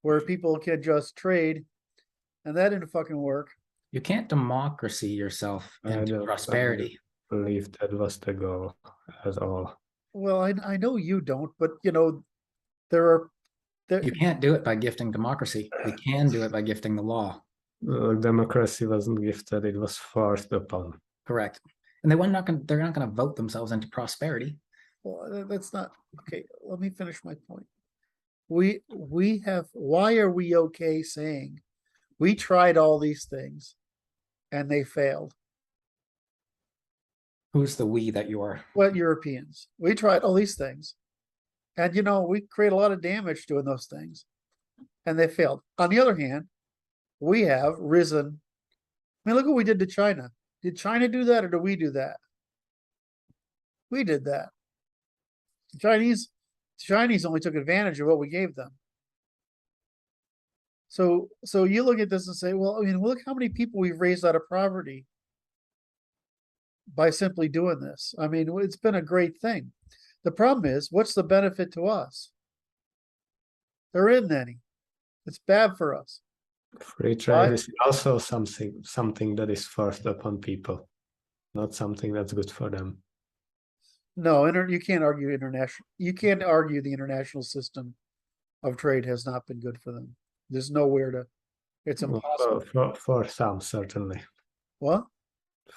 where people can just trade, and that didn't fucking work. You can't democracy yourself into prosperity. I believe that was the goal at all. Well, I know you don't, but you know, you can't do it by gifting democracy. We can do it by gifting the law. Democracy wasn't gifted; it was forced upon. Correct, and they're not going to vote themselves into prosperity. Well, that's not okay. Let me finish my point. Why are we okay saying we tried all these things and they failed? Who's the we that you are? What Europeans? We tried all these things, and you know, we create a lot of damage doing those things, and they failed. On the other hand, we have risen. I mean, look what we did to China. Did China do that, or did we do that? We did that. The Chinese only took advantage of what we gave them. So you look at this and say, well, I mean, look how many people we've raised out of poverty by simply doing this. I mean, it's been a great thing. The problem is, what's the benefit to us? There isn't any. It's bad for us. Free trade is also something that is forced upon people, not something that's good for them. No, you can't argue international. You can't argue the international system of trade has not been good for them. There's nowhere to. It's impossible. For some, certainly. What?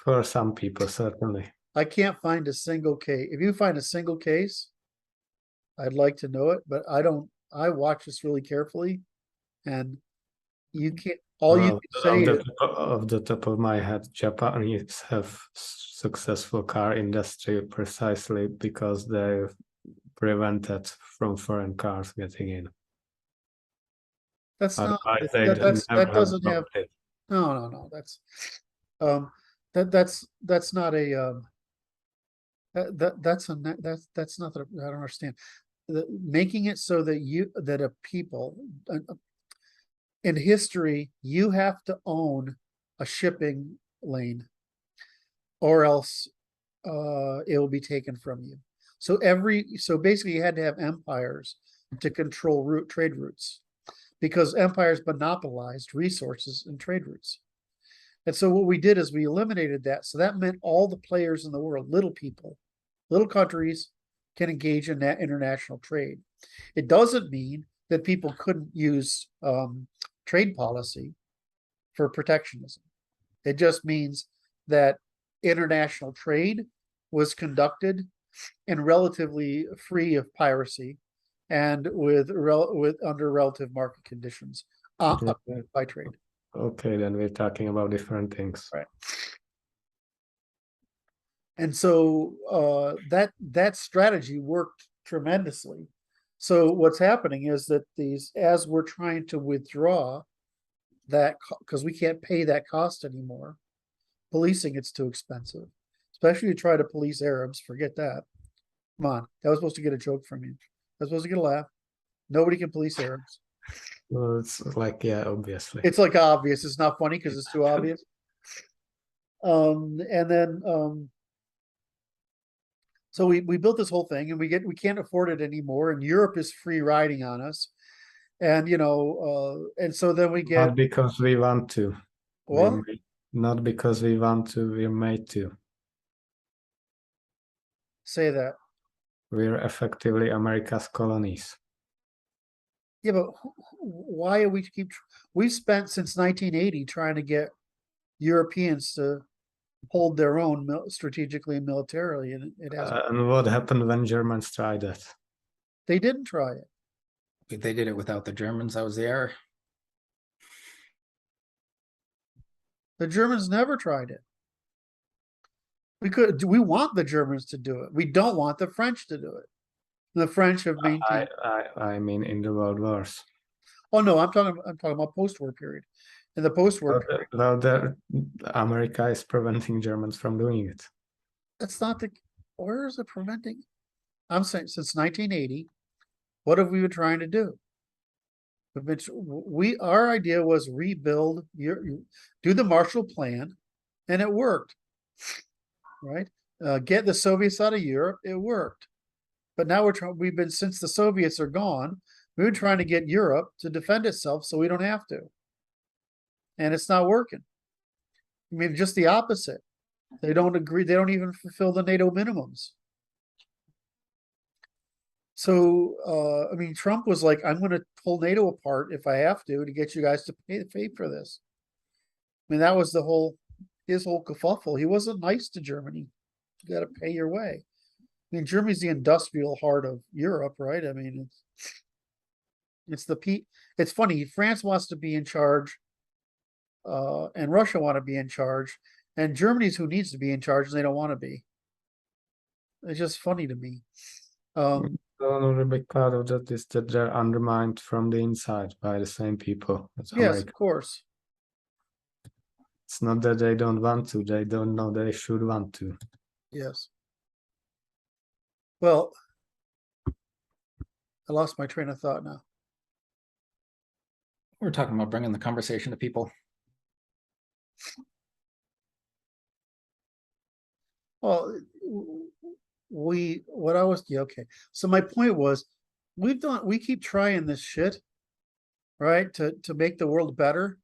For some people, certainly. I can't find a single case. If you find a single case, I'd like to know it, but I don't. I watch this really carefully, and you can't. All you can say is, off the top of my head, Japanese have successful car industry precisely because they prevented from foreign cars getting in. That's not. That doesn't have. No. That's not a. That's not that I don't understand. Making it so that a people in history, you have to own a shipping lane, or else it will be taken from you. So basically you had to have empires to control trade routes, because empires monopolized resources and trade routes. And so what we did is we eliminated that. So that meant all the players in the world, little people, little countries, can engage in that international trade. It doesn't mean that people couldn't use trade policy for protectionism. It just means that international trade was conducted and relatively free of piracy and with under relative market conditions by trade. Okay, then we're talking about different things. Right. And so that strategy worked tremendously. So what's happening is that as we're trying to withdraw that because we can't pay that cost anymore. Policing it's too expensive, especially to try to police Arabs. Forget that. Come on, that was supposed to get a joke from you. That was supposed to get a laugh. Nobody can police Arabs. Well, it's like, yeah, obviously. It's like obvious. It's not funny because it's too obvious. And then so we built this whole thing, and we can't afford it anymore, and Europe is free riding on us. And and so then we get Not because we want to. what? Not because we want to, we're made to. Say that. We're effectively America's colonies. Yeah, but why are we we've spent since 1980 trying to get Europeans to hold their own strategically and militarily, and it hasn't. And what happened when Germans tried that? They didn't try it. They did it without the Germans. That was the error. The Germans never tried it. We want the Germans to do it. We don't want the French to do it. The French have maintained. I mean, in the world wars. Oh no, I'm talking about post-war period. In the post-war period, Well, America is preventing Germans from doing it. that's not the. Where is it preventing? I'm saying since 1980, what have we been trying to do? Our idea was rebuild, do the Marshall Plan, and it worked. Right? Get the Soviets out of Europe, it worked. But now we've been, since the Soviets are gone, we've been trying to get Europe to defend itself so we don't have to. And it's not working. I mean, just the opposite. They don't agree, they don't even fulfill the NATO minimums. So, I mean, Trump was like, I'm going to pull NATO apart if I have to get you guys to pay for this. I mean, that was his whole kerfuffle. He wasn't nice to Germany. You got to pay your way. I mean, Germany's the industrial heart of Europe, right? I mean, it's funny. France wants to be in charge, and Russia want to be in charge, and Germany's who needs to be in charge, and they don't want to be. It's just funny to me. Another big part of that is that they're undermined from the inside by the same people. That's yes, America. of course. It's not that they don't want to, they don't know they should want to. Yes. Well, I lost my train of thought now. We're talking about bringing the conversation to people. Well, okay. So my point was, we keep trying this shit, right? To make the world better.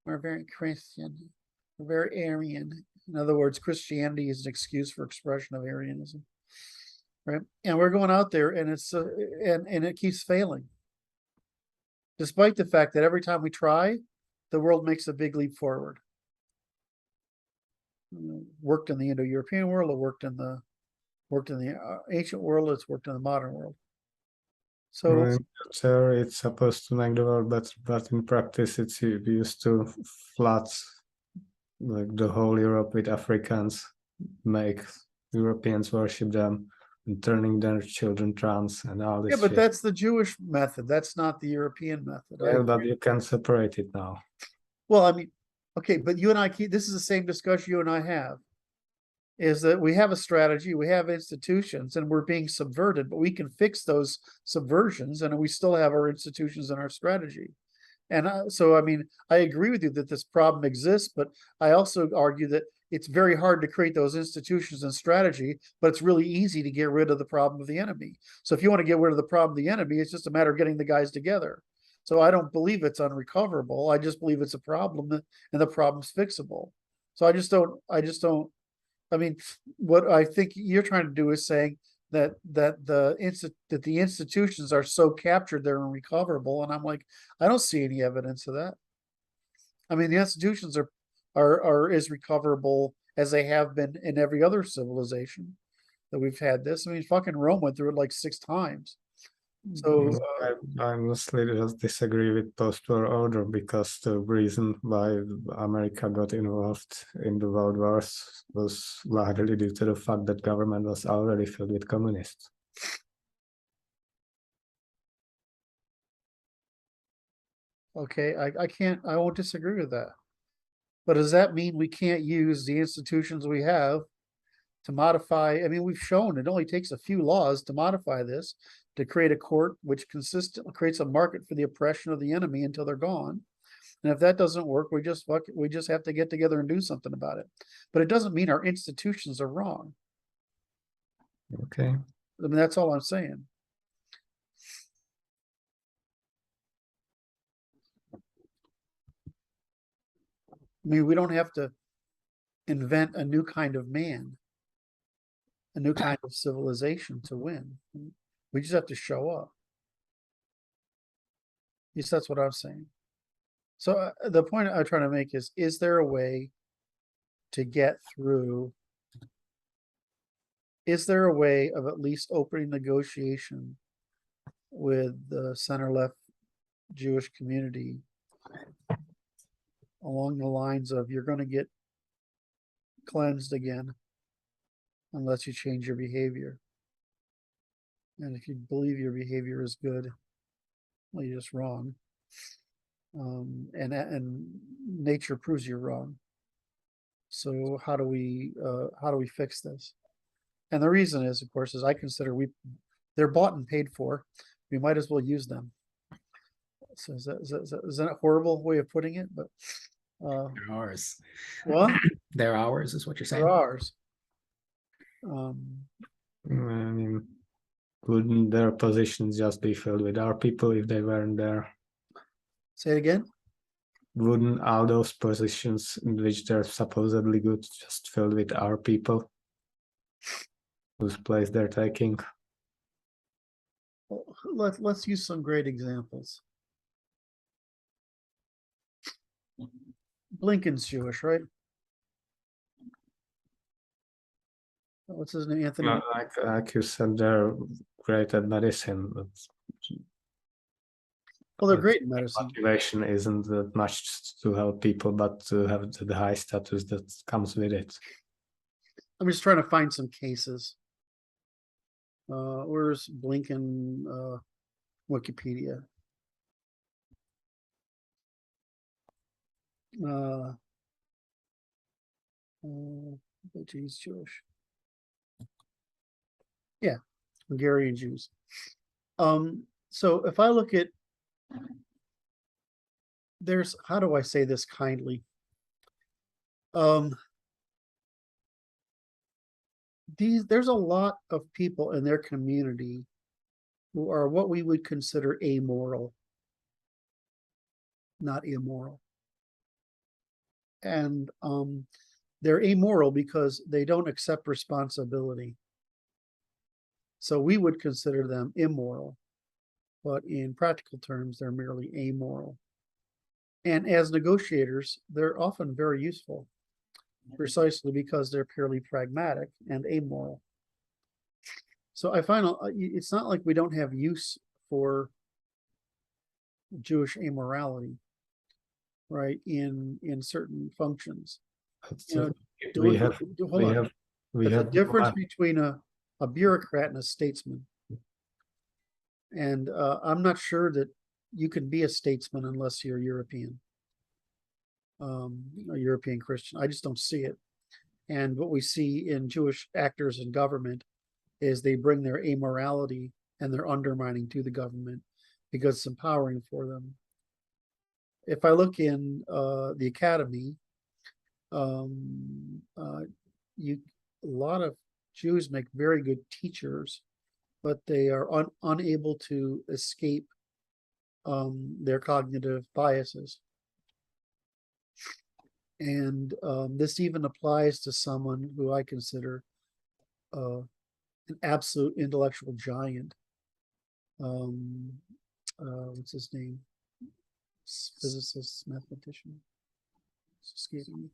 We're very Christian, we're very Aryan. In other words, Christianity is an excuse for expression of Aryanism, right? And we're going out there, and it's and it keeps failing, despite the fact that every time we try, the world makes a big leap forward. Worked in the Indo-European world, it worked in the ancient world, it's worked in the modern world. So in theory, it's supposed to make the world better, but in practice, it's used to flood like the whole Europe with Africans, make Europeans worship them, and turning their children trans and all this. Yeah, but shit. that's the Jewish method. That's not the European method. Yeah, but you can separate it now. Well, I mean, okay, but you and I this is the same discussion you and I have. Is that we have a strategy, we have institutions, and we're being subverted, but we can fix those subversions, and we still have our institutions and our strategy. And so, I mean, I agree with you that this problem exists, but I also argue that it's very hard to create those institutions and strategy, but it's really easy to get rid of the problem of the enemy. So if you want to get rid of the problem of the enemy, it's just a matter of getting the guys together. So I don't believe it's unrecoverable. I just believe it's a problem, and the problem's fixable. So I just don't. I mean, what I think you're trying to do is saying that the institutions are so captured they're unrecoverable, and I'm like, I don't see any evidence of that. I mean, the institutions are as recoverable as they have been in every other civilization that we've had this. I mean, fucking Rome went through it like 6 times. So I mostly just disagree with post-war order, because the reason why America got involved in the world wars was largely due to the fact that government was already filled with communists. Okay, I won't disagree with that. But does that mean we can't use the institutions we have to modify? I mean, we've shown it only takes a few laws to modify this, to create a court which consistently creates a market for the oppression of the enemy until they're gone. And if that doesn't work, we just have to get together and do something about it. But it doesn't mean our institutions are wrong. Okay. I mean, that's all I'm saying. I mean, we don't have to invent a new kind of man, a new kind of civilization to win. We just have to show up. Yes, that's what I'm saying. So the point I'm trying to make is there a way to get through? Is there a way of at least opening negotiation with the center-left Jewish community along the lines of you're going to get cleansed again unless you change your behavior? And if you believe your behavior is good, well, you're just wrong. And nature proves you're wrong. So how do we fix this? And the reason is, of course, is I consider they're bought and paid for. We might as well use them. So is that a horrible way of putting it? But They're ours. What? They're ours, is what you're saying. They're ours. I mean, wouldn't their positions just be filled with our people if they weren't there? Say it again. Wouldn't all those positions in which they're supposedly good just filled with our people whose place they're taking? Well, let's use some great examples. Blinken's Jewish, right? What's his name? Anthony. Like you said, they're great at medicine, but Well, they're great in medicine. motivation isn't that much to help people, but to have the high status that comes with it. I'm just trying to find some cases. Where's Blinken Wikipedia? But he's Jewish. Yeah, Hungarian Jews. So if I look at, how do I say this kindly? There's a lot of people in their community who are what we would consider amoral, not immoral. And they're amoral because they don't accept responsibility. So we would consider them immoral, but in practical terms, they're merely amoral. And as negotiators, they're often very useful, precisely because they're purely pragmatic and amoral. So I find it's not like we don't have use for Jewish amorality, right? In certain functions. We have a difference between a bureaucrat and a statesman. And I'm not sure that you can be a statesman unless you're European, a European Christian. I just don't see it. And what we see in Jewish actors in government is they bring their amorality and their undermining to the government because it's empowering for them. If I look in the academy, a lot of Jews make very good teachers, but they are unable to escape their cognitive biases. And this even applies to someone who I consider an absolute intellectual giant. What's his name? Physicist, mathematician. It's escaping me.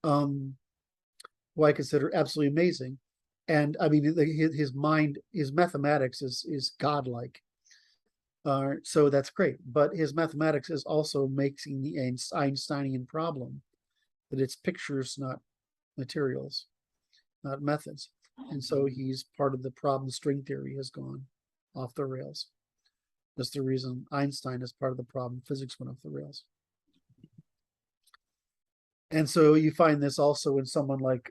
Who I consider absolutely amazing. And I mean, his mind, his mathematics is godlike. So that's great. But his mathematics is also making the Einsteinian problem, that it's pictures, not materials, not methods. And so he's part of the problem. String theory has gone off the rails. That's the reason Einstein is part of the problem. Physics went off the rails. And so you find this also in someone like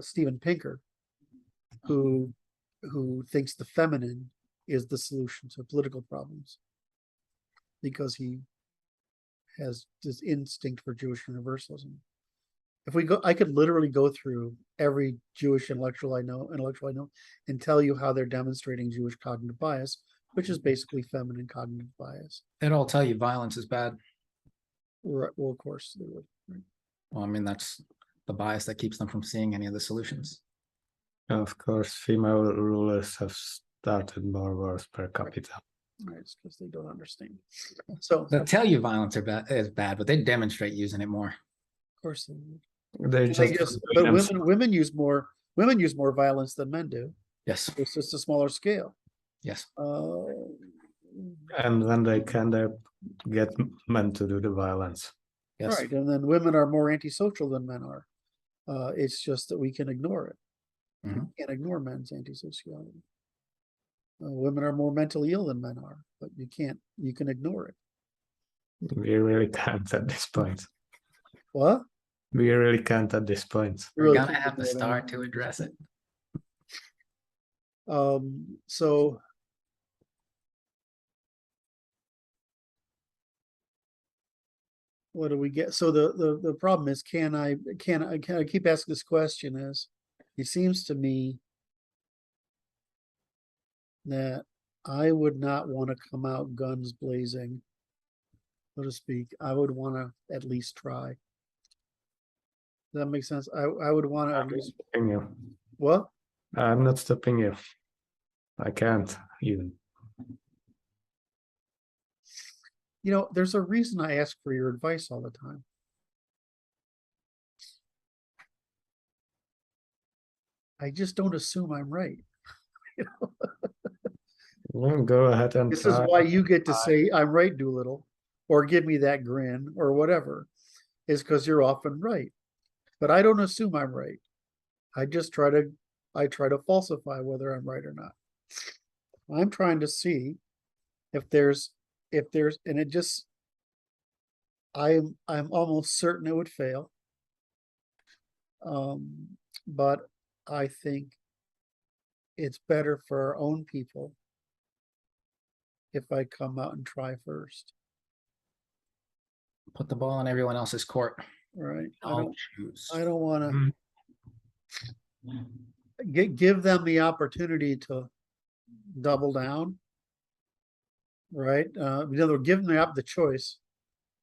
Steven Pinker, who thinks the feminine is the solution to political problems because he has this instinct for Jewish universalism. If we go, I could literally go through every Jewish intellectual I know, and tell you how they're demonstrating Jewish cognitive bias, which is basically feminine cognitive bias. They'd all tell you violence is bad. Right. Well, of course they would. Right. Well, I mean, that's the bias that keeps them from seeing any of the solutions. Of course, female rulers have started more wars per capita. Right, it's because they don't understand. So They'll tell you violence is bad, but they demonstrate using it more. of course they would. They I just guess, but women use more violence than men do. Yes. It's just a smaller scale. Yes. and when they can, they get men to do the violence. Yes. Right, and then women are more antisocial than men are. It's just that we can ignore it. Mhm. We can't ignore men's antisociality. Women are more mentally ill than men are, but you can ignore it. We really can't at this point. What? We really can't at this point. We're Really gonna can't have to ignore it start anymore. to address it. So what do we get? So the problem is, can I keep asking this question is, it seems to me that I would not want to come out guns blazing, so to speak. I would want to at least try. Does that make sense? I would want to at least. Stopping you. What? I'm not stopping you. I can't even. You know, there's a reason I ask for your advice all the time. I just don't assume I'm right. You know? Well, go ahead and This is try. why you get to say I'm right, Doolittle, or give me that grin or whatever, is because you're often right. But I don't assume I'm right. I just try to falsify whether I'm right or not. I'm trying to see if there's and it just I'm almost certain it would fail. But I think it's better for our own people if I come out and try first. Put the ball in everyone else's court. Right. Don't choose. I don't want to give them the opportunity to double down. Right. In other words, give them the choice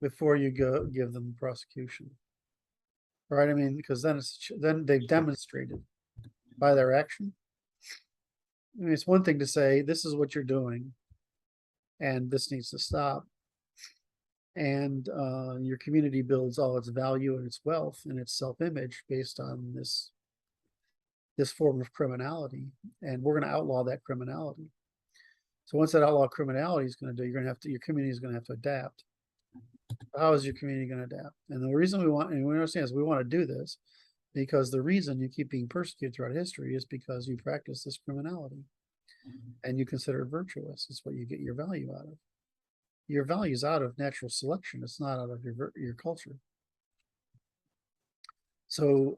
before you go give them prosecution. Right. I mean, because then they've demonstrated by their action. I mean, it's one thing to say, this is what you're doing, and this needs to stop. And your community builds all its value and its wealth and its self-image based on this form of criminality, and we're going to outlaw that criminality. So once that outlaw criminality is going to do, your community is going to have to adapt. How is your community going to adapt? And the reason we understand is we want to do this because the reason you keep being persecuted throughout history is because you practice this criminality and you consider it virtuous. It's what you get your value out of. Your value is out of natural selection. It's not out of your culture. So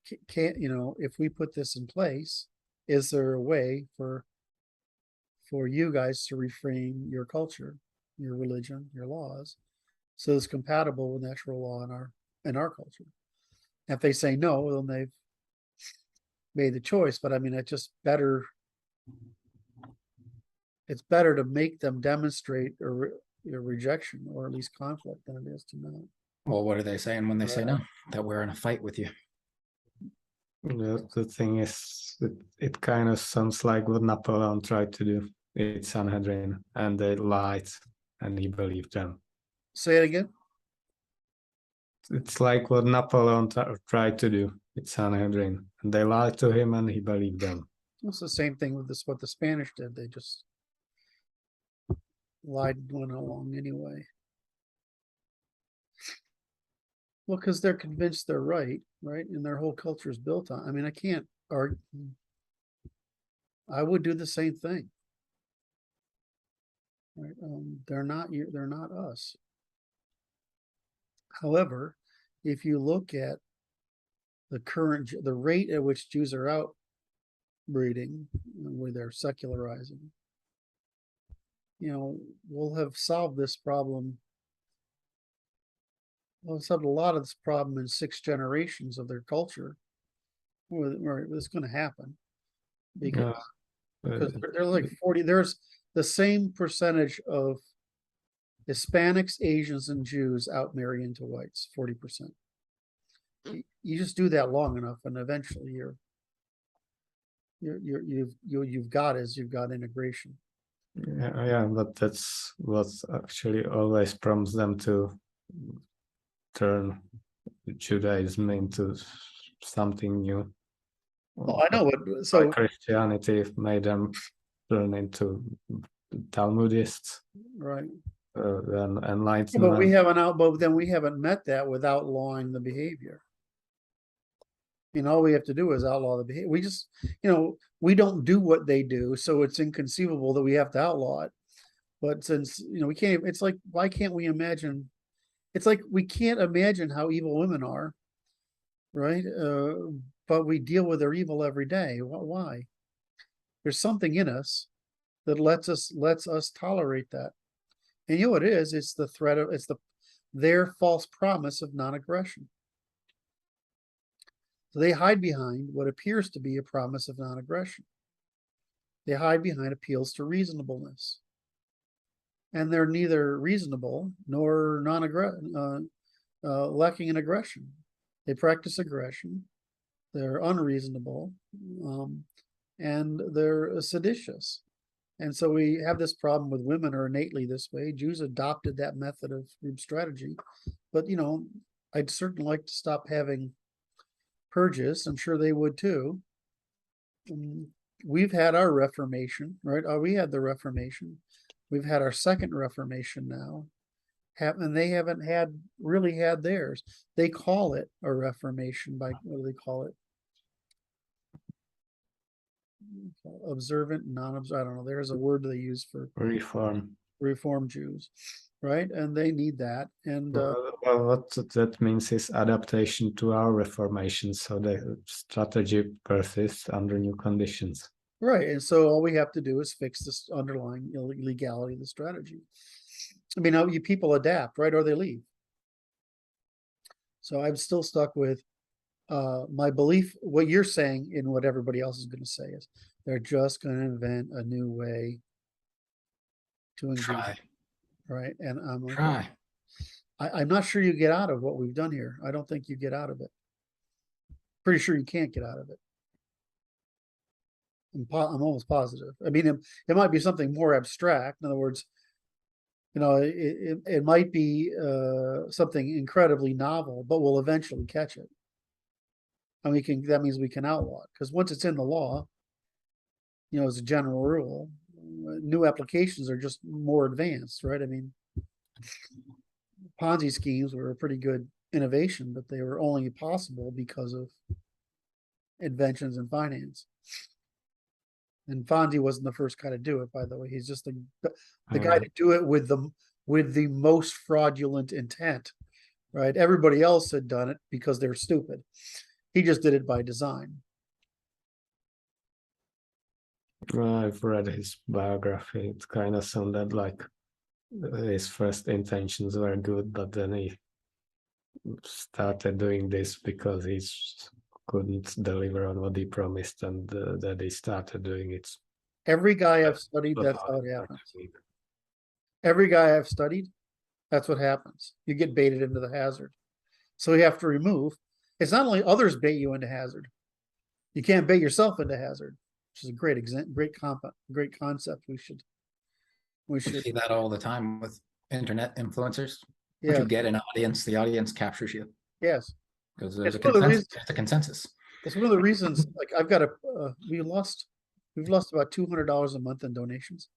if we put this in place, is there a way for you guys to reframe your culture, your religion, your laws, so it's compatible with natural law in our culture? If they say no, then they've made the choice. But I mean, it's just better. It's better to make them demonstrate a rejection or at least conflict than it is to not. Well, what are they saying when they say no? That we're in a fight with you. The thing is, it kind of sounds like what Napoleon tried to do in Sanhedrin, and they lied, and he believed them. Say it again. It's like what Napoleon tried to do with Sanhedrin, and they lied to him, and he believed them. It's the same thing with what the Spanish did. They just lied and went along anyway. Well, because they're convinced they're right, and their whole culture is built on. I mean, I can't argue. I would do the same thing. right? They're not you, they're not us. However, if you look at the rate at which Jews are outbreeding, where they're secularizing, we'll have solved this problem. We'll have solved a lot of this problem in 6 generations of their culture. Where it's going to happen because they're like 40. There's the same percentage of Hispanics, Asians, and Jews out marry into whites, 40%. You just do that long enough, and eventually you've got integration. Yeah, but that's what actually always prompts them to turn Judaism into something new. Well, I know what. So Christianity made them turn into Talmudists, right? Then Yeah, Enlightenment. but then we haven't met that with outlawing the behavior. All we have to do is outlaw the behavior. We just, we don't do what they do, so it's inconceivable that we have to outlaw it. But since we can't, it's like, why can't we imagine? It's like we can't imagine how evil women are, right? But we deal with their evil every day. Why? There's something in us that lets us tolerate that. And what it is? It's the threat of their false promise of non-aggression. So they hide behind what appears to be a promise of non-aggression. They hide behind appeals to reasonableness. And they're neither reasonable nor lacking in aggression. They practice aggression. They're unreasonable, and they're seditious. And so we have this problem with women are innately this way. Jews adopted that method of group strategy. But, I'd certainly like to stop having purges. I'm sure they would too. We've had our Reformation, right? We had the Reformation. We've had our second Reformation now. And they haven't really had theirs. They call it a Reformation by, what do they call it? Observant, non-observant, I don't know. There's a word they use for Reform Jews, right? And they need that. And what that means is adaptation to our Reformation, so the strategy persists under new conditions. Right, and so all we have to do is fix this underlying illegality of the strategy. I mean, you people adapt, right, or they leave. So I'm still stuck with my belief. What you're saying and what everybody else is going to say is they're just going to invent a new way to engage. Try. Right, and I'm like, Try. I'm not sure you get out of what we've done here. I don't think you get out of it. Pretty sure you can't get out of it. I'm almost positive. I mean, it might be something more abstract. In other words, it might be something incredibly novel, but we'll eventually catch it. And that means we can outlaw it, because once it's in the law, as a general rule, new applications are just more advanced, right? I mean, Ponzi schemes were a pretty good innovation, but they were only possible because of inventions in finance. And Fonzie wasn't the first guy to do it, by the way. He's just the guy to do it with the most fraudulent intent, right? Everybody else had done it because they're stupid. He just did it by design. I've read his biography. It kind of sounded like his first intentions were good, but then he started doing this because he couldn't deliver on what he promised, and that he started doing it. Every guy I've studied, that's how it happens. Every guy I've studied, that's what happens. You get baited into the hazard. So you have to remove. It's not only others bait you into hazard. You can't bait yourself into hazard, which is a great concept. We should see that all the time with internet influencers. Yeah. Once you get an audience, the audience captures you. Yes. Because there's a consensus. That's one of the reasons, like I've got we've lost about $200 a month in donations.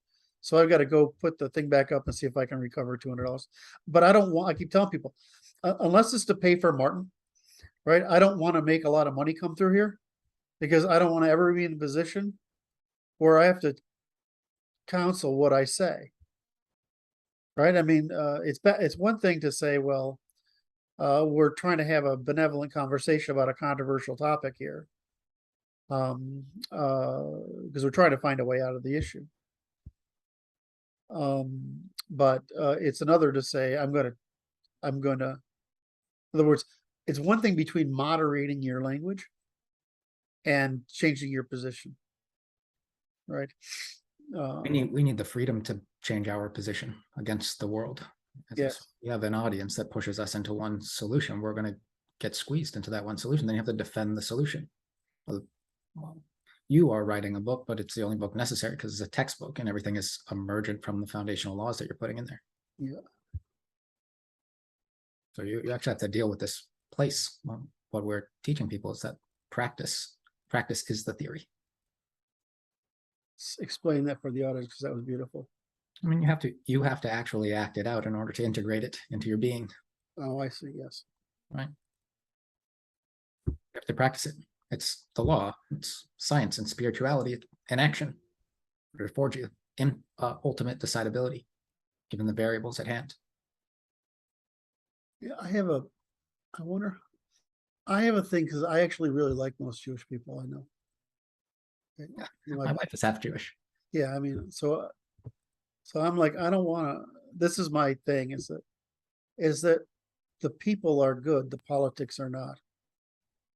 So I've got to go put the thing back up and see if I can recover $200. But I keep telling people, unless it's to pay for Martin, right? I don't want to make a lot of money come through here, because I don't want to ever be in a position where I have to counsel what I say. right? I mean, it's one thing to say, well, we're trying to have a benevolent conversation about a controversial topic here. Because we're trying to find a way out of the issue. But it's another to say, I'm gonna, in other words, it's one thing between moderating your language and changing your position, right? We need the freedom to change our position against the world. Yes. You have an audience that pushes us into one solution. We're going to get squeezed into that one solution. Then you have to defend the solution. Well, you are writing a book, but it's the only book necessary because it's a textbook and everything is emergent from the foundational laws that you're putting in there. Yeah. So you actually have to deal with this place. Well, what we're teaching people is that practice is the theory. Explain that for the audience, because that was beautiful. I mean, you have to actually act it out in order to integrate it into your being. Oh, I see. Yes. Right. You have to practice it. It's the law. It's science and spirituality and action to forge you in ultimate decidability, given the variables at hand. Yeah, I have a thing, because I actually really like most Jewish people I know. Yeah, my wife is half Jewish. Yeah, I mean, so I'm like, I don't want to. This is my thing: is that the people are good, the politics are not.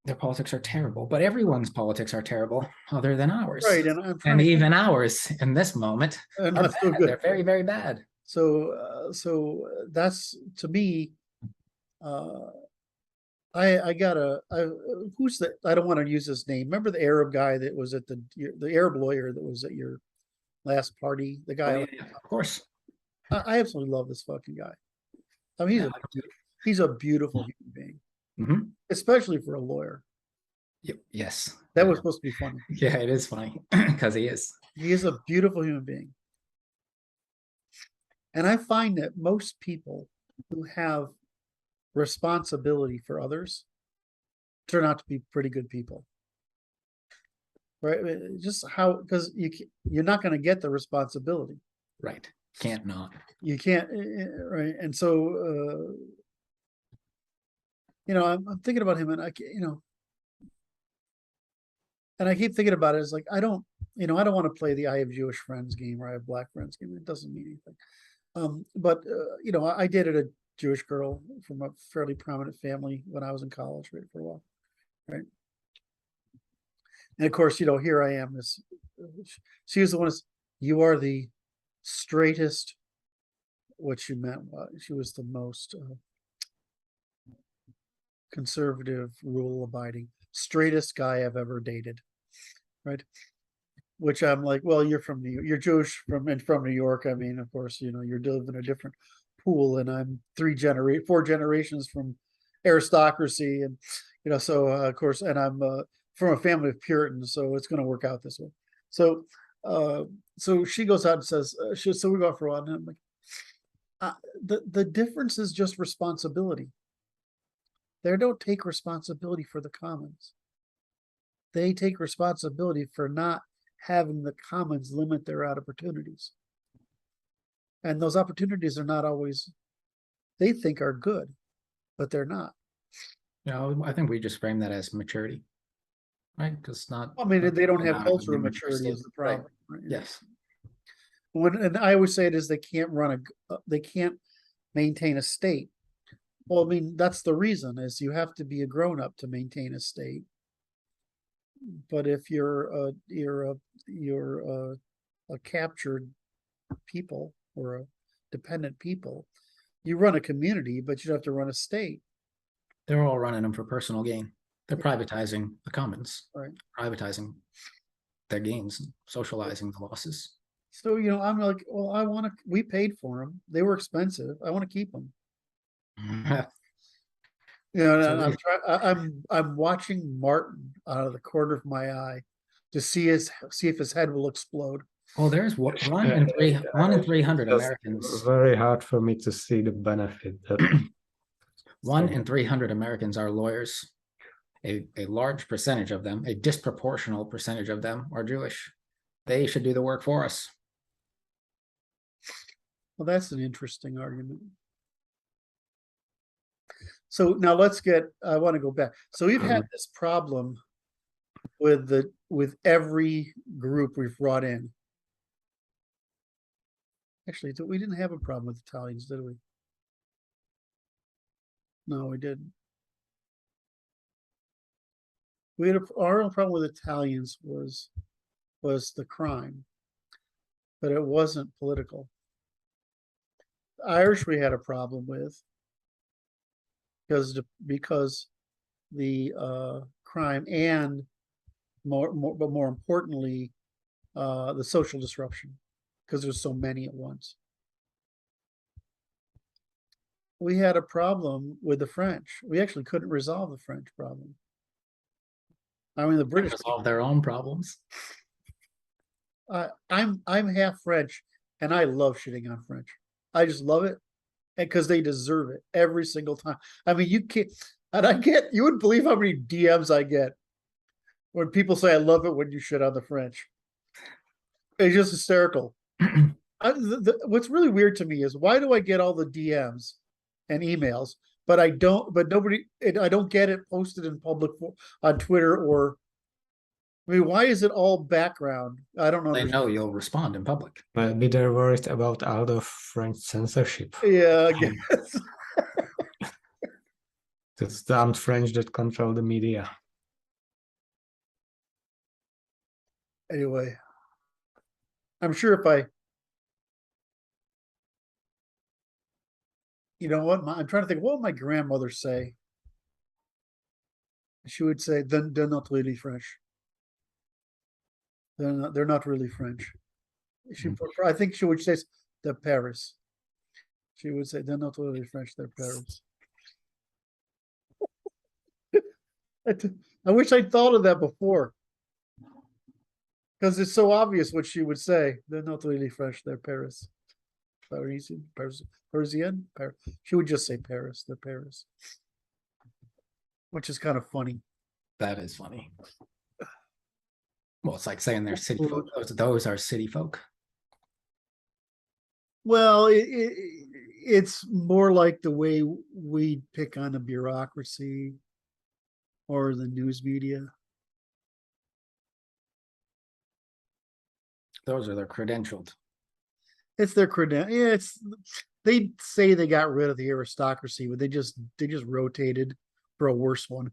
Their politics are terrible, but everyone's politics are terrible, other than ours. Right, and I'm trying and even ours in this moment are are not so bad. good. They're very, very bad. So that's, to me. I gotta. Who's that? I don't want to use his name. Remember the Arab guy that was at the Arab lawyer that was at your last party? The guy. Oh, yeah, of course. I absolutely love this fucking guy. I mean, he's a beautiful human being, especially for a lawyer. Yes, that was supposed to be funny. Yeah, it is funny because he is. He is a beautiful human being, and I find that most people who have responsibility for others turn out to be pretty good people, right? Just how, because you're not going to get the responsibility, right? Can't not. You can't, right? And so I'm thinking about him, and I and I keep thinking about it. It's like, I don't want to play the I have Jewish friends game or I have black friends game. It doesn't mean anything. But I dated a Jewish girl from a fairly prominent family when I was in college, right, for a while, right? And of course, here I am. She was the one. You are the straightest. What she meant was she was the most conservative, rule-abiding, straightest guy I've ever dated, right? Which I'm like, well, you're you're Jewish from New York. I mean, of course, you're living in a different pool, and I'm 4 generations from aristocracy, and so of course, and I'm from a family of Puritans, so it's going to work out this way. So so she goes out and says, so we go out for a while, and I'm like, the difference is just responsibility. They don't take responsibility for the commons. They take responsibility for not having the commons limit their opportunities. And those opportunities are not always, they think are good, but they're not. I think we just frame that as maturity, right? Because they don't have cultural maturity is the problem. Right? Yes. And I always say it is, they can't maintain a state. Well, I mean, that's the reason, is you have to be a grown up to maintain a state. But if you're a captured people or a dependent people, you run a community, but you have to run a state. They're all running them for personal gain. They're privatizing the commons, right? Privatizing their gains, socializing the losses. So I'm like, well, we paid for them. They were expensive. I want to keep them. I'm watching Martin out of the corner of my eye to see if his head will explode. Oh, there's one in 300 Americans. It's very hard for me to see the benefit. That 1 in 300 Americans are lawyers. A large percentage of them, a disproportional percentage of them, are Jewish. They should do the work for us. Well, that's an interesting argument. So now I want to go back. So we've had this problem with every group we've brought in. Actually, we didn't have a problem with Italians, did we? No, we didn't. Our only problem with Italians was the crime, but it wasn't political. The Irish we had a problem with because the crime and but more importantly, the social disruption, because there's so many at once. We had a problem with the French. We actually couldn't resolve the French problem. I mean, the British resolve their own problems. I'm half French, and I love shitting on French. I just love it, and because they deserve it every single time. I mean, you can't, and you wouldn't believe how many DMs I get when people say I love it when you shit on the French. It's just hysterical. What's really weird to me is why do I get all the DMs and emails, but I don't get it posted in public on Twitter or. I mean, why is it all background? I don't know. They know you'll respond in public. Maybe they're worried about out of French censorship. Yeah, I guess. It's damned French that control the media. Anyway, I'm sure you know what, I'm trying to think, what would my grandmother say? She would say, they're not really French. They're not really French. I think she would say they're Paris. She would say they're not really French, they're Paris. I wish I'd thought of that before. Because it's so obvious what she would say. They're not really French, they're Paris. Parisian, Parisian, Paris. She would just say Paris, they're Paris. Which is kind of funny. That is funny. Well, it's like saying they're city folk. Those are city folk. Well, it's more like the way we pick on the bureaucracy or the news media. Those are their credentialed. It's their credential. Yeah, they say they got rid of the aristocracy, but they just rotated for a worse one,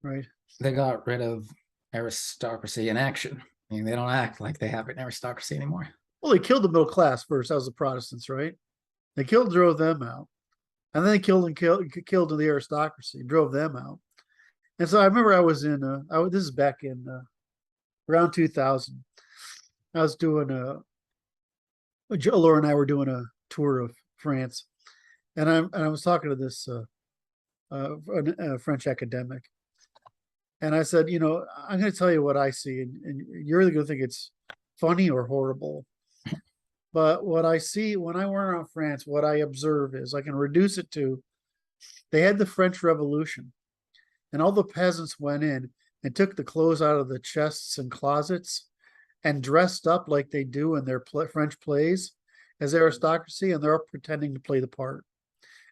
right? They got rid of aristocracy in action. I mean, they don't act like they have an aristocracy anymore. Well, they killed the middle class first. That was the Protestants, right? They drove them out, and then they killed the aristocracy, drove them out. And so I remember I was in. This is back in around 2000. I was doing Laura and I were doing a tour of France, and I was talking to this French academic, and I said, I'm going to tell you what I see, and you're either going to think it's funny or horrible. But what I see when I went around France, what I observe is I can reduce it to, they had the French Revolution, and all the peasants went in and took the clothes out of the chests and closets and dressed up like they do in their French plays as aristocracy, and they're pretending to play the part,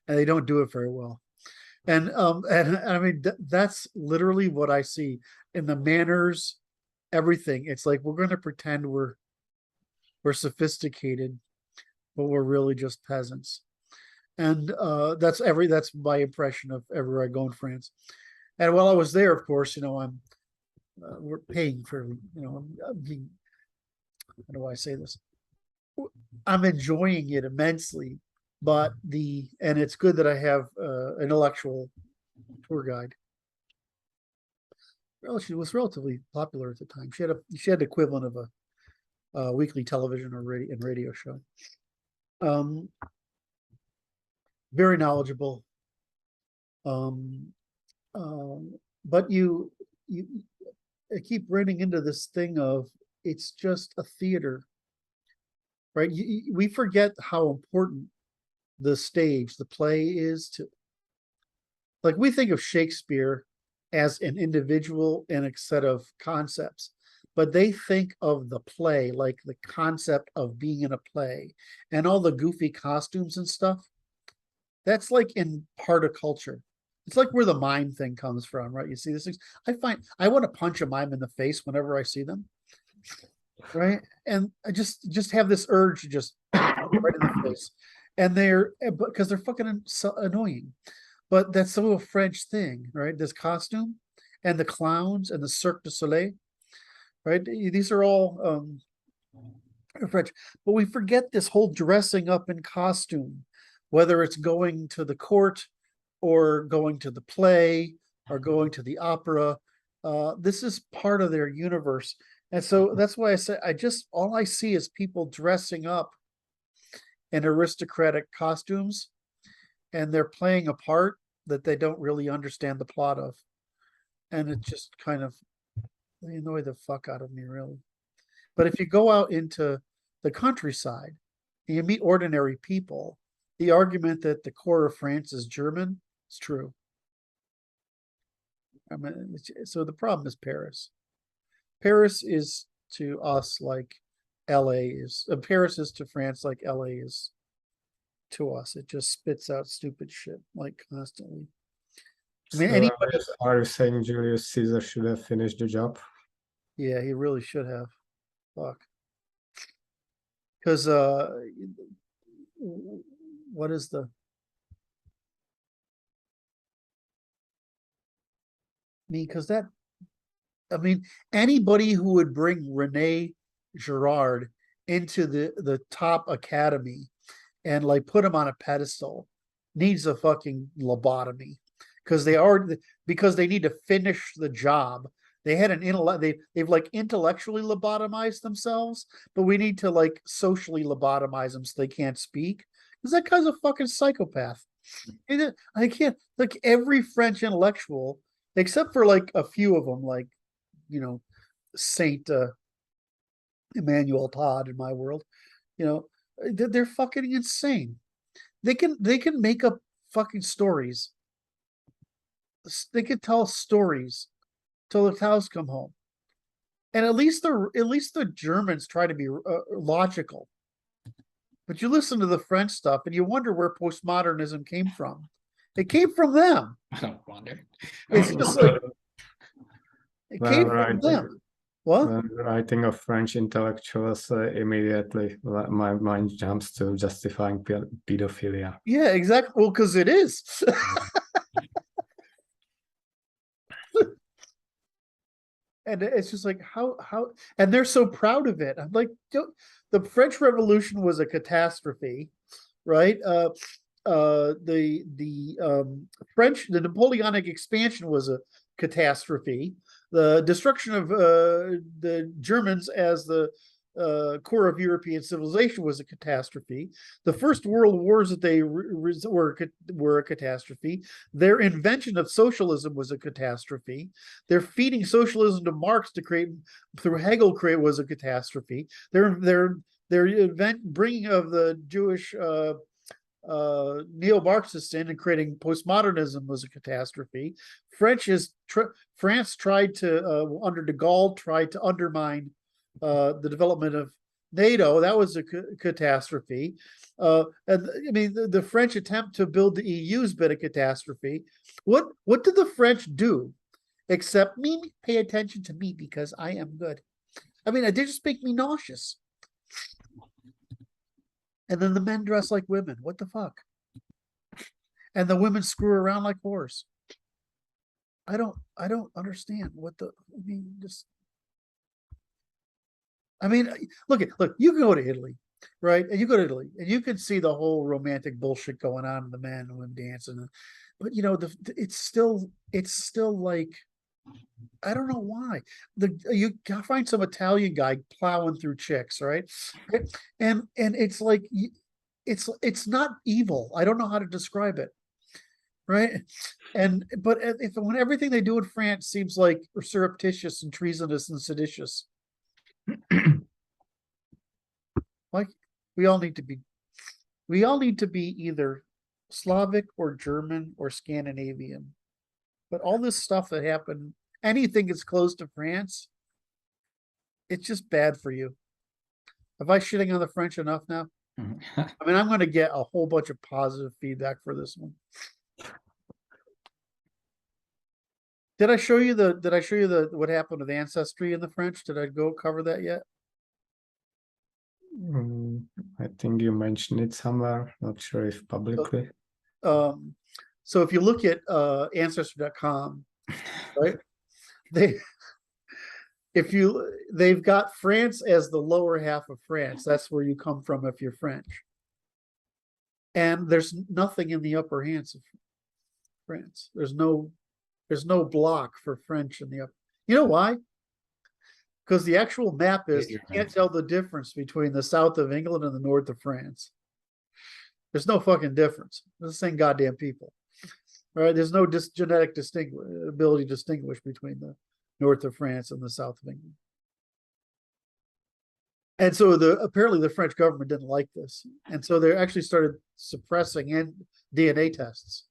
and they don't do it very well. And I mean, that's literally what I see in the manners, everything. It's like we're going to pretend we're sophisticated, but we're really just peasants. And that's my impression of everywhere I go in France. And while I was there, of course, we're paying for, how do I say this? I'm enjoying it immensely, but and it's good that I have an intellectual tour guide. Well, she was relatively popular at the time. She had the equivalent of a weekly television or radio show. Very knowledgeable. But you keep running into this thing of it's just a theater, right? We forget how important the stage, the play is to, like, we think of Shakespeare as an individual and a set of concepts, but they think of the play, like the concept of being in a play and all the goofy costumes and stuff. That's like in part of culture. It's like where the mime thing comes from, right? You see these things. I want to punch a mime in the face whenever I see them, right? And I just have this urge to just right in the face, and because they're fucking so annoying. But that's so a French thing, right? This costume and the clowns and the Cirque du Soleil, right? These are all French, but we forget this whole dressing up in costume, whether it's going to the court or going to the play or going to the opera. This is part of their universe. And so that's why I say all I see is people dressing up in aristocratic costumes, and they're playing a part that they don't really understand the plot of. And it just kind of they annoy the fuck out of me, really. But if you go out into the countryside and you meet ordinary people, the argument that the core of France is German is true. I mean, so the problem is Paris. Paris is to us like LA is. Paris is to France like LA is to us. It just spits out stupid shit like constantly. I mean, So anybody. are you saying Julius Caesar should have finished the job? Yeah, he really should have. Fuck. Because what is the? Because I mean, anybody who would bring Rene Girard into the top academy and like put him on a pedestal needs a fucking lobotomy because they need to finish the job. They had an they've like intellectually lobotomized themselves, but we need to like socially lobotomize them so they can't speak because that guy's a fucking psychopath. I can't like every French intellectual except for like a few of them, like Saint Emmanuel Todd in my world, they're fucking insane. They can make up fucking stories. They can tell stories till the cows come home, and at least the Germans try to be logical. But you listen to the French stuff, and you wonder where postmodernism came from. It came from them. I don't wonder. It's just like it came from them. What? When writing of French intellectuals, immediately my mind jumps to justifying pedophilia. Yeah, exactly. Well, because it is. And it's just like how and they're so proud of it. I'm like, the French Revolution was a catastrophe, right? The Napoleonic expansion was a catastrophe. The destruction of the Germans as the core of European civilization was a catastrophe. The first world wars that they were a catastrophe. Their invention of socialism was a catastrophe. Their feeding socialism to Marx to create through Hegel was a catastrophe. Their bringing of the Jewish neo-Marxists in and creating postmodernism was a catastrophe. France tried to under de Gaulle tried to undermine the development of NATO. That was a catastrophe. And I mean, the French attempt to build the EU has been a catastrophe. What did the French do except pay attention to me because I am good? I mean, they just make me nauseous. And then the men dress like women. What the fuck? And the women screw around like whores. I don't understand what look, you can go to Italy, right? And you go to Italy and you can see the whole romantic bullshit going on in the men and women dancing. But it's still like, I don't know why. You find some Italian guy plowing through chicks, right? And it's like it's not evil. I don't know how to describe it, right? But when everything they do in France seems like surreptitious and treasonous and seditious, like we all need to be either Slavic or German or Scandinavian. But all this stuff that happened, anything that's close to France, it's just bad for you. Am I shitting on the French enough now? Mhm. I mean, I'm going to get a whole bunch of positive feedback for this one. Did I show you what happened with ancestry in the French? Did I go cover that yet? I think you mentioned it somewhere. Not sure if publicly. So if you look at ancestry.com, right? They've got France as the lower half of France. That's where you come from if you're French. And there's nothing in the upper half of France. There's no block for French in the upper. You know why? Because the actual map is, you can't tell the difference between the south of England and the north of France. There's no fucking difference. They're the same goddamn people. All right, there's no genetic ability to distinguish between the north of France and the south of England. And so apparently the French government didn't like this. And so they actually started suppressing DNA tests.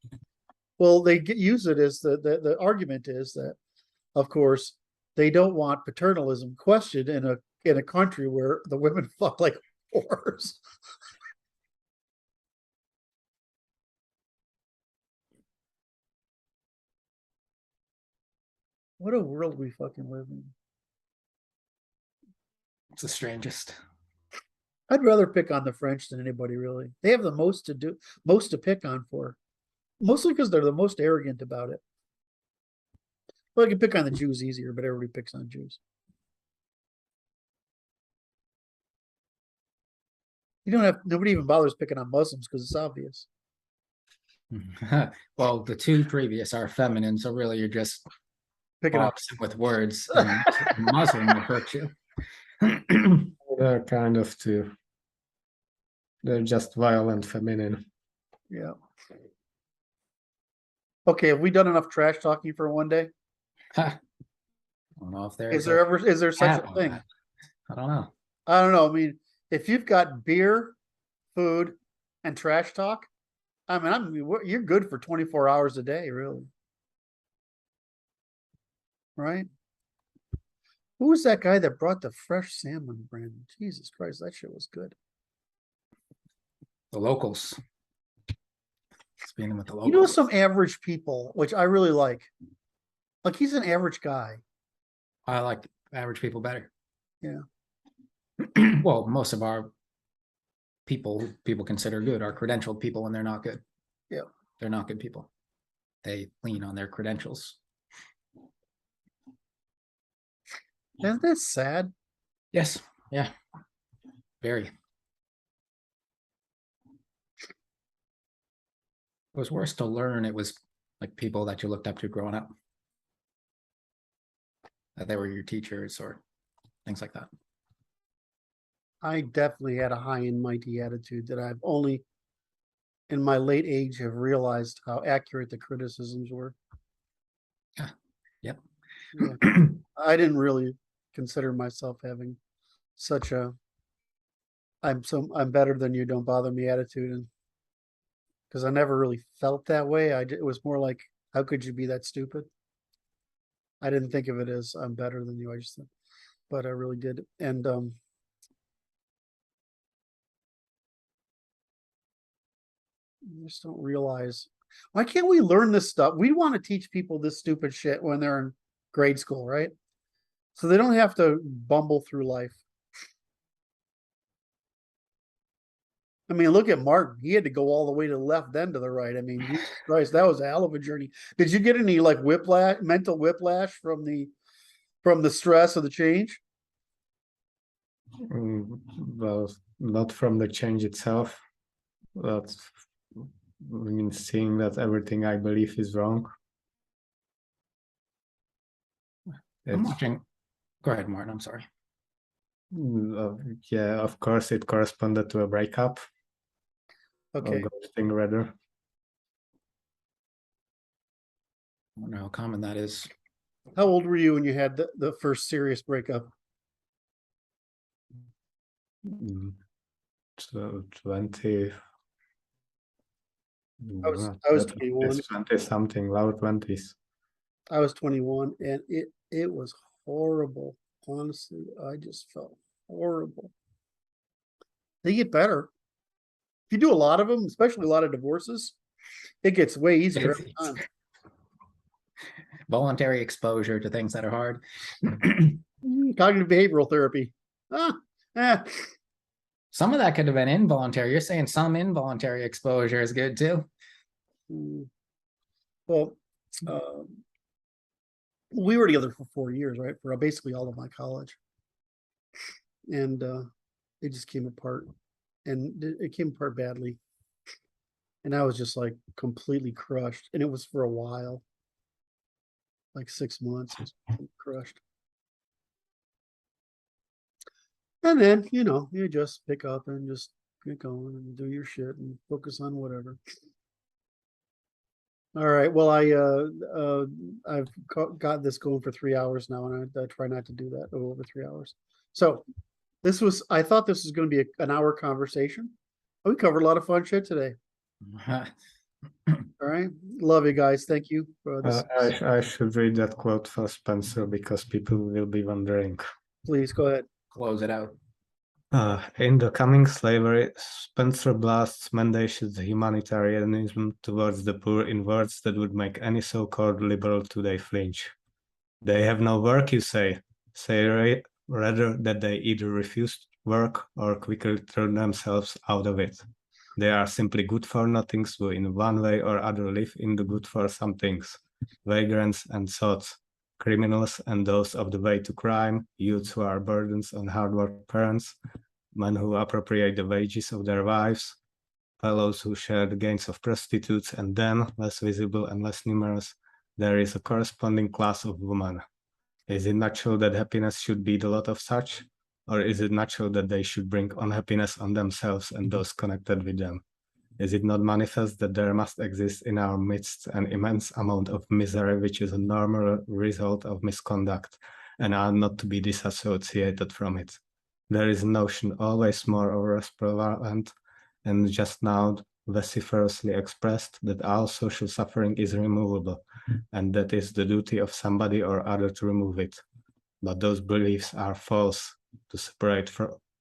Well, they use it as the argument is that, of course, they don't want paternalism questioned in a country where the women fuck like whores. What a world we fucking live in. It's the strangest. I'd rather pick on the French than anybody, really. They have the most to pick on for. Mostly because they're the most arrogant about it. Well, I can pick on the Jews easier, but everybody picks on Jews. Nobody even bothers picking on Muslims because it's obvious. Well, the two previous are feminine, so really you're just Picking up with words, and Muslim will hurt you. They're kind of two. They're just violent feminine. Yeah. Okay, have we done enough trash talking for one day? I don't know if there's is there such a thing? I don't know. I don't know. I mean, if you've got beer, food, and trash talk, I mean, you're good for 24 hours a day, really. Right? Who was that guy that brought the fresh salmon, Brandon? Jesus Christ, that shit was good. The locals. Speaking with the locals. You know, some average people, which I really like. Like, he's an average guy. I like average people better. Yeah. Well, most of our people consider good are credentialed people, and they're not good. Yeah. They're not good people. They lean on their credentials. Isn't that sad? Yes. Yeah. Very. It was worse to learn. It was like people that you looked up to growing up. That they were your teachers or things like that. I definitely had a high and mighty attitude that I've only in my late age have realized how accurate the criticisms were. Yeah. Yep. Yeah. I didn't really consider myself having such a I'm better than you, don't bother me attitude, and because I never really felt that way. It was more like, how could you be that stupid? I didn't think of it as I'm better than you. I just, but I really did. And I just don't realize, why can't we learn this stuff? We want to teach people this stupid shit when they're in grade school, right? So they don't have to bumble through life. I mean, look at Martin. He had to go all the way to the left, then to the right. I mean, Jesus Christ, that was a hell of a journey. Did you get any like mental whiplash from the stress of the change? Well, not from the change itself. But I mean, seeing that everything I believe is wrong. I'm watching. Go ahead, Martin. I'm sorry. Yeah, of course, it corresponded to a breakup. Okay. Or ghosting, rather. I don't know how common that is. How old were you when you had the first serious breakup? So 20. I was 21. 20 something, low 20s. I was 21, and it was horrible. Honestly, I just felt horrible. They get better. If you do a lot of them, especially a lot of divorces, it gets way easier every time. Voluntary exposure to things that are hard. Cognitive behavioral therapy. Some of that could have been involuntary. You're saying some involuntary exposure is good too. Well, we were together for 4 years, right? For basically all of my college. And it just came apart. And it came apart badly. And I was just like completely crushed. And it was for a while. Like 6 months, it was crushed. And then, you just pick up and just get going and do your shit and focus on whatever. All right. Well, I've got this going for 3 hours now, and I try not to do that over 3 hours. So I thought this was going to be an hour conversation. We covered a lot of fun shit today. All right. Love you guys. Thank you for this. I should read that quote for Spencer because people will be wondering. Please go ahead. Close it out. In The Coming Slavery, Spencer blasts mendacious humanitarianism towards the poor in words that would make any so-called liberal today flinch. They have no work, you say. Say rather that they either refuse work or quickly turn themselves out of it. They are simply good-for-nothings who in one way or other live in the good-for-somethings, vagrants and sots, criminals and those of the way to crime, youths who are burdens on hard-work parents, men who appropriate the wages of their wives, fellows who share the gains of prostitutes, and then, less visible and less numerous, there is a corresponding class of women. Is it natural that happiness should be the lot of such? Or is it natural that they should bring unhappiness on themselves and those connected with them? Is it not manifest that there must exist in our midst an immense amount of misery which is a normal result of misconduct and are not to be disassociated from it? There is a notion always more or less prevalent and just now vociferously expressed that all social suffering is removable and that is the duty of somebody or other to remove it. But those beliefs are false. To separate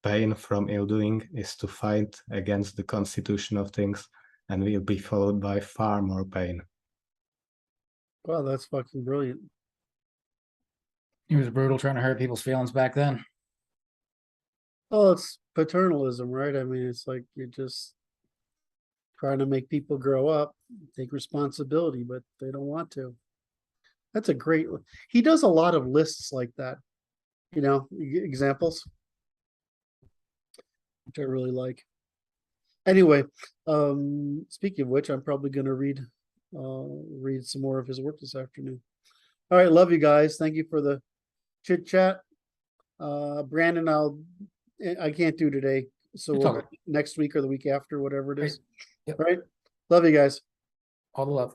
pain from ill-doing is to fight against the constitution of things and will be followed by far more pain. Wow, that's fucking brilliant. He was brutal trying to hurt people's feelings back then. Oh, it's paternalism, right? I mean, it's like you're just trying to make people grow up, take responsibility, but they don't want to. That's a great. He does a lot of lists like that. Examples, which I really like. Anyway, speaking of which, I'm probably going to read some more of his work this afternoon. All right, love you guys. Thank you for the chit chat. Brandon, I can't do today, so we'll next week or the week after, whatever it is. Yep. All right, love you guys. All the love.